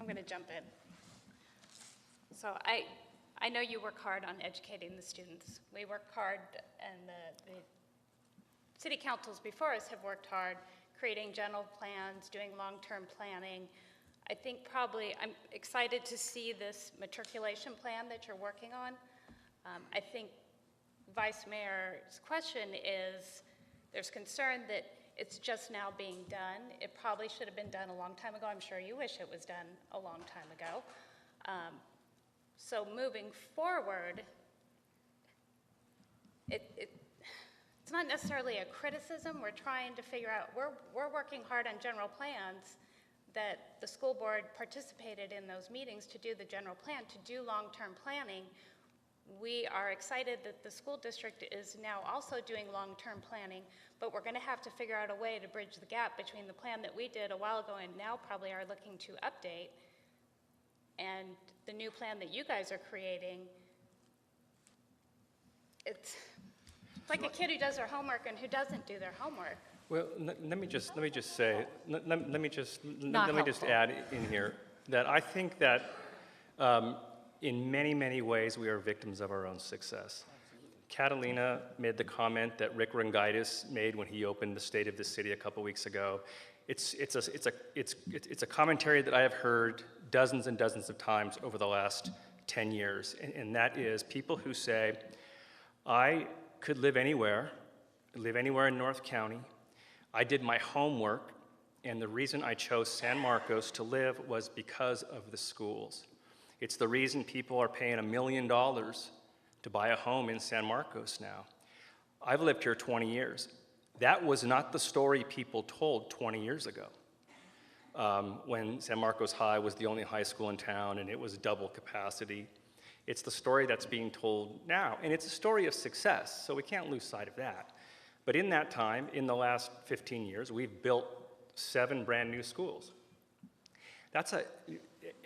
I'm going to jump in. So I know you work hard on educating the students. We work hard, and the city councils before us have worked hard creating general plans, doing long-term planning. I think probably I'm excited to see this matriculation plan that you're working on. I think Vice Mayor's question is there's concern that it's just now being done. It probably should have been done a long time ago. I'm sure you wish it was done a long time ago. So moving forward, it's not necessarily a criticism. We're trying to figure out, we're working hard on general plans that the school board participated in those meetings to do the general plan, to do long-term planning. We are excited that the school district is now also doing long-term planning, but we're going to have to figure out a way to bridge the gap between the plan that we did a while ago and now probably are looking to update and the new plan that you guys are creating. It's like a kid who does their homework and who doesn't do their homework. Well, let me just say, let me just Not add in here. that I think that in many, many ways we are victims of our own success. Catalina made the comment that Rick Rungaitis made when he opened the State of the City a couple weeks ago. It's a commentary that I have heard dozens and dozens of times over the last 10 years, and that is people who say, I could live anywhere in North County. I did my homework, and the reason I chose San Marcos to live was because of the schools. It's the reason people are paying $1 million to buy a home in San Marcos now. I've lived here 20 years. That was not the story people told 20 years ago, when San Marcos High was the only high school in town and it was double capacity. It's the story that's being told now, and it's a story of success, so we can't lose sight of that. But in that time, in the last 15 years, we've built 7 brand new schools.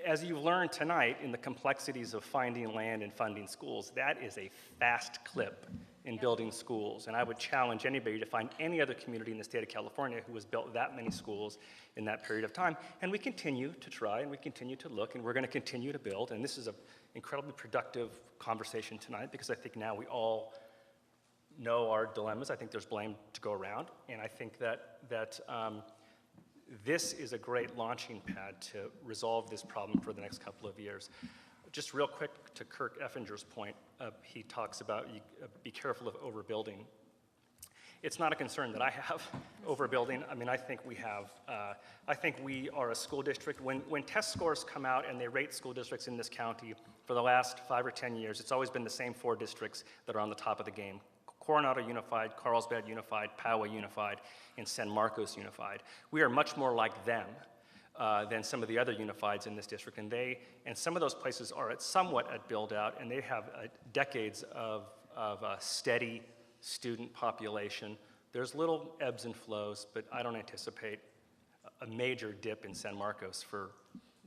As you've learned tonight in the complexities of finding land and funding schools, that is a fast clip in building schools. And I would challenge anybody to find any other community in the state of California who has built that many schools in that period of time. And we continue to try, and we continue to look, and we're going to continue to build. And this is an incredibly productive conversation tonight, because I think now we all know our dilemmas. I think there's blame to go around. And I think that this is a great launching pad to resolve this problem for the next couple of years. Just real quick to Kirk Effenger's point, he talks about be careful of overbuilding. It's not a concern that I have, overbuilding. I mean, I think we are a school district. When test scores come out and they rate school districts in this county for the last 5 or 10 years, it's always been the same 4 districts that are on the top of the game. Coronado Unified, Carlsbad Unified, Poway Unified, and San Marcos Unified. We are much more like them than some of the other unifieds in this district, and some of those places are somewhat at build out, and they have decades of steady student population. There's little ebbs and flows, but I don't anticipate a major dip in San Marcos for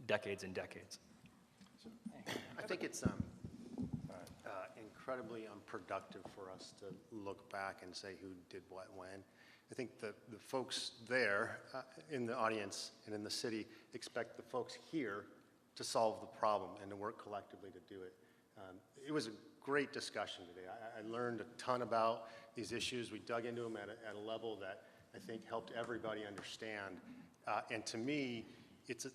decades and decades. I think it's incredibly unproductive for us to look back and say who did what when. I think the folks there in the audience and in the city expect the folks here to solve the problem and to work collectively to do it. It was a great discussion today. I learned a ton about these issues. We dug into them at a level that I think helped everybody understand. And to me, it's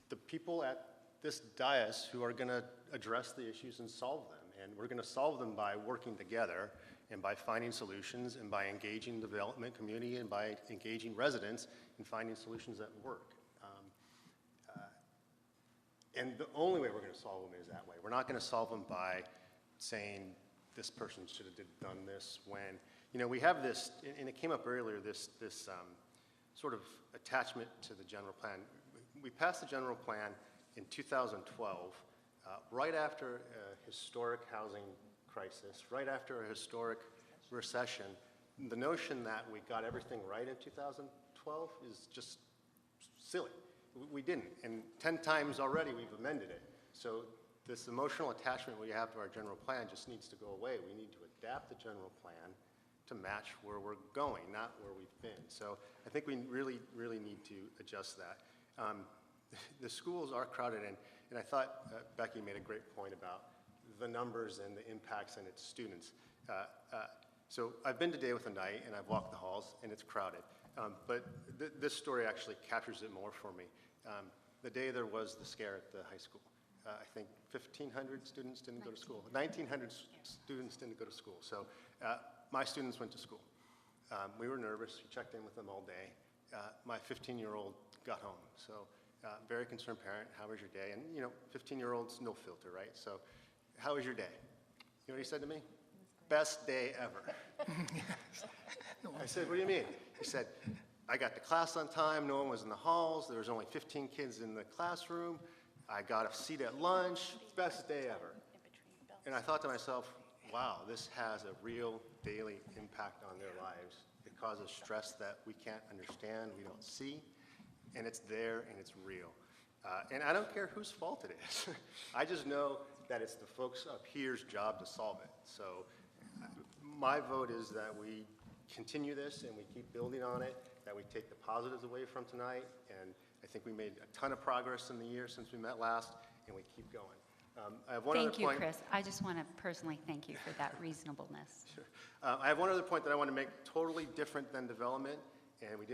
the people at this dais who are going to address the issues and solve them. And we're going to solve them by working together and by finding solutions and by engaging the development community and by engaging residents in finding solutions that work. And the only way we're going to solve them is that way. We're not going to solve them by saying this person should have done this when. You know, we have this, and it came up earlier, this sort of attachment to the general plan. We passed the general plan in 2012, right after a historic housing crisis, right after a historic recession. The notion that we got everything right in 2012 is just silly. We didn't, and 10 times already we've amended it. So this emotional attachment we have to our general plan just needs to go away. We need to adapt the general plan to match where we're going, not where we've been. So I think we really, really need to adjust that. The schools are crowded, and I thought Becky made a great point about the numbers and the impacts and its students. So I've been to Day with a Night, and I've walked the halls, and it's crowded. But this story actually captures it more for me. The day there was the scare at the high school, I think 1,500 students didn't go to school. 1,900 students didn't go to school. So my students went to school. We were nervous. We checked in with them all day. My 15-year-old got home. So very concerned parent, how was your day? And, you know, 15-year-olds, no filter, right? So how was your day? You know what he said to me? Best day ever. I said, what do you mean? He said, I got to class on time. No one was in the halls. There was only 15 kids in the classroom. I got a seat at lunch. Best day ever. And I thought to myself, wow, this has a real daily impact on their lives. It causes stress that we can't understand, we don't see, and it's there and it's real. And I don't care whose fault it is. I just know that it's the folks up here's job to solve it. So my vote is that we continue this and we keep building on it, that we take the positives away from tonight, and I think we made a ton of progress in the year since we met last, and we keep going. I have one other Thank you, point. Chris. I just want to personally thank you for that reasonableness. Sure. I have one other point that I want to make totally different than development, and we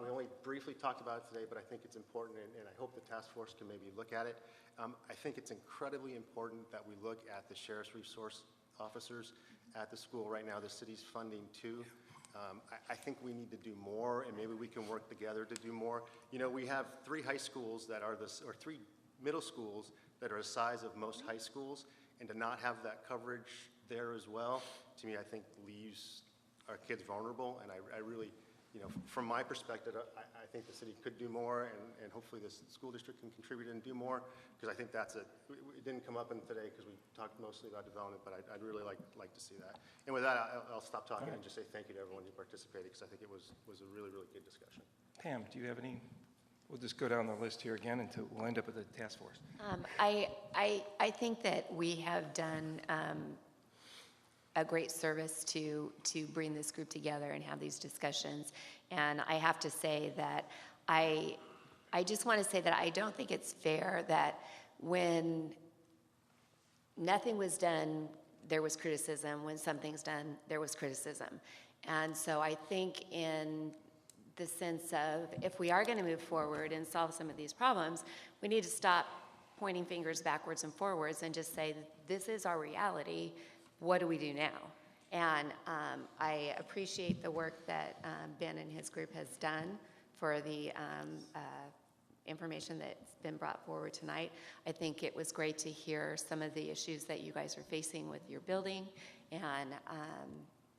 only briefly talked about it today, but I think it's important, and I hope the task force can maybe look at it. I think it's incredibly important that we look at the sheriff's resource officers at the school right now. The city's funding too. I think we need to do more, and maybe we can work together to do more. You know, we have 3 high schools that are or 3 middle schools that are the size of most high schools, and to not have that coverage there as well, to me, I think leaves our kids vulnerable, and I really, you know, from my perspective, I think the city could do more, and hopefully this school district can contribute and do more, because I think it didn't come up in today because we talked mostly about development, but I'd really like to see that. And with that, I'll stop talking and just say thank you to everyone who participated, because I think it was a really, really good discussion. Pam, do you have any? We'll just go down the list here again until we'll end up with the task force. I think that we have done a great service to bring this group together and have these discussions. And I have to say that I just want to say that I don't think it's fair that when nothing was done, there was criticism. When something's done, there was criticism. And so I think in the sense of, if we are going to move forward and solve some of these problems, we need to stop pointing fingers backwards and forwards and just say, this is our reality. What do we do now? And I appreciate the work that Ben and his group has done for the information that's been brought forward tonight. I think it was great to hear some of the issues that you guys are facing with your building and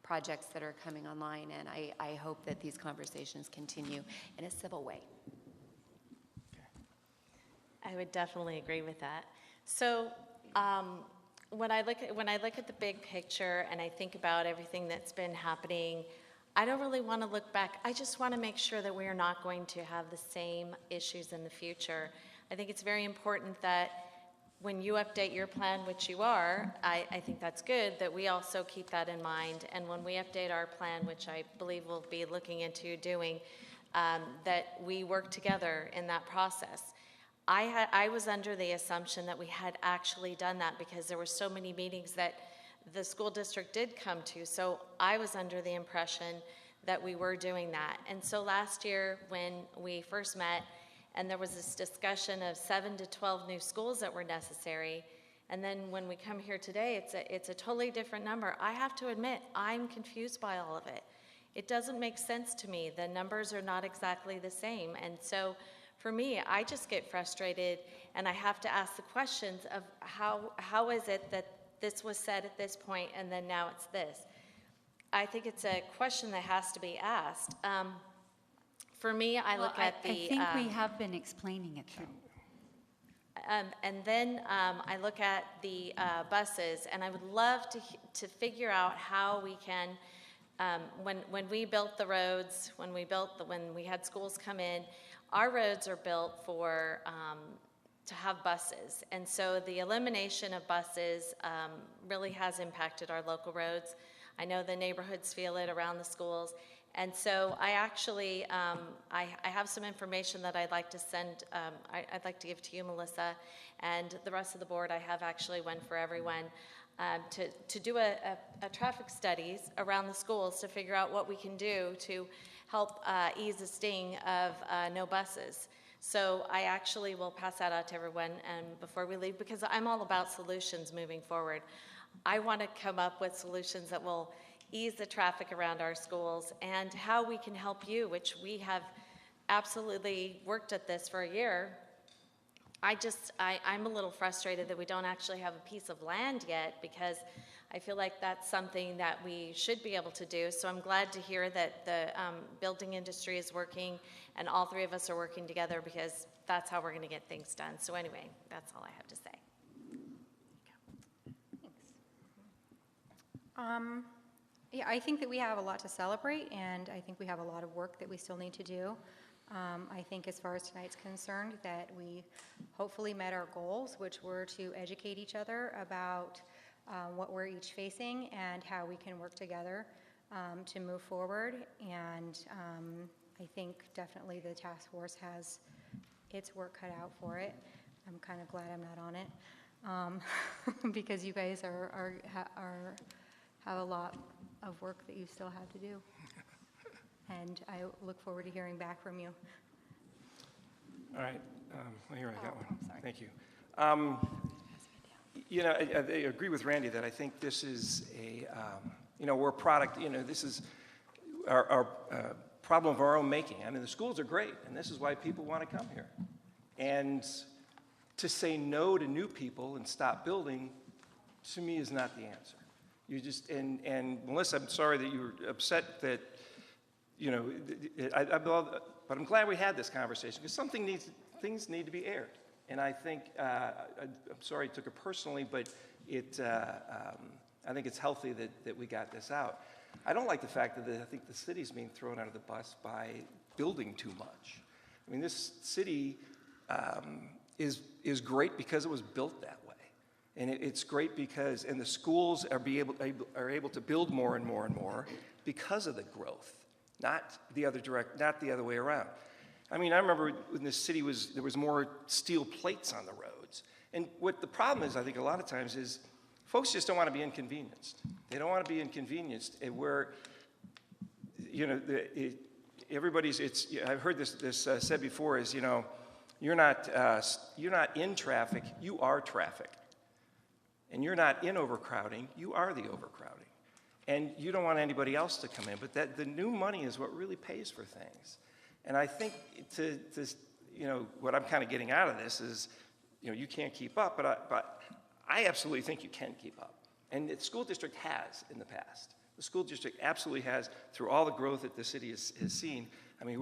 projects that are coming online, and I hope that these conversations continue in a civil way. I would definitely agree with that. So when I look at the big picture and I think about everything that's been happening, I don't really want to look back. I just want to make sure that we are not going to have the same issues in the future. I think it's very important that when you update your plan, which you are, I think that's good, that we also keep that in mind. And when we update our plan, which I believe we'll be looking into doing, that we work together in that process. I was under the assumption that we had actually done that because there were so many meetings that the school district did come to. So I was under the impression that we were doing that. And so last year when we first met, and there was this discussion of 7 to 12 new schools that were necessary. And then when we come here today, it's a totally different number. I have to admit, I'm confused by all of it. It doesn't make sense to me. The numbers are not exactly the same. And so for me, I just get frustrated, and I have to ask the questions of how is it that this was said at this point, and then now it's this. I think it's a question that has to be asked. For me, I look at the... I think we have been explaining it, though. And then I look at the buses, and I would love to figure out how we can, when we built the roads, when we had schools come in, our roads are built for to have buses, and so the elimination of buses really has impacted our local roads. I know the neighborhoods feel it around the schools. And so I actually, I have some information that I'd like to send, I'd like to give to you, Melissa, and the rest of the board. I have actually one for everyone to do a traffic studies around the schools to figure out what we can do to help ease the sting of no buses. So I actually will pass that out to everyone before we leave, because I'm all about solutions moving forward. I want to come up with solutions that will ease the traffic around our schools and how we can help you, which we have absolutely worked at this for a year. I'm a little frustrated that we don't actually have a piece of land yet, because I feel like that's something that we should be able to do. So I'm glad to hear that the building industry is working and all 3 of us are working together, because that's how we're going to get things done. So anyway, that's all I have to say. Yeah, I think that we have a lot to celebrate, and I think we have a lot of work that we still need to do. I think as far as tonight's concerned, that we hopefully met our goals, which were to educate each other about what we're each facing and how we can work together to move forward. And I think definitely the task force has its work cut out for it. I'm kind of glad I'm not on it, because you guys have a lot of work that you still have to do. And I look forward to hearing back from you. All right. Well, here I got one. I'm sorry. Thank you. You know, I agree with Randy that I think this is a, we're a product, this is our problem of our own making. I mean, the schools are great, and this is why people want to come here. And to say no to new people and stop building, to me, is not the answer. You just, and Melissa, I'm sorry that you were upset that, but I'm glad we had this conversation, because things need to be aired. And I think, I'm sorry I took it personally, but I think it's healthy that we got this out. I don't like the fact that I think the city's being thrown under the bus by building too much. I mean, this city is great because it was built that way. And it's great because, and the schools are able to build more and more and more because of the growth, not the other way around. I mean, I remember when this city there was more steel plates on the roads. And what the problem is, I think a lot of times, is folks just don't want to be inconvenienced. They don't want to be inconvenienced where, I've heard this said before, is, you're not in traffic, you are traffic. And you're not in overcrowding, you are the overcrowding. And you don't want anybody else to come in, but the new money is what really pays for things. And I think what I'm kind of getting out of this is, you can't keep up, but I absolutely think you can keep up. And the school district has in the past. The school district absolutely has, through all the growth that the city has seen. I mean,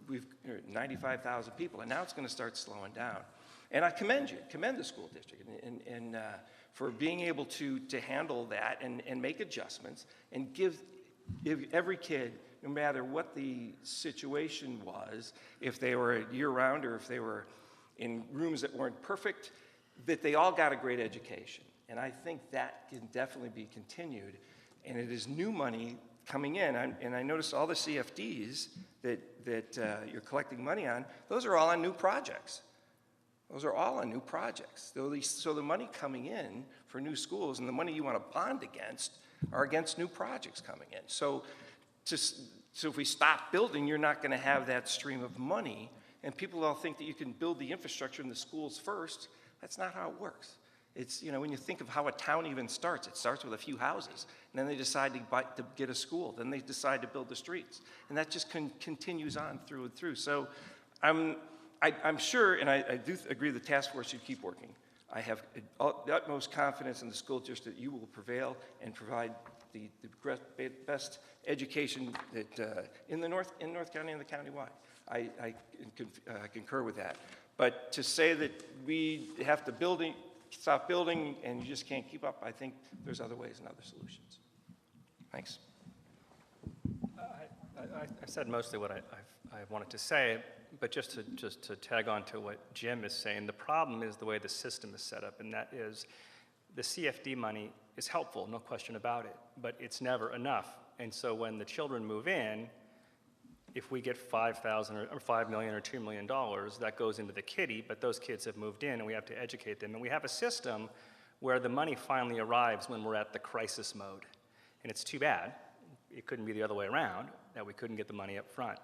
we've 95,000 people, and now it's going to start slowing down. And I commend the school district, and for being able to handle that and make adjustments and give every kid, no matter what the situation was, if they were year-round or if they were in rooms that weren't perfect, that they all got a great education. And I think that can definitely be continued. And it is new money coming in. And I noticed all the CFDs that you're collecting money on, those are all on new projects. Those are all on new projects. So the money coming in for new schools and the money you want to bond against are against new projects coming in. So if we stop building, you're not going to have that stream of money. And people all think that you can build the infrastructure in the schools first. That's not how it works. It's, when you think of how a town even starts, it starts with a few houses. And then they decide to get a school. Then they decide to build the streets. And that just continues on through and through. So I'm sure, and I do agree the task force should keep working. I have the utmost confidence in the school district that you will prevail and provide the best education that in North County and the countywide. I concur with that. But to say that we have to stop building and you just can't keep up, I think there's other ways and other solutions. Thanks. I said mostly what I wanted to say, but just to tag on to what Jim is saying, the problem is the way the system is set up, and that is the CFD money is helpful, no question about it, but it's never enough. And so when the children move in, if we get $5,000 or $5 million or $2 million, that goes into the kitty, but those kids have moved in and we have to educate them. And we have a system where the money finally arrives when we're at the crisis mode. And it's too bad. It couldn't be the other way around, that we couldn't get the money up front.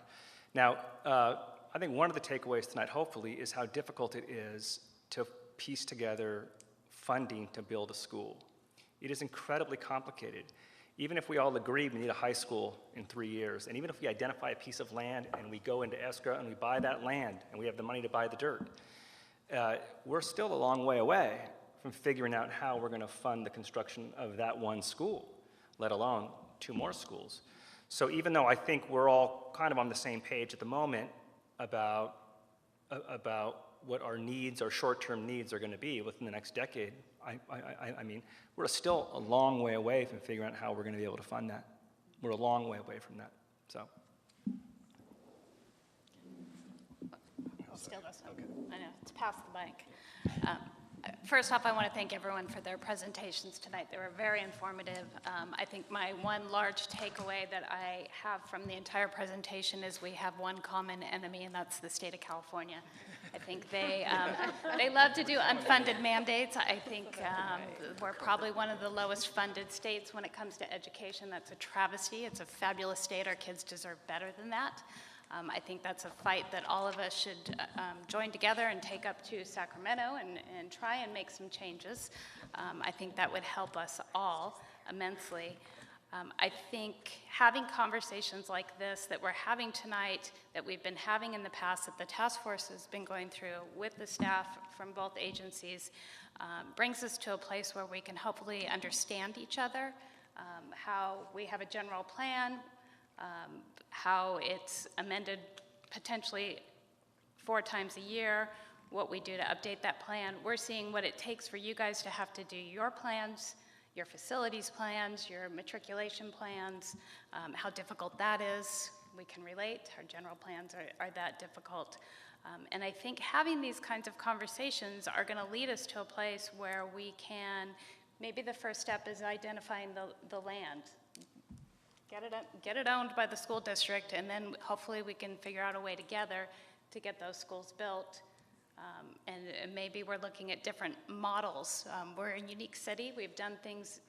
Now, I think one of the takeaways tonight, hopefully, is how difficult it is to piece together funding to build a school. It is incredibly complicated. Even if we all agree we need a high school in 3 years, and even if we identify a piece of land and we go into escrow and we buy that land and we have the money to buy the dirt, we're still a long way away from figuring out how we're going to fund the construction of that one school, let alone 2 more schools. So even though I think we're all kind of on the same page at the moment about what our needs, our short-term needs are going to be within the next decade, I mean, we're still a long way away from figuring out how we're going to be able to fund that. We're a long way away from that, so. I'll steal this one. I know, it's past the mic. First off, I want to thank everyone for their presentations tonight. They were very informative. I think my one large takeaway that I have from the entire presentation is we have one common enemy, and that's the state of California. I think they love to do unfunded mandates. I think we're probably one of the lowest funded states when it comes to education. That's a travesty. It's a fabulous state. Our kids deserve better than that. I think that's a fight that all of us should join together and take up to Sacramento and try and make some changes. I think that would help us all immensely. I think having conversations like this that we're having tonight, that we've been having in the past, that the task force has been going through with the staff from both agencies, brings us to a place where we can hopefully understand each other, how we have a general plan, how it's amended potentially 4 times a year, what we do to update that plan. We're seeing what it takes for you guys to have to do your plans, your facilities plans, your matriculation plans, how difficult that is. We can relate. Our general plans are that difficult. And I think having these kinds of conversations are going to lead us to a place where we can, maybe the first step is identifying the land. Get it owned by the school district, and then hopefully we can figure out a way together to get those schools built. And maybe we're looking at different models. We're a unique city. We've done things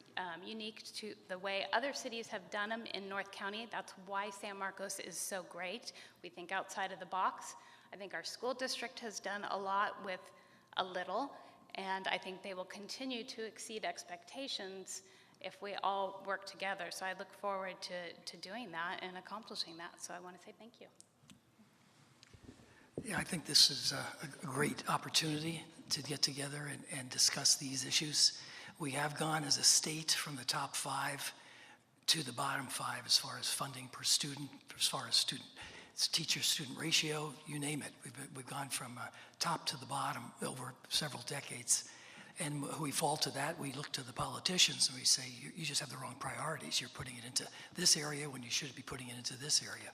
unique to the way other cities have done them in North County. That's why San Marcos is so great. We think outside of the box. I think our school district has done a lot with a little, and I think they will continue to exceed expectations if we all work together. So I look forward to doing that and accomplishing that. So I want to say thank you. Yeah, I think this is a great opportunity to get together and discuss these issues. We have gone as a state from the top 5 to the bottom 5 as far as funding per student, as far as teacher-student ratio, you name it. We've gone from top to the bottom over several decades. And we fall to that. We look to the politicians and we say, you just have the wrong priorities. You're putting it into this area when you should be putting it into this area.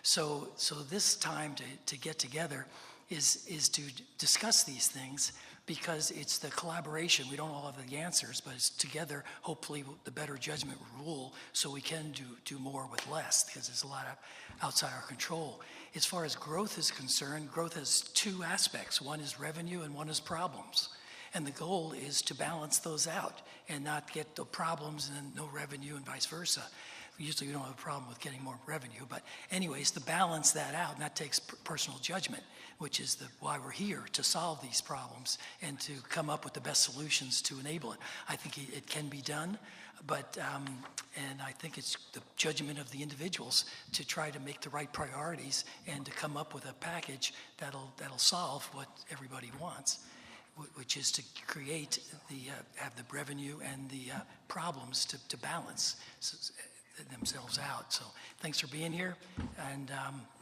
So this time to get together is to discuss these things, because it's the collaboration. We don't all have the answers, but it's together, hopefully the better judgment will rule, so we can do more with less, because there's a lot of outside our control. As far as growth is concerned, growth has 2 aspects. One is revenue and one is problems. And the goal is to balance those out and not get the problems and then no revenue and vice versa. Usually we don't have a problem with getting more revenue, but anyways, to balance that out, and that takes personal judgment, which is why we're here, to solve these problems and to come up with the best solutions to enable it. I think it can be done, but and I think it's the judgment of the individuals to try to make the right priorities and to come up with a package that'll solve what everybody wants, which is to create have the revenue and the problems to balance themselves out. So thanks for being here, and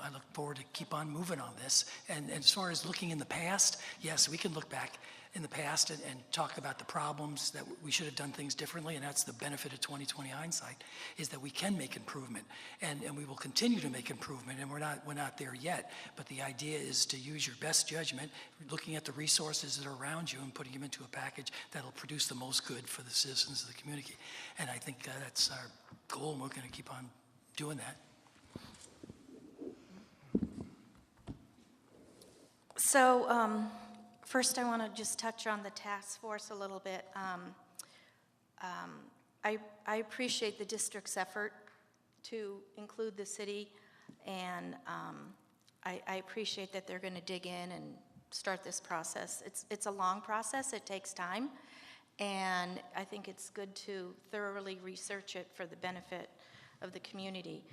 I look forward to keep on moving on this. And as far as looking in the past, yes, we can look back in the past and talk about the problems that we should have done things differently, and that's the benefit of 20/20 hindsight, is that we can make improvement, and we will continue to make improvement, and we're not there yet. But the idea is to use your best judgment, looking at the resources that are around you and putting them into a package that'll produce the most good for the citizens of the community. And I think that's our goal, and we're going to keep on doing that. So first I want to just touch on the task force a little bit. I appreciate the district's effort to include the city, and I appreciate that they're going to dig in and start this process. It's a long process. It takes time, and I think it's good to thoroughly research it for the benefit of the community.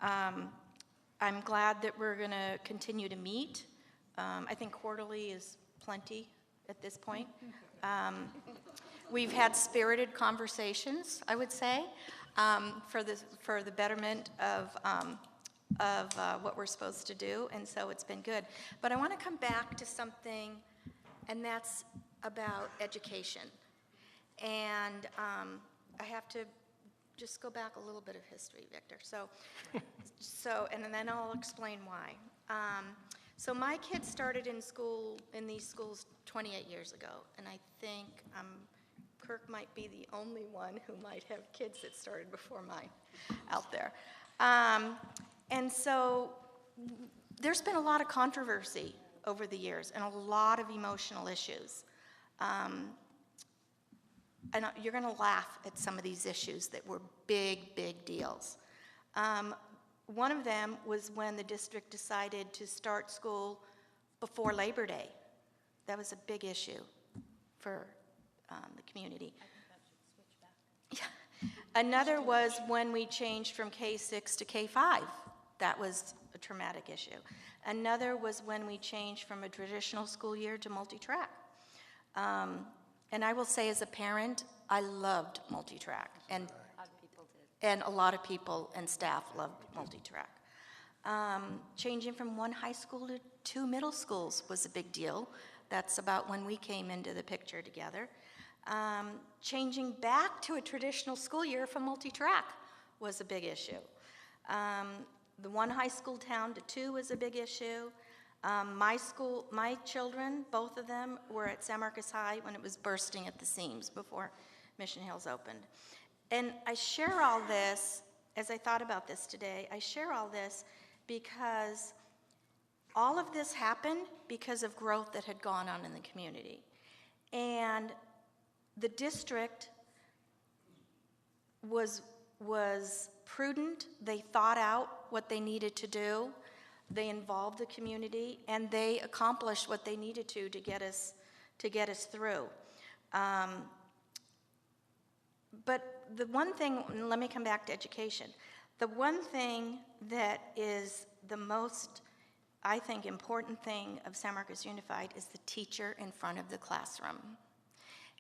I'm glad that we're going to continue to meet. I think quarterly is plenty at this point. We've had spirited conversations, I would say, for the betterment of what we're supposed to do, and so it's been good. But I want to come back to something, and that's about education. And I have to just go back a little bit of history, Victor. And then I'll explain why. So my kids started in these schools 28 years ago, and I think Kirk might be the only one who might have kids that started before mine out there. And so there's been a lot of controversy over the years, and a lot of emotional issues. And you're going to laugh at some of these issues that were big, big deals. One of them was when the district decided to start school before Labor Day. That was a big issue for the community. I think that should switch back. Yeah. Another was when we changed from K-6 to K-5. That was a traumatic issue. Another was when we changed from a traditional school year to multi-track. And I will say, as a parent, I loved multi-track, and a lot of people and staff loved multi-track. Changing from one high school to 2 middle schools was a big deal. That's about when we came into the picture together. Changing back to a traditional school year from multi-track was a big issue. The one high school town to 2 was a big issue. My children, both of them, were at San Marcos High when it was bursting at the seams before Mission Hills opened. And I share all this, as I thought about this today, I share all this because all of this happened because of growth that had gone on in the community. And the district was prudent. They thought out what they needed to do. They involved the community, and they accomplished what they needed to get us through. But the one thing, and let me come back to education. The one thing that is the most, I think, important thing of San Marcos Unified is the teacher in front of the classroom.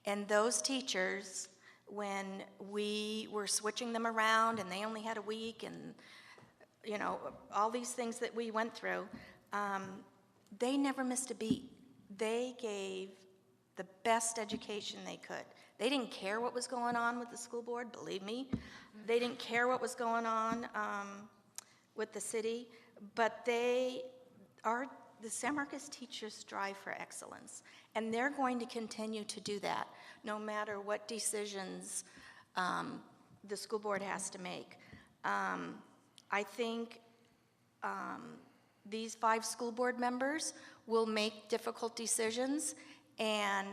And those teachers, when we were switching them around and they only had a week and all these things that we went through, they never missed a beat. They gave the best education they could. They didn't care what was going on with the school board, believe me. They didn't care what was going on with the city, but the San Marcos teachers strive for excellence, and they're going to continue to do that no matter what decisions the school board has to make. I think these 5 school board members will make difficult decisions, and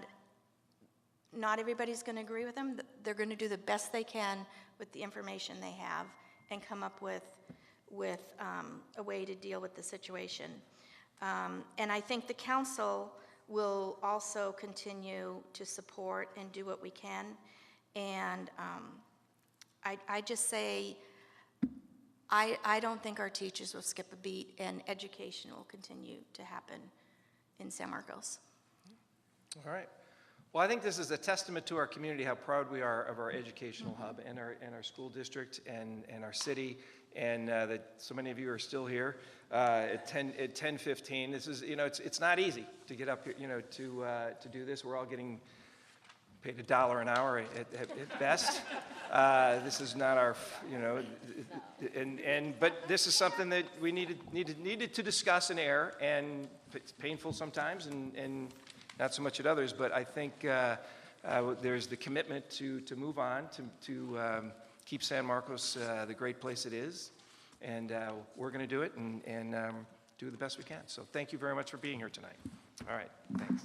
not everybody's going to agree with them. They're going to do the best they can with the information they have and come up with a way to deal with the situation. And I think the council will also continue to support and do what we can. And I just say, I don't think our teachers will skip a beat, and education will continue to happen in San Marcos. All right. Well, I think this is a testament to our community, how proud we are of our educational hub and our school district and our city, and that so many of you are still here at 10:15. This is, it's not easy to get up here, to do this. We're all getting paid $1 an hour at best. This is not our, but this is something that we needed to discuss and air, and it's painful sometimes, and not so much at others. But I think there's the commitment to move on, to keep San Marcos the great place it is, and we're going to do it and do the best we can. So thank you very much for being here tonight. All right, thanks.